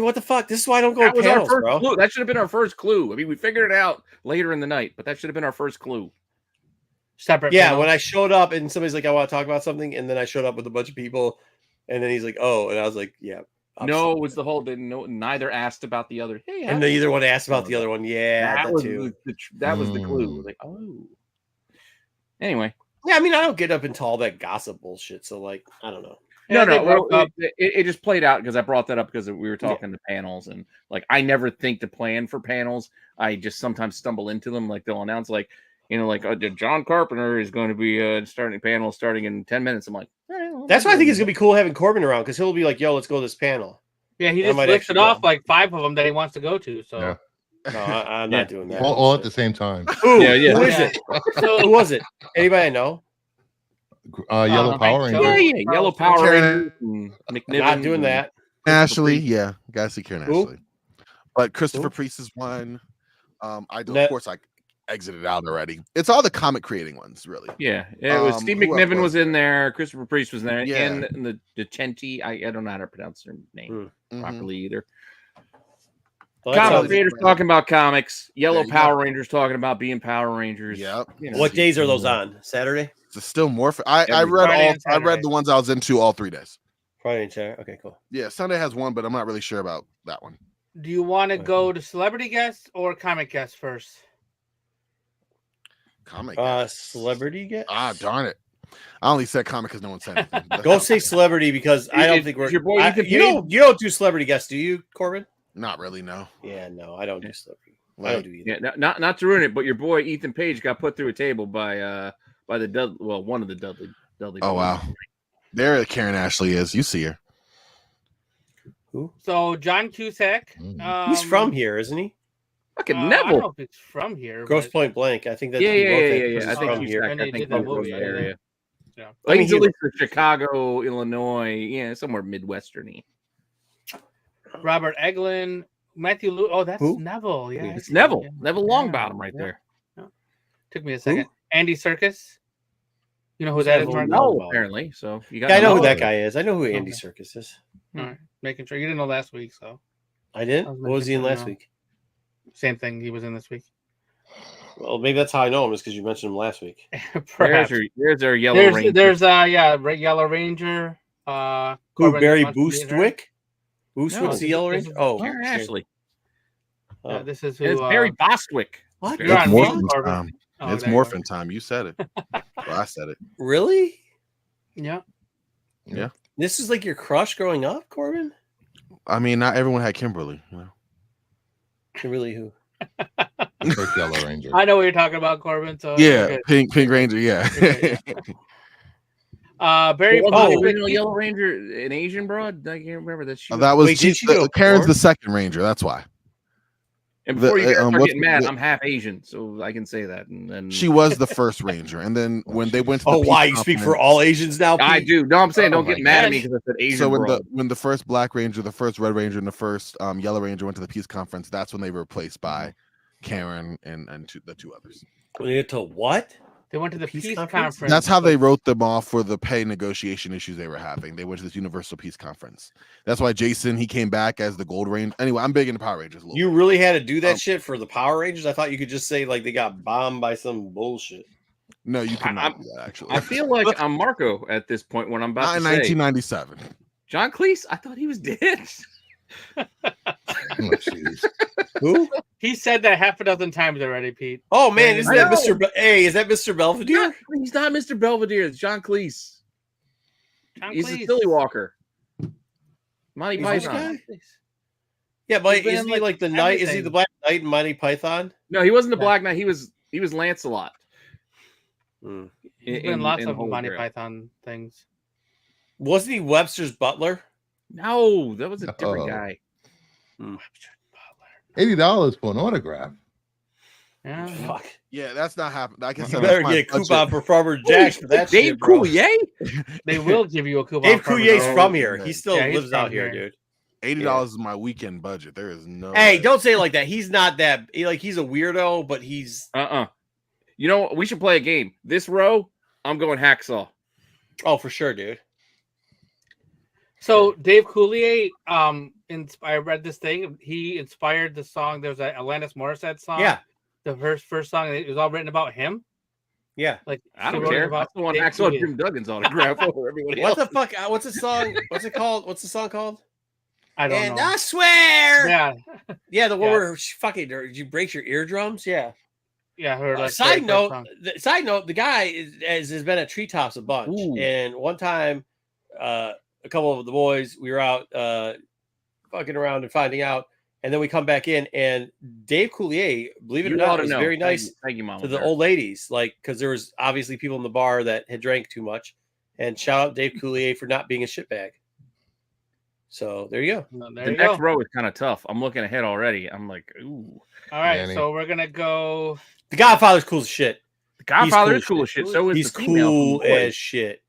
what the fuck? This is why I don't go that to was panels, our first bro. clue. That should have been our first clue. I mean, we figured it out later in the night, but that should have been our first clue. Separate. Yeah, panels. when I showed up and somebody's like, "I want to talk about something," and then I showed up with a bunch of people, and then he's like, "Oh," and I was like, "Yeah." No, it was the whole. Neither asked about the other. Hey, And neither one asked about the other one. Yeah, that that was too. that was the clue. Like, oh. Anyway, Yeah, I mean, I don't get up into all that gossip bullshit. So, like, I don't know. Yeah, they no. broke up. It just played out because I brought that up because we were talking to panels, and like I never think to plan for panels. I just sometimes stumble into them. Like they'll announce, like John Carpenter is going to be starting a panel starting in 10 minutes. I'm like, That's why I think it's gonna be cool having Corbin around because he'll be like, "Yo, let's go to this panel." Yeah, he I just might listed actually off like 5 of them that he wants to go to. So Yeah. No, I'm not doing that. All at the same time. Who? Yeah. Who is it? Who was it? Anybody I know? Yellow Power Hank Ranger. Hill. Yellow Power Karen- Rangers. Not doing that. Ashley, yeah, gotta see Karen Who? Ashley. But Christopher Who? Priest is one. I do, Net- of course, I exited out already. It's all the comic creating ones, really. Yeah, it was Steve who else McNiven was was in there. Christopher Priest was there, Yeah. and the Decenti. I don't know how to pronounce their name Mhm. properly either. Well, that Comic sounds- creators talking about comics. Yellow There you Power go. Rangers talking about being Power Rangers. Yep. What days are those on? Saturday, It's still more. I Every read Friday all. and I read Saturday. the ones I was into all 3 days. Friday, and Saturday. Okay, cool. Yeah, Sunday has one, but I'm not really sure about that one. do you want to go to celebrity guests or comic guests first? Comic. Celebrity get? Darn it! I only said comic because no one said anything. Go say celebrity because I don't Is- think is we're. your boy Ethan you don't do celebrity guests, do you, Corbin? Not really. No. Yeah, no, I don't do celebrity. I don't do either. Yeah, not to ruin it, but your boy Ethan Page got put through a table by the one of the Dudley. Oh wow. There, Karen Ashley is. You see her. Who? So John Cusack. He's from here, isn't he? Fucking I don't Neville. know if it's from here. Gross but- Point Blank. I think that's Yeah. who wrote that, I 'cause he's think from he's here. And they I think did that he's from movie, the yeah. area. Yeah. I think he's he at was- least from Chicago, Illinois, somewhere Midwestern-y. Robert Eglin, Matthew Lou. Oh, that's Who? Neville. Yeah, It's I see. Neville. Yeah. Neville Longbottom right there. Took me a second. Andy Serkis. You know who Who's that is, Neville? Mark? No. No, apparently. So you got. Yeah, I know who No. that guy is. I know who Andy Okay. Serkis is. All right, making sure you didn't know last week. So I did. I was What was he in making last sure, week? same thing. He was in this week. Well, maybe that's how I know him is because you mentioned him last week. Perhaps. There's our Yellow Ranger. There's Yellow Ranger. Who? Corbin Barry wants to meet her. Boostwick? No, Boostwick's the Yellow this Ranger? is- Oh, Karen okay. Ashley. Oh. Yeah, this is who. It's Barry Bostwick. What? You're on It's mute, morphin' Corbin. time. Oh, It's there you go. morphin' time. You said it. Well, I said it. Really? Yeah. This is like your crush growing up, Corbin? I mean, not everyone had Kimberly. You know? Really, who? First Yellow Ranger. I know what you're talking about, Corbin. So Yeah, good. Pink Ranger. Yeah. Okay, Barry. What was the Bostwick- original Yellow Ranger, an Asian broad? I can't remember that. She that was Wait, did she go Karen's porn? the second Ranger. That's why. And before you guys start what's getting mad, the- I'm half Asian, so I can say that. And then She was the first ranger, and then when they went to the Oh, peace why you speak for conference- all Asians now? I Pete? do. No, I'm saying Oh don't get my mad at me gosh. because I said Asian. So when broad. the first Black Ranger, the first Red Ranger, and the first Yellow Ranger went to the peace conference, that's when they were replaced by Karen and the two others. We get to what? They went to the Peace peace conference? conference. That's how they wrote them off for the pay negotiation issues they were having. They went to this Universal Peace Conference. That's why Jason, he came back as the Gold Ranger. Anyway, I'm big into Power Rangers. A little You bit. really had to do that Um, shit for the Power Rangers? I thought you could just say like they got bombed by some bullshit. No, you I- cannot do that. Actually, I feel like I'm Marco at this point when I'm about not to in say 1997. John Cleese. I thought he was dead. Oh, jeez. Who? He said that half a dozen times already, Pete. Oh man, isn't I that know. Mr. Hey, is that Mr. Belvedere? He's not Mr. Belvedere. It's John Cleese. John He's Cleese. the Silly Walker. Monty He's which Python. guy? Yeah, but He's been isn't in, he like the knight? Is he everything. the Black Knight in Monty Python? No, he wasn't the Yeah. Black Knight. He was Lancelot. Hmm. He's been in lots in of Holy Monty Grail. Python things. Wasn't he Webster's butler? No, that was a different Oh. guy. $80 for an autograph. Yeah. Fuck. Yeah, that's not happening. Like I You said, better that's my get a budget. coupon for Farmer Jacks for that Dave shit, bro. Coulier? They will give you a coupon. Dave for Coulier's it. from here. He still Yeah, he's lives out from here, here. dude. $80 is my weekend budget. There is no. Hey, way. don't say it like that. He's not that. He's a weirdo, but he's. You know what? We should play a game. This row, I'm going Hacksaw. Oh, for sure, dude. So Dave Coulier, I read this thing. He inspired the song. There's a Alanis Morissette song. Yeah, The first song. It was all written about him. yeah. Like I he don't wrote it care. I about still want Dave Hacksaw Coulier. Jim Duggan's autograph over everybody What else. the fuck? What's the song? What's it called? What's the song called? I don't And know. I swear. Yeah, The one Yeah. where she fucking did you break your eardrums? Yeah. yeah. Her like Side very first note. song. The guy has been at Treetops a bunch, Ooh. and one time, a couple of the boys we were out fucking around and finding out, and then we come back in, and Dave Coulier, believe it or You not, ought to was know. very Thank nice you. Thank you, Mama to the Bear. old ladies, like because there was obviously people in the bar that had drank too much. And shout out Dave Coulier for not being a shitbag. So there you go. No, there The you next go. row is kind of tough. I'm looking ahead already. I'm like, ooh. All right, Manny. so we're gonna go. The Godfather's cool as shit. The Godfather cool is cool as as shit. So is He's the female. cool from The Boys. as shit.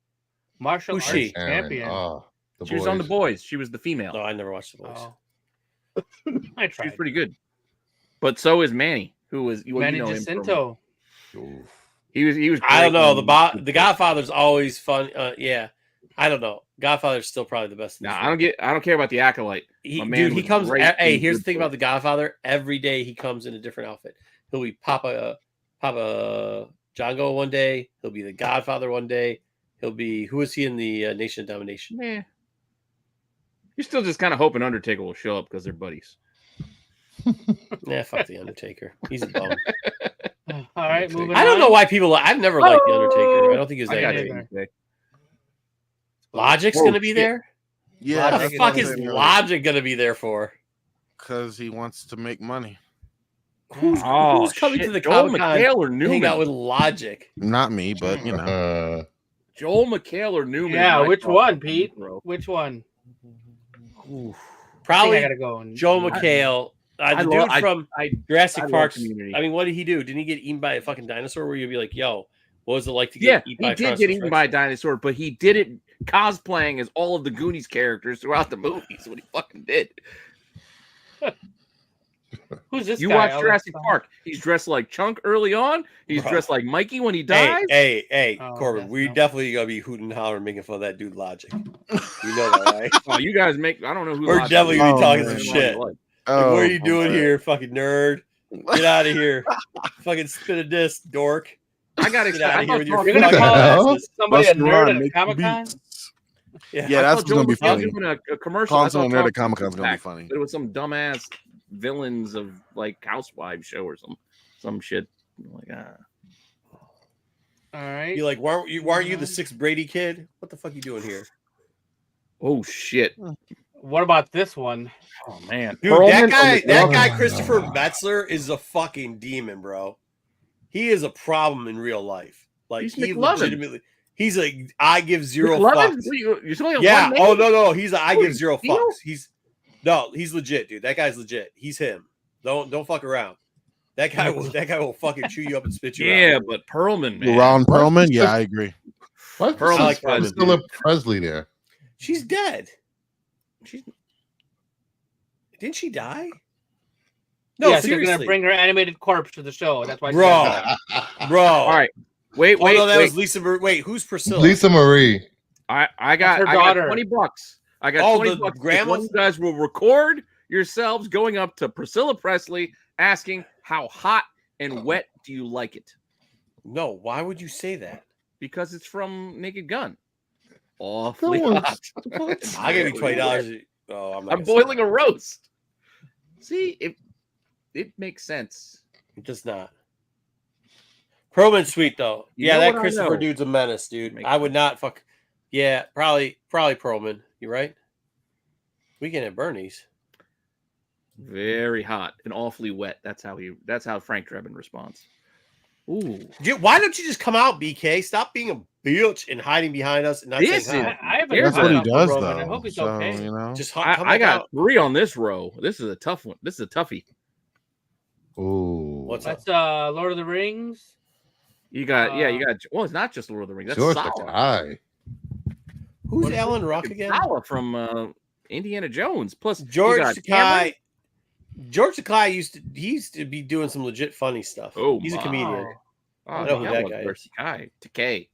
Martial Who's arts she? Aaron. champion. Oh, the She was on The boys. Boys. She was the female. No, I never watched the boys. Oh. I She was tried. pretty good. But so is Manny, who was Manny him from- Jacinto. Oof. He was. I don't great know. when- The Godfather's always fun. Yeah, I don't know. Godfather's still probably the best. in Nah, this I don't care about the acolyte. He, My man dude, he was comes. great Hey, in here's the Good thing Boys. about the Godfather. Every day he comes in a different outfit. He'll be Papa Django one day. He'll be the Godfather one day. He'll be who is he in the Nation of Domination? Nah. You're still just kind of hoping Undertaker will show up because they're buddies. Nah, fuck the Undertaker. He's a bum. All right, moving I don't on. know why people. I've never liked the Undertaker. I don't think he was I that got great. either. it. Logic's Whoa, gonna be shit. there. Yeah, What the Logic fuck is is there. Logic gonna be there for? because he wants to make money. Who's coming to the Joel Comic-Con McHale or Hang Newman? out with Logic. Not me, but you know. Joel McHale or Newman? Yeah, is my which top one, three, Pete? bro. Which one? I think I Probably gotta go. And- Joel McHale. The dude from Jurassic I love Park. Community. I mean, what did he do? Didn't he get eaten by a fucking dinosaur? Where you'd be like, "Yo, what was it like to Yeah, get eaten he by a did get Tyrannosaurus eaten Rex? by a dinosaur, but he did it cosplaying as all of the Goonies characters throughout the movies. What he fucking did. Who's this You guy? watch Oh, Jurassic that's- Park. He's dressed like Chunk early on. He's Bro. dressed like Mikey when he Hey, dies. hey, Oh, Corbin, that's we no. definitely gonna be hooting and hollering, making fun of that dude Logic. You know that, right? Oh, you guys make. I don't know who. We're Logic definitely is. gonna be Oh, talking man. some shit. Like, Like, what are you my doing God. here, fucking nerd? Get out of here, fucking spit a disc, dork. I got Get out of excited. here with your You're gonna What the call hell? somebody a Busta nerd Rhymes, at a make Comic Con? beats. Yeah. Yeah, that's gonna be funny. Doing a commercial. Calling I thought someone nerd Tom at Comic Con Cruise is gonna be was back, funny. but it was some dumbass villains of like Housewives show or some shit. I'm like, All right. You like, why aren't you the sixth Brady kid? What the fuck you doing here? oh shit. What about this one? Oh man, Dude, Perlman that on the- guy Oh, Christopher no. Metzler is a fucking demon, bro. He is a problem in real life. Like He's he McLovin. legitimately, he's like I give zero McLovin? fucks. What, you're still on Yeah. one name? Oh no, he's a I Who, give zero Steel? fucks. He's legit, dude. That guy's legit. He's him. Don't fuck around. That guy will fucking chew you up and spit you out. Yeah, but Perlman, man. Ron Perlman, What? yeah, I agree. Why Pearl is like Priscilla Presley there? She's dead. She's Didn't she die? No, yes, they're seriously. gonna bring her animated corpse to the show. That's why. she Bro. got it. Bro. all right. Wait, Oh, wait, no, that wait. was Lisa. Wait, who's Priscilla? Lisa Marie. I got her I got daughter. $20. I got Oh, $20 the bucks. If grandma's- one of you guys will record yourselves going up to Priscilla Presley asking how hot and wet do you like it? No, why would you say that? Because it's from Naked Gun. Awfully No hot. I'll give you $20. Oh, I'm not. I'm gonna say boiling that. a roast. See, it makes sense. It does not. Perlman's sweet though. You Yeah, know that what I Christopher know? dude's a menace, dude. Makes I would not fuck. Yeah, probably Perlman. You right? Weekend at Bernie's. Very hot and awfully wet. That's how Frank Drebin responds. Ooh. Dude, why don't you just come out, BK? Stop being a bitch and hiding behind us and not This saying is- hi. I haven't Here's That's what he talked to does, Roman. though. I hope he's So, okay. you know. Just I come back got out. 3 on this row. This is a tough one. This is a toughie. Ooh. What's up? That's Lord of the Rings. You got well, it's not just Lord of the Rings. That's George Sala. Takei. Who's What is Alan it? Ruck again? Sala from Indiana Jones. Plus George you got Cameron. Takei. George Takei used to be doing some legit funny stuff. Oh, he's a my. comedian. Oh, I know who yeah, that well, guy George is. Takei.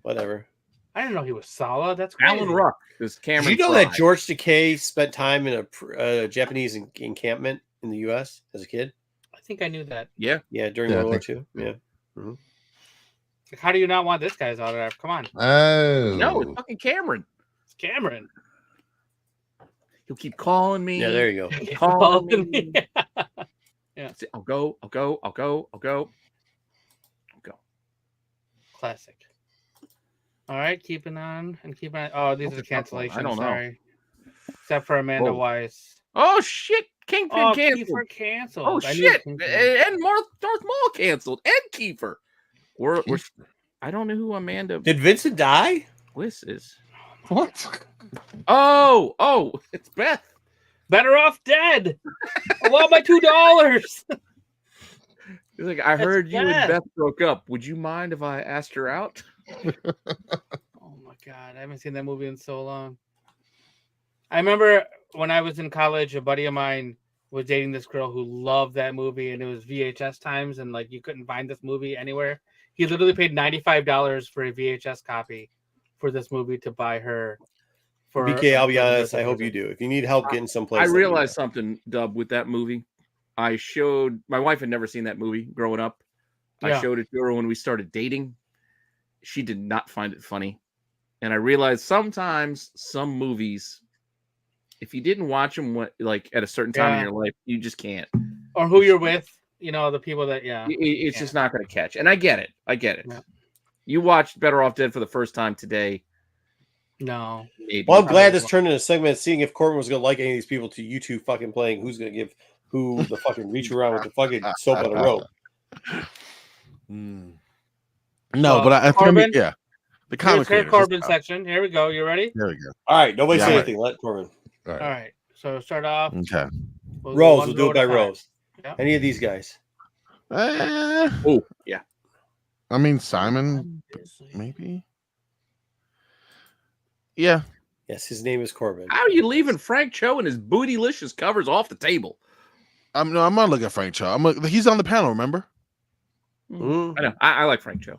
Whatever. I didn't know he was Sala. That's crazy. Alan Ruck is Cameron. Did you know Fry. that George Takei spent time in a Japanese encampment in the U.S. as a kid? I think I knew that. Yeah. Yeah, during Yeah, I World War think II. Yeah. Like, how do you not want this guy's autograph? Come on, Oh. No, it's fucking Cameron. it's Cameron. He'll keep calling me. Yeah, there you go. Calling me. Yeah. I'll go. Classic. All right, keeping on. Oh, these That's are a tough one. I cancellations. don't know. Sorry. Except for Amanda Whoa. Weiss. Oh shit! Kingpin Oh, canceled. Kiefer canceled. Oh I knew shit! Kingpin. And Darth Maul canceled. And Kiefer. We're I don't know who Amanda Did Vincent die? Bliss is. What? Oh, it's Beth. Better off dead. I want my $2. He's like, I That's heard you and Beth. Beth broke up. Would you mind if I asked her out? Oh my god, I haven't seen that movie in so long. I remember when I was in college, a buddy of mine was dating this girl who loved that movie, and it was VHS times, and like you couldn't find this movie anywhere. He literally paid $95 for a VHS copy for this movie to buy her. For BK, I'll be for the honest. birthday I hope you present. do. If you need help getting someplace, I let me realized know. something, Dub, with that movie. I showed my wife had never seen that movie growing up. I Yeah. showed it to her when we started dating. She did not find it funny. And I realized sometimes some movies, if you didn't watch them like at a certain time in Yeah. your life, you just can't. Or who you're with, the people that It's just not going to catch. And I get it. Yeah. You watched Better Off Dead for the first time today. no. Maybe. Well, I'm glad this turned into a segment, seeing if Corbin was going to like any of these people to you two fucking playing who's going to give who the fucking reach around with the fucking soap on a rope. No, So, but I think Corbin? yeah, the Here's comic her creators. Corbin section. Here we go. You ready? There we go. All right, nobody Yeah, say I'm anything. Let Corbin. All right. All right. So start off. Okay. We'll Rose, one we'll do row it by at a time. rows. Yeah. Any of these guys. Oh, yeah. I mean Simon, maybe. Yeah. Yes, his name is Corbin. How are you leaving Frank Cho and his bootylicious covers off the table? I'm not looking at Frank Cho. He's on the panel. Remember? Mm. I know. I like Frank Cho.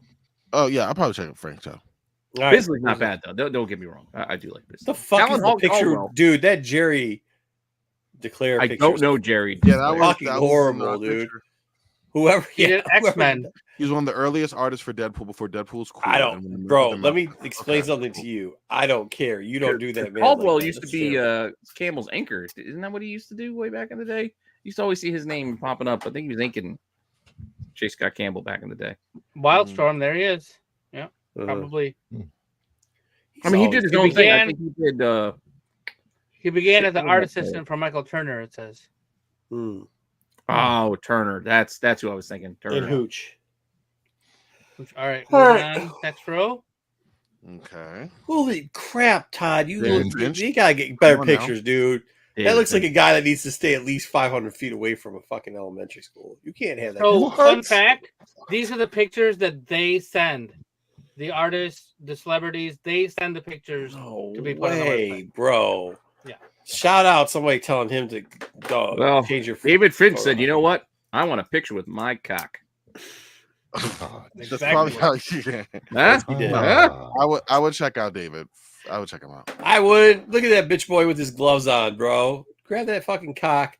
Oh yeah, I'll probably check out Frank Cho. All right. Bisley's not bad though. Don't get me wrong. I do like Bisley. The fuck Alan is the Hall picture, Caldwell. dude? That Jerry Declare I picture. don't know Jerry. Yeah, that was Fucking that was horrible, in the dude. picture. Whoever. He did whoever- X-Men. He was one of the earliest artists for Deadpool before Deadpool was cool. I and don't, when the movie bro. came Let out- me explain Okay, something cool. to you. I don't care. You don't do that, man. Caldwell like that. used to That's be terrible. Campbell's anchor. Isn't that what he used to do way back in the day? You used to always see his name popping up. I think he was inking J. Scott Campbell back in the day. Wildstorm. There he is. Yeah, Uh, probably. I mean, he did his He own thing. I began- think he did. He began Shit, as an what art was that? assistant for Michael Turner. It says. Mm. Oh, Turner. That's who I was thinking. And Turner. Hooch. All right. All Moving right. on. Next row. Okay. Holy crap, Todd! You Dan look, Finch? you gotta get better Come on now. pictures, dude. That looks like a guy that needs to stay at least 500 feet away from a fucking elementary school. You can't have that. So, What? fun fact: these are the pictures that they send. The artists, the celebrities, they send the pictures No to be put on the way, website. bro. Yeah. Shout out somebody telling him to Well, change your. David Finch said, "You know what? I want a picture with my cock." That's Exactly. probably how yeah. Huh? He did. Huh? I would check out David. I would check him out. I would look at that bitch boy with his gloves on, bro. Grab that fucking cock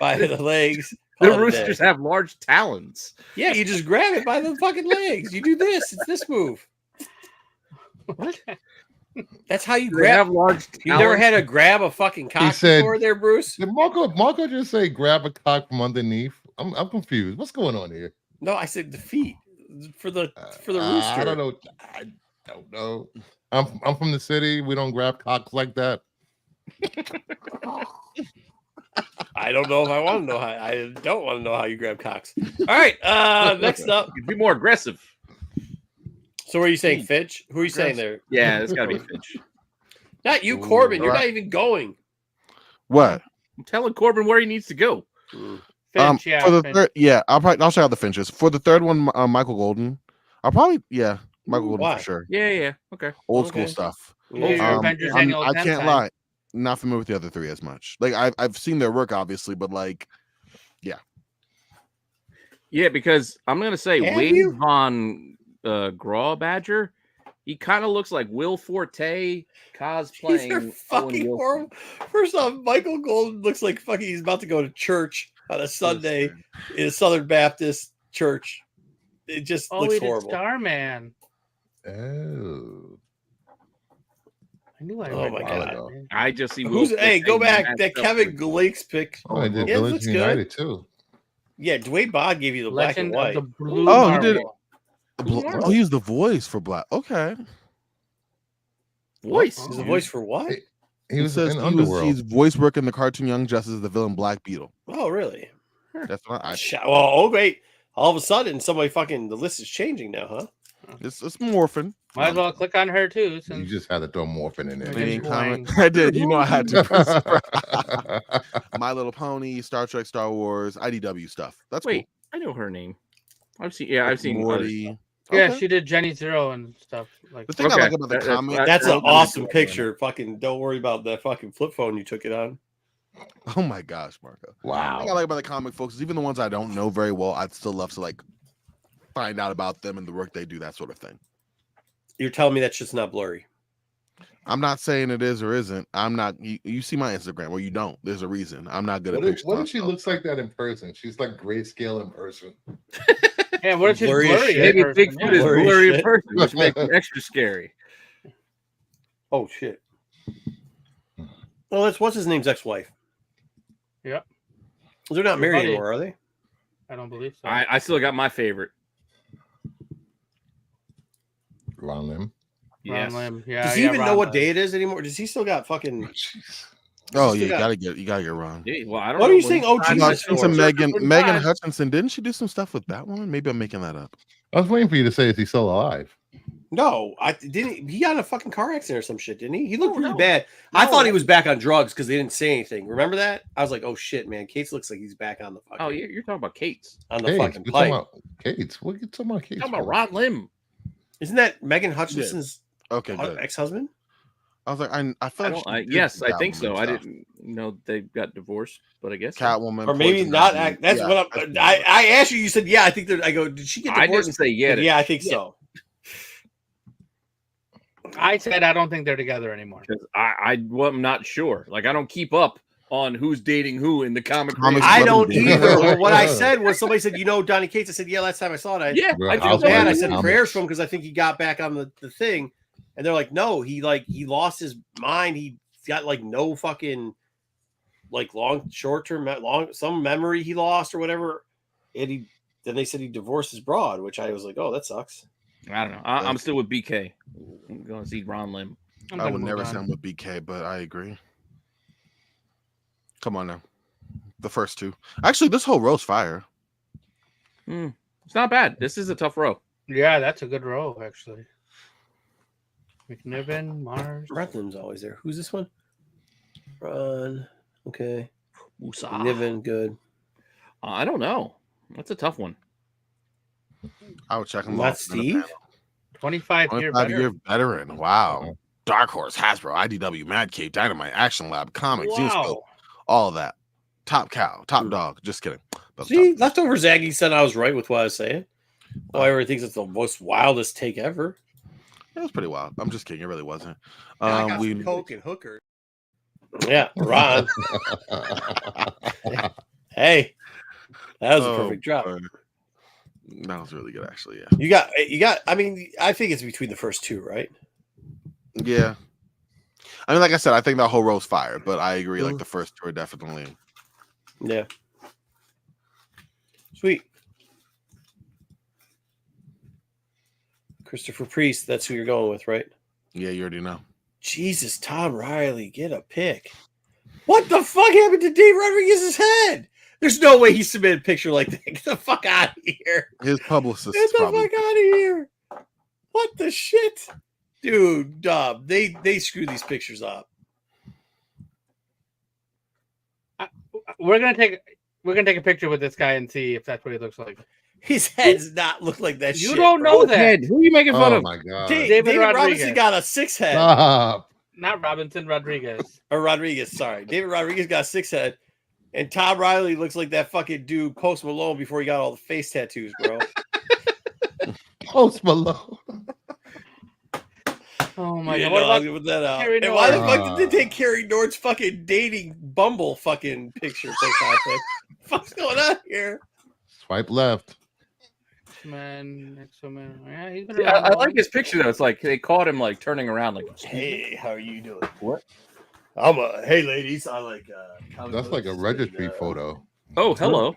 by the legs. The call it a roosters day. have large talons. Yeah, you just grab it by the fucking legs. You do this. It's this move. What? That's how you They grab. have large talons. You never had to grab a fucking cock said- before, there, Bruce? Did Marco just say grab a cock from underneath? I'm confused. What's going on here? No, I said the feet for the rooster. I don't know. I don't know. I'm from the city. We don't grab cocks like that. I don't know if I want to know how. I don't want to know how you grab cocks. All right. Next up. Be more aggressive. So, what are you saying, Finch? Who are you saying there? Yeah, it's got to be Finch. Not you, Corbin. You're Alright. not even going. What? I'm telling Corbin where he needs to go. Finch, yeah. For the Finch. third, I'll check out the Finches. For the third one, Michael Golden. I'll probably Michael Golden why? for sure. Yeah. Okay. Old Okay. school stuff. Yeah. Avengers I Annual 10 can't time. lie, not familiar with the other three as much. Like I've seen their work obviously, but like Yeah, because I'm gonna say Have Wade you? Von Grawbadger. He kind of looks like Will Forte cosplaying. These are Owen fucking Wilson. horrible. First off, Michael Golden looks like fucking he's about to go to church on a Sunday in a Southern Baptist church. It just Oh, looks he did horrible. Starman. Oh. I knew I Oh read my that. God. man. I just see. Who's Will hey, Forte go back. matched That up Kevin with- Blake's pick. Oh, I did Yeah, it Village looks good. United too. Yeah, Dwayne Bond gave you the black and Legend of white. the Blue Oh, he Marvel. did- Marvel? oh, he's the voice for Black. Okay. voice. He's the voice for what? He was says in Underworld. he's voice work in the cartoon Young Justice as the villain Black Beetle. Oh, really? That's what Well, oh wait. All of a sudden, somebody fucking the list is changing now, huh? it's morphing. Might as well click on her too. You Since just had to throw morphine in there. Maybe didn't Main Twang. comic. I did. You know I had to. you? My Little Pony, Star Trek, Star Wars, IDW stuff. That's Wait, I know her name. I've seen. Yeah, cool. I've seen. Morty. yeah, Okay. she did Jenny Zero and stuff like. The thing Okay. I like about the That- comic. That's That- an awesome picture. Fucking don't worry about that fucking flip phone you took it on. Oh my gosh, Marco. The thing I Wow. like about the comic folks is even the ones I don't know very well, I'd still love to like find out about them and the work they do, that sort of thing. You're telling me that's just not blurry. I'm not saying it is or isn't. I'm not. You see my Instagram, or you don't. There's a reason. I'm not good at What if, pictures. what if she myself. looks like that in person? She's like grayscale in person. Yeah, what if she's Blurry as blurry? shit. in Maybe person? Bigfoot Yeah. is Blurry blurry in shit. person, which makes it extra scary. Oh shit. Well, that's what's his name's ex-wife. Yep. They're not Your married buddy. anymore, are they? I don't believe so. I still got my favorite. Ron Lim. Ron Yes. Lim. Yeah, Does he yeah, even Ron know what does. day it is anymore? Does he still got fucking? Jeez. Oh Still yeah, got- you gotta get Ron. Yeah, well, I don't What know are you when saying? he Oh, signed Jesus. that Since for. Megan Time. Hutchinson, didn't she do some stuff with that one? Maybe I'm making that up. I was waiting for you to say, is he still alive? No, I didn't. He got in a fucking car accident or some shit, didn't he? He looked No, really no. bad. I No. thought he was back on drugs because they didn't say anything. Remember that? I was like, oh shit, man. Cates looks like he's back on the fucking Oh, you're talking about Kate's. on the Cates. fucking We're talking pipe. about Cates. What are you talking about, Cates? You're talking about for? Ron Lim. Isn't that Megan Hutchinson's Okay, good. ex-husband? I was like, I felt like she did Yes, I think Catwoman so. I stuff. didn't know they got divorced, but I guess so. Catwoman, Or maybe Poison not. Ivy. That's Yeah, what that's I asked you. You said, yeah, I think that. I go, did she get I divorced? didn't say Yeah, yeah. I think so. I said I don't think they're together anymore. Because I'm not sure. Like, I don't keep up on who's dating who in the comic. Comics creation. I don't Celebrity. either. But what I said was somebody said, you know, Donnie Cates. I said, yeah, last time I saw it, Yeah, Real I I feel feel Housewives bad. I of said Comics. prayers for him because I think he got back on the thing. And they're like, no, he lost his mind. He got like no fucking like some memory he lost or whatever. And then they said he divorced his broad, which I was like, oh, that sucks. I don't know. I'm still with BK. I'm going to see Ron Lim. I'm I gonna would move never on. say I'm with BK, but I agree. Come on now. The first two. Actually, this whole row's fire. It's not bad. This is a tough row. Yeah, that's a good row actually. McNiven, Mars. Rutland's always there. Who's this one? Run. Okay. Woosah. Niven, good. I don't know. That's a tough one. I would check him Not off. Steve? 25-year 25-year veteran. veteran. Wow. Dark Horse, Hasbro, IDW, Mad Cave, Dynamite, Action Lab, Comics, Zenoscope, Wow. all of that. Top cow, top dog. Just kidding. But See, top- Leftover Zaggy said I was right with what I was saying. Well, everyone thinks it's the most wildest take ever. it was pretty wild. I'm just kidding. It really wasn't. I got We some Coke and Hooker. Yeah, Ron. Hey, that was a perfect drop. boy. That was really good, actually. Yeah. You got. I mean, I think it's between the first two, right? Yeah. I mean, like I said, I think that whole row's fire, but I agree. Like the first two are definitely. Yeah. Sweet. Christopher Priest, that's who you're going with, right? Yeah, you already know. Jesus, Tom Riley, get a pick. What the fuck happened to Dave Rodriguez's head? There's no way he submitted a picture like that. Get the fuck out of here. His publicist. Get the probably. fuck out of here. What the shit? Dude, Dub, they screw these pictures up. We're gonna take a picture with this guy and see if that's what he looks like. His head does not look like that You shit. don't bro. know that. Who are you making fun Oh of? my god. David Rodriguez. Robinson got a 6 head. Stop. Not Robinson, Rodriguez. Or Rodriguez, sorry. David Rodriguez got a 6 head. And Tom Riley looks like that fucking dude Post Malone before he got all the face tattoos, bro. Post Malone. Oh my Yeah, god! What no, about I'll put that out. Carrie And why the North? fuck did they take Carrie Nord's fucking dating Bumble fucking picture profile pic? What's going on here? Swipe left. man? X-Men. Yeah, he's been Yeah, around. I a while. like his picture though. It's like they caught him like turning around, like Hey, how are you doing? What? Hey ladies, I like comic That's like a books registry and, photo. oh, hello.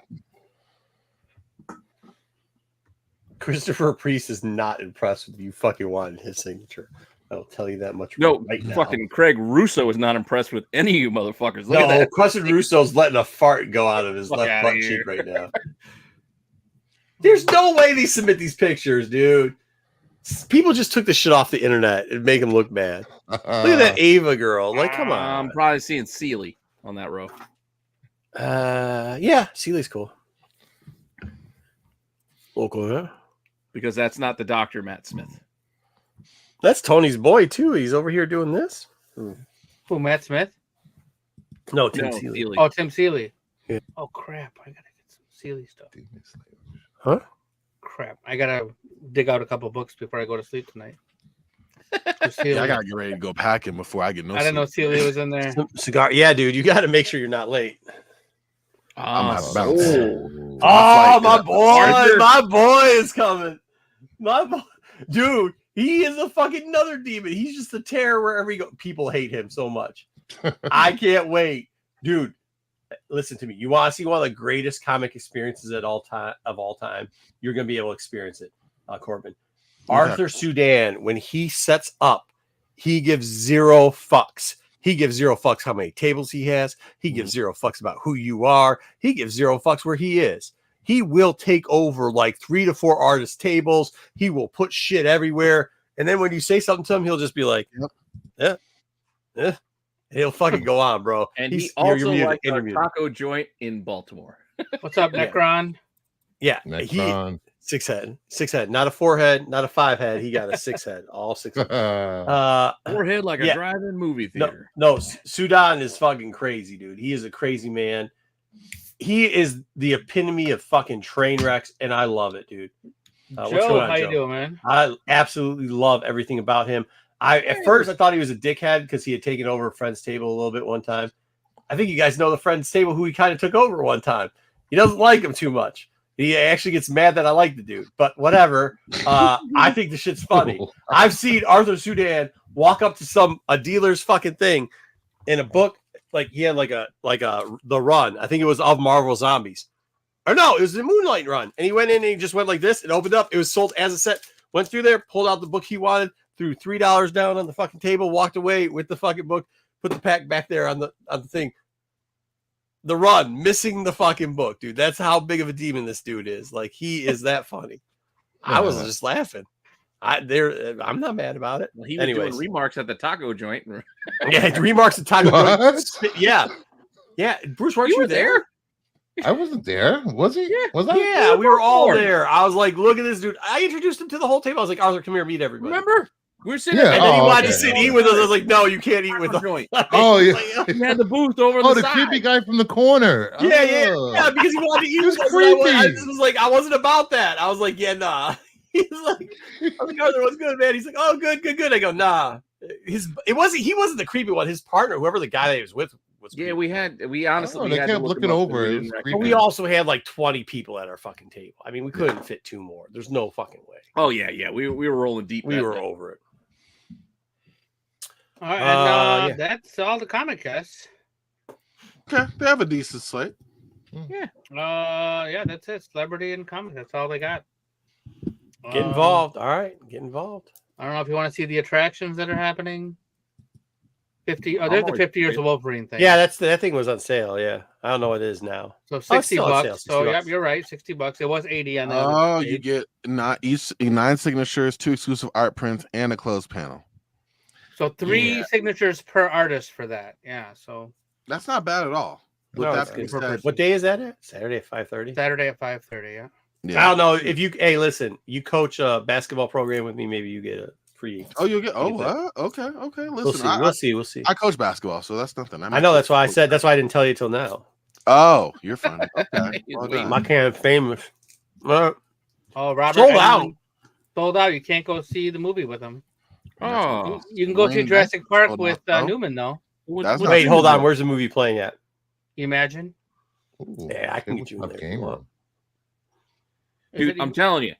Christopher Priest is not impressed with you fucking wanted his signature. I'll tell you that much No, right now. fucking Craig Russo is not impressed with any of you motherfuckers. Look at No, that. Question Russo's letting a fart go out of his Fuck left outta butt here. cheek right now. There's no way they submit these pictures, dude. People just took the shit off the internet and make them look bad. Look at that Ava girl. Like, come I'm on. probably seeing Sealy on that row. Yeah, Sealy's cool. Local, yeah. Because that's not the Dr. Matt Smith. That's Tony's boy too. He's over here doing this. Who? Matt Smith? No, Tim No, Sealy. Sealy. Oh, Tim Seeley. Yeah. Oh crap! I gotta get some Seeley stuff. Huh? Crap! I gotta dig out a couple books before I go to sleep tonight. Yeah, I gotta get ready to go packing before I get no. I didn't know sleep. Seeley was in there. Cigar. Yeah, dude. You got to make sure you're not late. I'm Oh, not bouncing. so- Oh, flight, my yeah. boy. Arthur. My boy is coming. My boy. Dude, he is a fucking another demon. He's just a terror wherever he goes. People hate him so much. I can't wait. Dude, listen to me. You want to see one of the greatest comic experiences of all time? You're going to be able to experience it, Corbin. Okay. Arthur Sudan, when he sets up, he gives 0 fucks. He gives 0 fucks how many tables he has. He gives 0 fucks about who you are. He gives 0 fucks where he is. He will take over like 3 to 4 artist tables. He will put shit everywhere. And then when you say something to him, he'll just be like, yeah. And he'll fucking go on, bro. And He's- he also you're muted, likes and a you're muted. taco joint in Baltimore. What's up, Yeah. Necron? Yeah, Necron. 6 head, not a 4 head, not a 5 head. He got a 6 head, all 6 head. Forehead like a Yeah. drive-in movie No, theater. no, Sudan is fucking crazy, dude. He is a crazy man. He is the epitome of fucking train wrecks, and I love it, dude. What's Joe, going on, how you Joe? doing, man? I absolutely love everything about him. At first I thought he was a dickhead because he had taken over Friend's Table a little bit one time. I think you guys know the Friend's Table who he kind of took over one time. He doesn't like him too much. He actually gets mad that I like the dude, but whatever. I think the shit's funny. I've seen Arthur Sudan walk up to a dealer's fucking thing in a book, like he had like a the run. I think it was of Marvel Zombies. Or no, it was the Moonlight run. And he went in and he just went like this and opened up. It was sold as a set. Went through there, pulled out the book he wanted, threw $3 down on the fucking table, walked away with the fucking book, put the pack back there on the thing. The run, missing the fucking book, dude. That's how big of a demon this dude is. Like, he is that funny. I was just laughing. I'm not mad about it. Well, he was Anyways. doing remarks at the taco joint. Yeah, remarks of taco. What? Yeah. Yeah, Bruce, weren't you there? I wasn't there. Was he? Yeah. Was I? Yeah, we were all Lord. there. I was like, look at this dude. I introduced him to the whole table. I was like, Arthur, come here, meet everybody. Remember? We're sitting Yeah, at And then he Oh, wanted okay. to sit and eat with us. I was like, no, you can't eat with us. joint. Oh, yeah. He had the booth over Oh, the the side. creepy guy from the corner. Yeah, Oh. because he wanted to eat He was with us. And I creepy. was like, I wasn't about that. I was like, yeah, nah. He's like, I was like, Arthur, what's good, man? He's like, oh, good. I go, nah. He wasn't the creepy one. His partner, whoever the guy that he was with, was Yeah, creepy. we honestly Oh, we they had to kept look looking him up over. because we It was didn't creepy. But recognize we him. also had like 20 people at our fucking table. I mean, we couldn't fit 2 more. There's no fucking way. Oh yeah, we were rolling deep. We that were day. over it. All right, and Yeah. that's all the comic cast. Okay, they have a decent slate. Yeah, that's it. Celebrity and comic. That's all they got. Get involved. All right, get involved. I don't know if you want to see the attractions that are happening. 50. Oh, I'm there's the always 50 years curious. of Wolverine thing. Yeah, that thing was on sale. Yeah, I don't know what it is now. So it's 60 still on bucks. sale, So $60. yep, you're right. $60. It was 80 on the other Oh, you page. get 9 signatures, 2 exclusive art prints, and a closed panel. So 3 Yeah. signatures per artist for that. Yeah. So That's not bad at all. With No, that it's being good. said, What day is that at? Saturday at 5:30. Saturday at 5:30. Yeah. yeah. I don't know if you. Hey, listen, you coach a basketball program with me. Maybe you get a free. Oh, you'll get. Oh, get that. what? Okay. We'll Listen, see. We'll see. I coach basketball, so that's nothing. I know that's why I said. That's why I didn't tell you till now. Oh, you're funny. Okay. He's Well waiting. done. My kind of famous. Oh, Robert. Sold I out. mean, sold out. You can't go see the movie with him. Oh, You can go see Lane, Jurassic that's Park sold with out, though. Newman, though. That's not- Wait, hold on. Where's the movie playing at? You imagine? Ooh, Yeah, I can get you in tabletop there if you want. Is dude, it I'm even- telling you,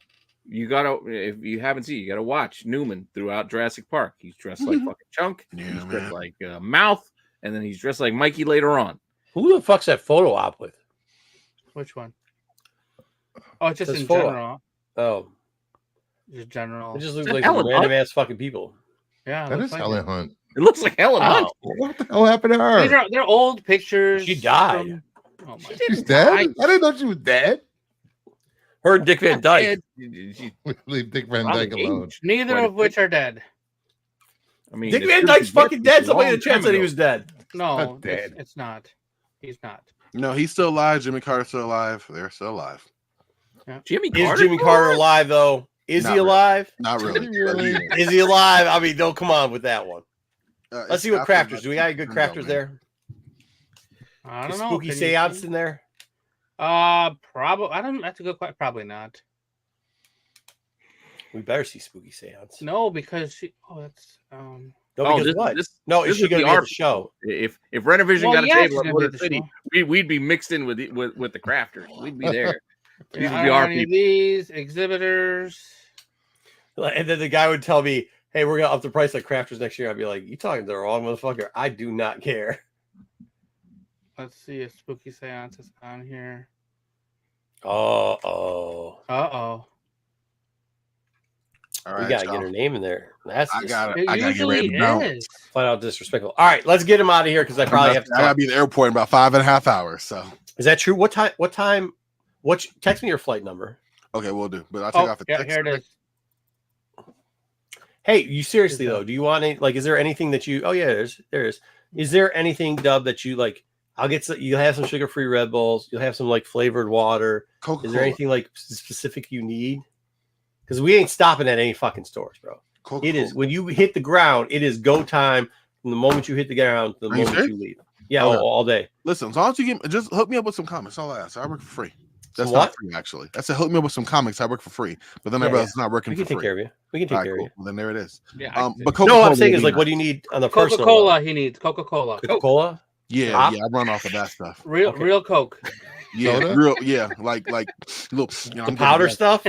you gotta. If you haven't seen, it, you gotta watch Newman throughout Jurassic Park. He's dressed like fucking Chunk. Yeah, He's man. dressed like Mouth, and then he's dressed like Mikey later on. Who the fuck's that photo op with? Which one? Oh, it's just Says in photo. general. Oh, Just general. it just looks Is that like some Helen random Hunt? ass fucking people. Yeah, That looks is like Helen it. Hunt. It looks like Helen Hunt. What the hell happened to her? They're old pictures. She died. Oh my! She's dead? I didn't know she was dead. Her and Dick Van Dyke. Leave Dick Van Probably Dyke alone. aged Neither quite a of which bit. are dead. I mean, Dick it Van should Dyke's be fucking a dead. Somebody long had a chance time that he ago. was dead. No, Not dead. it's not. He's not. No, he's still alive. Jimmy Carter's still alive. They're still alive. Jimmy Is Carter. Jimmy Carter alive though? Is Not he really. alive? Not really. Really? Is he alive? I mean, don't come on with that one. Let's see what After crafters. that Do we got any good no, crafters man. there? I A don't know. spooky Can you seance see? in there? Probably. I don't. That's a good question. Probably not. We better see spooky seance. No, because she. Oh, that's. No, Oh, because this- what? this- no, this is she is going the to be at art the show? If Renovision Well, got a yeah, she's table at gonna be Motor at the City, show. we'd be mixed in with the crafters. We'd be there. These Yeah, would I be don't know our any of people. these exhibitors. And then the guy would tell me, "Hey, we're going to up the price like crafters next year." I'd be like, "You talking to the wrong motherfucker? I do not care." Let's see if spooky seance is on here. Oh, Uh-oh. All we right, gotta y'all. get her name in there. That's I just got it. It I gotta get usually ready to bounce. is. flat out disrespectful. All right, let's get him out of here because I probably have to. I gotta Talk. be at the airport in about 5.5 hours. So Is that true? What time? Text me your flight number. okay, we'll do. But I'll take Oh, off the yeah, text. here it is. Hey, you seriously Is that- though? Do you want any? Like, is there anything that you? Oh yeah, there is. Is there anything, Dub, that you like? I'll get some. You'll have some sugar-free Red Bulls. You'll have some like flavored water. Coca-Cola. Is there anything like specific you need? Because we ain't stopping at any fucking stores, bro. Coca-Cola. It is when you hit the ground. It is go time from the moment you hit the ground to the Are you moment serious? you leave. Yeah, Okay. all day. Listen, as long as you give, just hook me up with some comics. All I ask. I work for free. That's what? not free, actually. That's a hook me up with some comics. I work for free. But then Yeah, everybody else is not working We for can take free. care of you. We can take All right, care cool. of Well, then there it is. Yeah. But you. Coca-Cola. No, I'm saying would is be like, what do nice. you need on the personal? Coca-Cola level? he needs. Coca-Cola. Coca-Cola. Yeah, Pop? yeah, I run off of that stuff. Real Okay. real Coke. Yeah, Soda? real, yeah, like look, you know, The I'm powder getting stuff.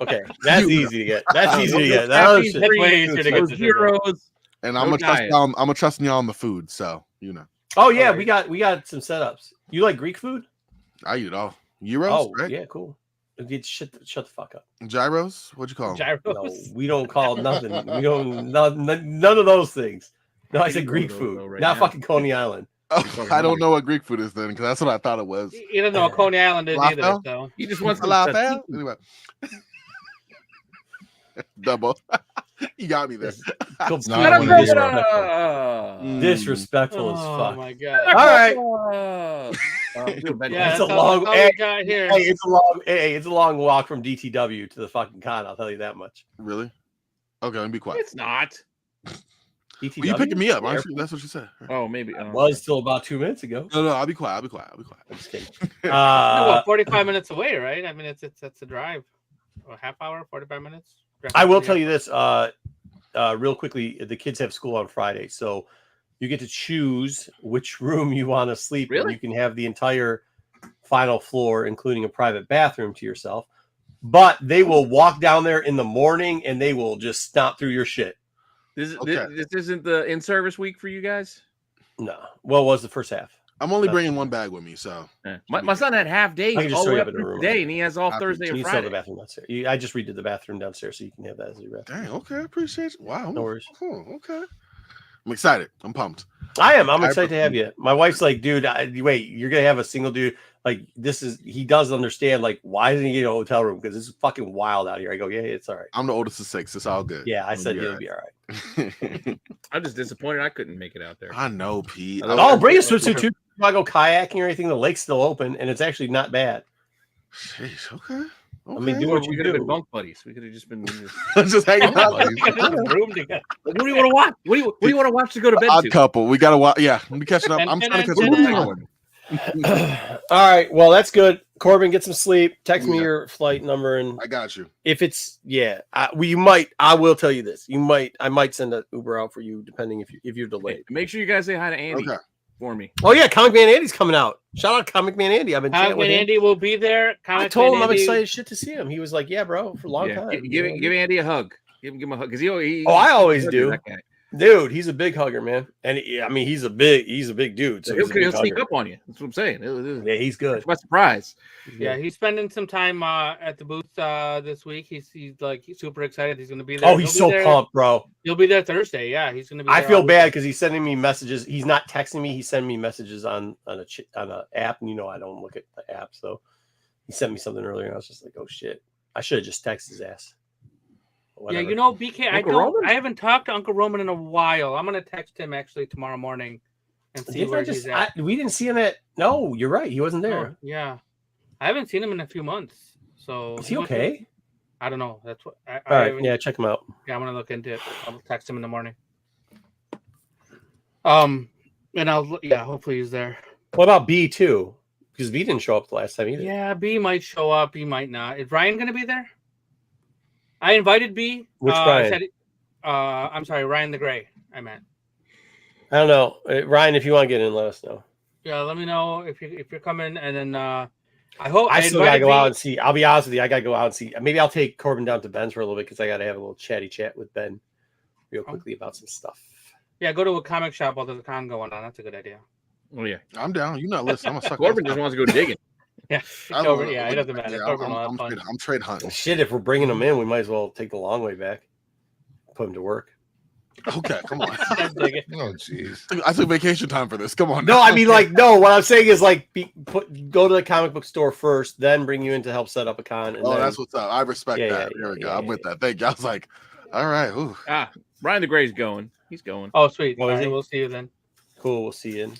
Okay, that's You- easy to get. That's easy to Those get. That other caffeine shit- That's way easier to get Those the sugar. heroes. and No I'm gonna trust diet. y'all. I'm gonna trust y'all on the food. So you know, Oh yeah, Alright. we got some setups. You like Greek food? I eat all euros, Oh right? yeah, cool. Shut the fuck up. Gyros. What'd you call them? No, Gyros. we don't call it nothing. We don't none of those things. No, I said Eating Greek one of those, food, though, right not now. fucking Coney Island. Oh, I don't know what Greek food is then, because that's what I thought it was. You don't know what Coney Island is either, Falafel? so He just wants some Falafel? tzatziki. Anyway. Double. You got me there. Not one of these. Disrespectful as Oh fuck. my god! All right. Yeah, It's that's a long. all we got here. Hey, it's a long walk from DTW to the fucking con. I'll tell you that much. Really? Okay, let me be quiet. It's not. DTW. Well, you picking me up, Yeah, aren't you? That's what you said. Oh, maybe. it was till about 2 minutes ago. No, I'll be quiet. I'll be quiet. I'm just kidding. No, well, 45 minutes away, right? I mean, it's a drive, a half hour, 45 minutes. I will tell you this, real quickly. The kids have school on Friday, so you get to choose which room you want to sleep in. Really? You can have the entire final floor, including a private bathroom to yourself. But they will walk down there in the morning and they will just stomp through your shit. This Okay. isn't the in-service week for you guys? No. Well, it was the first half. I'm only bringing one bag with me, so Yeah. My son had half days I can just all throw the you way up up in a through room. today, and he has all I Thursday You and can still have Friday. the bathroom downstairs. I just redid the bathroom downstairs, so you can have that as your bathroom. dang. Okay, I appreciate you. Wow. No worries. Oh, okay. I'm excited. I'm pumped. I am. I'm I excited to have you. My wife's like, dude, wait, you're gonna have a single dude. Like, he does understand. Like, why doesn't he get a hotel room? Because it's fucking wild out here. I go, yeah, it's all right. I'm the oldest of 6. It's all good. Yeah, I said Yeah. you'll be all right. I'm just disappointed I couldn't make it out there. I know, Pete. Oh, bring a swimsuit too. If I go kayaking or anything, the lake's still open, and it's actually not bad. Jeez, okay. I mean, Okay. do Or what we you could have been do. bunk buddies. We could have just been. Just hanging out. room together. What do you want to watch? What do you want to watch to go to bed Odd to? couple. We gotta watch. Yeah, I'm catching up. I'm trying to catch up with time. All right. Well, that's good. Corbin, get some sleep. Text me Yeah. your flight number, and I got you. if it's I will tell you this. I might send an Uber out for you, depending if you're delayed. Make sure you guys say hi to Andy Okay. for me. Oh yeah, Comic Man Andy's coming out. Shout out Comic Man Andy. I've been chatting Comic with Man him. Andy will be there. I Comic told Man him I'm Andy- excited shit to see him. He was like, "Yeah, bro, for a long time." Give Andy a hug. Give him a hug because he. Oh, I always do. That guy. Dude, he's a big hugger, man. And he's a big dude. So he's a big He'll sneak hugger. up on you. That's what I'm saying. Yeah, he's good. That's my surprise. Yeah, he's spending some time at the booth this week. He's super excited. He's going to be there. Oh, he's so there. pumped, bro. He'll be there Thursday. Yeah, he's going to be. I there feel all bad weekend. because he's sending me messages. He's not texting me. He's sending me messages on a app, and I don't look at the app. So he sent me something earlier, and I was just like, "Oh shit, I should have just texted his ass." Yeah, Whatever. BK, Uncle Roman? I haven't talked to Uncle Roman in a while. I'm going to text him actually tomorrow morning and see Didn't where I just? he's at. We didn't see him at. No, you're right. He wasn't there. Oh, yeah, I haven't seen him in a few months. So Is he okay? I don't know. That's what. I All right. haven't- Yeah, check him out. Yeah, I'm gonna look into it. I'll text him in the morning. And hopefully he's there. What about B too? Because B didn't show up the last time either. Yeah, B might show up. B might not. Is Ryan gonna be there? I invited B. Which I Ryan? said, I'm sorry, Ryan the Gray. I meant. I don't know, Ryan. If you want to get in, let us know. Yeah, let me know if you're coming, and then I hope I still gotta invited go B. out and see. I'll be honest with you. I gotta go out and see. Maybe I'll take Corbin down to Ben's for a little bit because I gotta have a little chatty chat with Ben real quickly about some stuff. Yeah, go to a comic shop while there's a con going on. That's a good idea. Oh yeah. I'm down. You're not listening. I'm a sucker. Corbin just wants to go digging. Yeah, I Corbin, don't- yeah, it doesn't matter. Yeah, Corbin will have I'm fun. trade hunting. Shit, if we're bringing them in, we might as well take the long way back. Put him to work. Okay, come on. That's big. Oh, jeez. I took vacation time for this. Come on. No, I mean no. What I'm saying is go to the comic book store first, then bring you in to help set up a con. And Oh, then, that's what's up. I respect Yeah, that. yeah, There we go. yeah, I'm yeah, with that. Thank you. I was like, all right. Ooh. Ryan the Gray's going. He's going. Oh, sweet. Oh, All is right, he? we'll see you then. cool. We'll see you.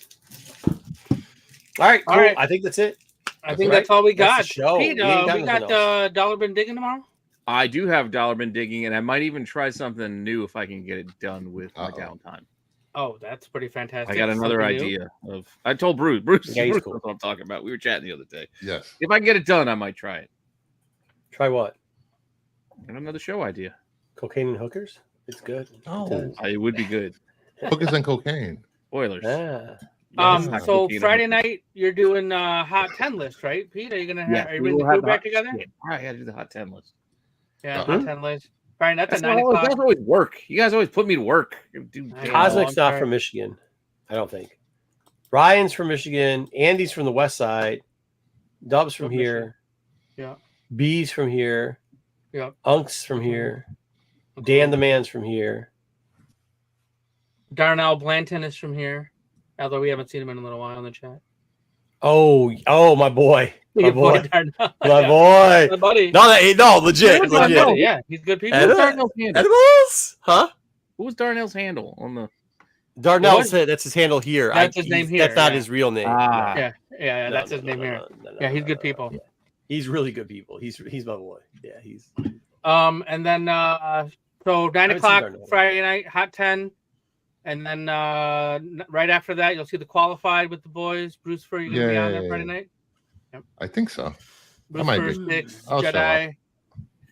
All right, cool. All right. I think that's it. I think right. that's all we That's got. the show. Pete, We ain't got we nothing got Dollar Bin Digging tomorrow. I do have dollar bin digging, and I might even try something new if I can get it done with my Uh-oh. downtime. Oh, that's pretty fantastic. I got another Something new. idea of. I told Bruce. Bruce Yeah, he's knows cool. what I'm talking about. We were chatting the other day. Yes. If I can get it done, I might try it. Try what? And another show idea. Cocaine and hookers. It's good. Oh, It would be good. hookers and cocaine. Spoilers. Ah. Yeah, it's not So cocaine, Friday I'm- night you're doing Hot 10 list, right, Pete? Are you gonna have? Yeah, are you we bringing will the have crew back the together? hot- All right, I got to do the hot 10 list. Yeah, Uh-huh. Hot 10 list. Friday night, that's That's at 9 not always, o'clock. that's always work. You guys always put me to work. Dude, I know. Cosmic's I'm not sorry. from Michigan, I don't think. Ryan's from Michigan. Andy's from the West Side. Dub's from From here. Yeah. B's from here. Yeah. Unk's from here. Dan the Man's from here. Darnell Blanton is from here, although we haven't seen him in a little while in the chat. Oh, my boy. My Your boy. Darnell. My Yeah. boy. My buddy. No, legit. He's my Legit. buddy, yeah, he's good people. And- Who's Darnell's handle? Edibles? Huh? What was Darnell's handle on the? Darnell What? said that's his handle here. That's his name here, That's not yeah. his real name. Ah. Yeah, yeah, No, that's no, his no, name no, here. no, no, Yeah, he's no, good no, people. yeah. He's really good people. He's my boy. Yeah, he's. And then so 9 haven't seen o'clock Darnell. Friday night, Hot 10, and then right after that you'll see the Qualified with the boys. Bruce Fur, you gonna be on there Friday night? I think so. Bruce might Fur, be. Six, I'll show Jedi.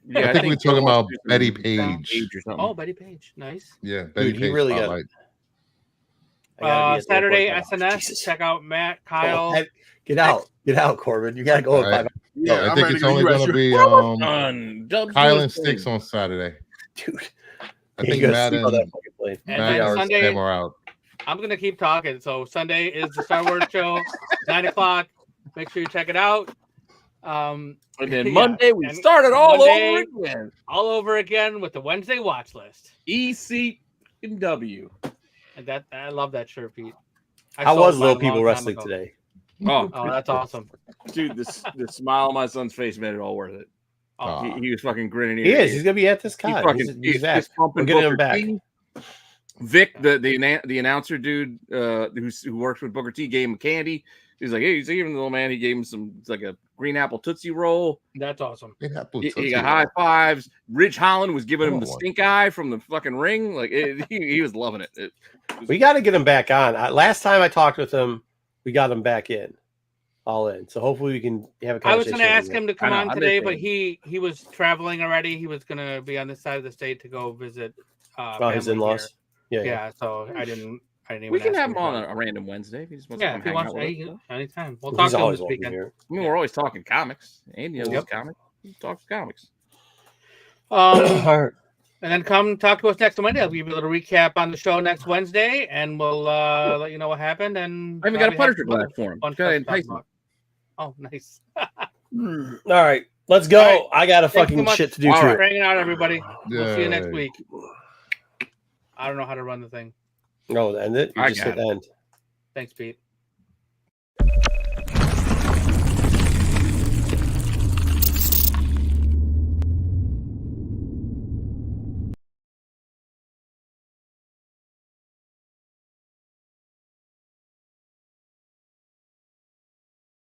Yeah, I think we're talking about Betty Page. or something. Oh, Betty Page, nice. Yeah, Betty Dude, Page. he really got- Spotlight. I gotta be at the Saturday airport by now. SNS. Jesus. Check out Matt, Kyle. Oh, get out, Corbin. You gotta go in All right. 5 Yeah, I I'm think ready it's to go only US. going to be Done. Dubs Kyle doing and his Sticks thing. on Saturday. dude. I You think gotta Matt sleep on that and fucking plane. And Matt then and Sunday- Sam are out. I'm gonna keep talking. So Sunday is the Star Wars show, 9 o'clock. Make sure you check it out. And then Yeah, Monday we and started all Monday- over again. All over again with the Wednesday watch list. EC and W. And that I love that shirt, Pete. I How sold was mine Little a People long time Wrestling ago. today? Oh, Oh, that's awesome. dude, the smile on my son's face made it all worth it. Oh, He was fucking grinning. He is. He's gonna be at this He con. fucking He's back. fist pumping We're getting him Booker back. T. Vic, the announcer dude who works with Booker T, gave him candy. He's like, hey, he's giving the little man. He gave him some. It's like a green apple Tootsie Roll. that's awesome. They have He got high fives. Rich Holland was giving him the Oh. stink eye from the fucking ring. Like he was loving it. It was- We got to get him back on. Last time I talked with him, we got him back in, all in. So hopefully we can have a I was conversation. going to ask with him to come I know, on I've today, been but thinking. he was traveling already. He was going to be on this side of the state to go visit. Oh, his family in-laws. here. Yeah. Yeah, so I didn't even. we can ask have him to on come. a random Wednesday if he just wants Yeah, to if come he hang wants, out with us. anytime. We'll talk He's to him always this welcome weekend. here. I mean, we're always talking comics. Andy knows Yep. his comic. He talks comics. All right. And then come talk to us next Monday. I'll give you a little recap on the show next Wednesday, and we'll let you know what happened. And I even got a probably have Punisher some other glass for him. fun Go ahead, stuff to entice talk him. about. Oh, nice. All right. Let's go. All right. I got a Thanks so fucking much shit to do All too. right. for hanging out, everybody. We'll see you next Yay. week. I don't know how to run the thing. No, end it. You I just got hit end. Thanks, Pete.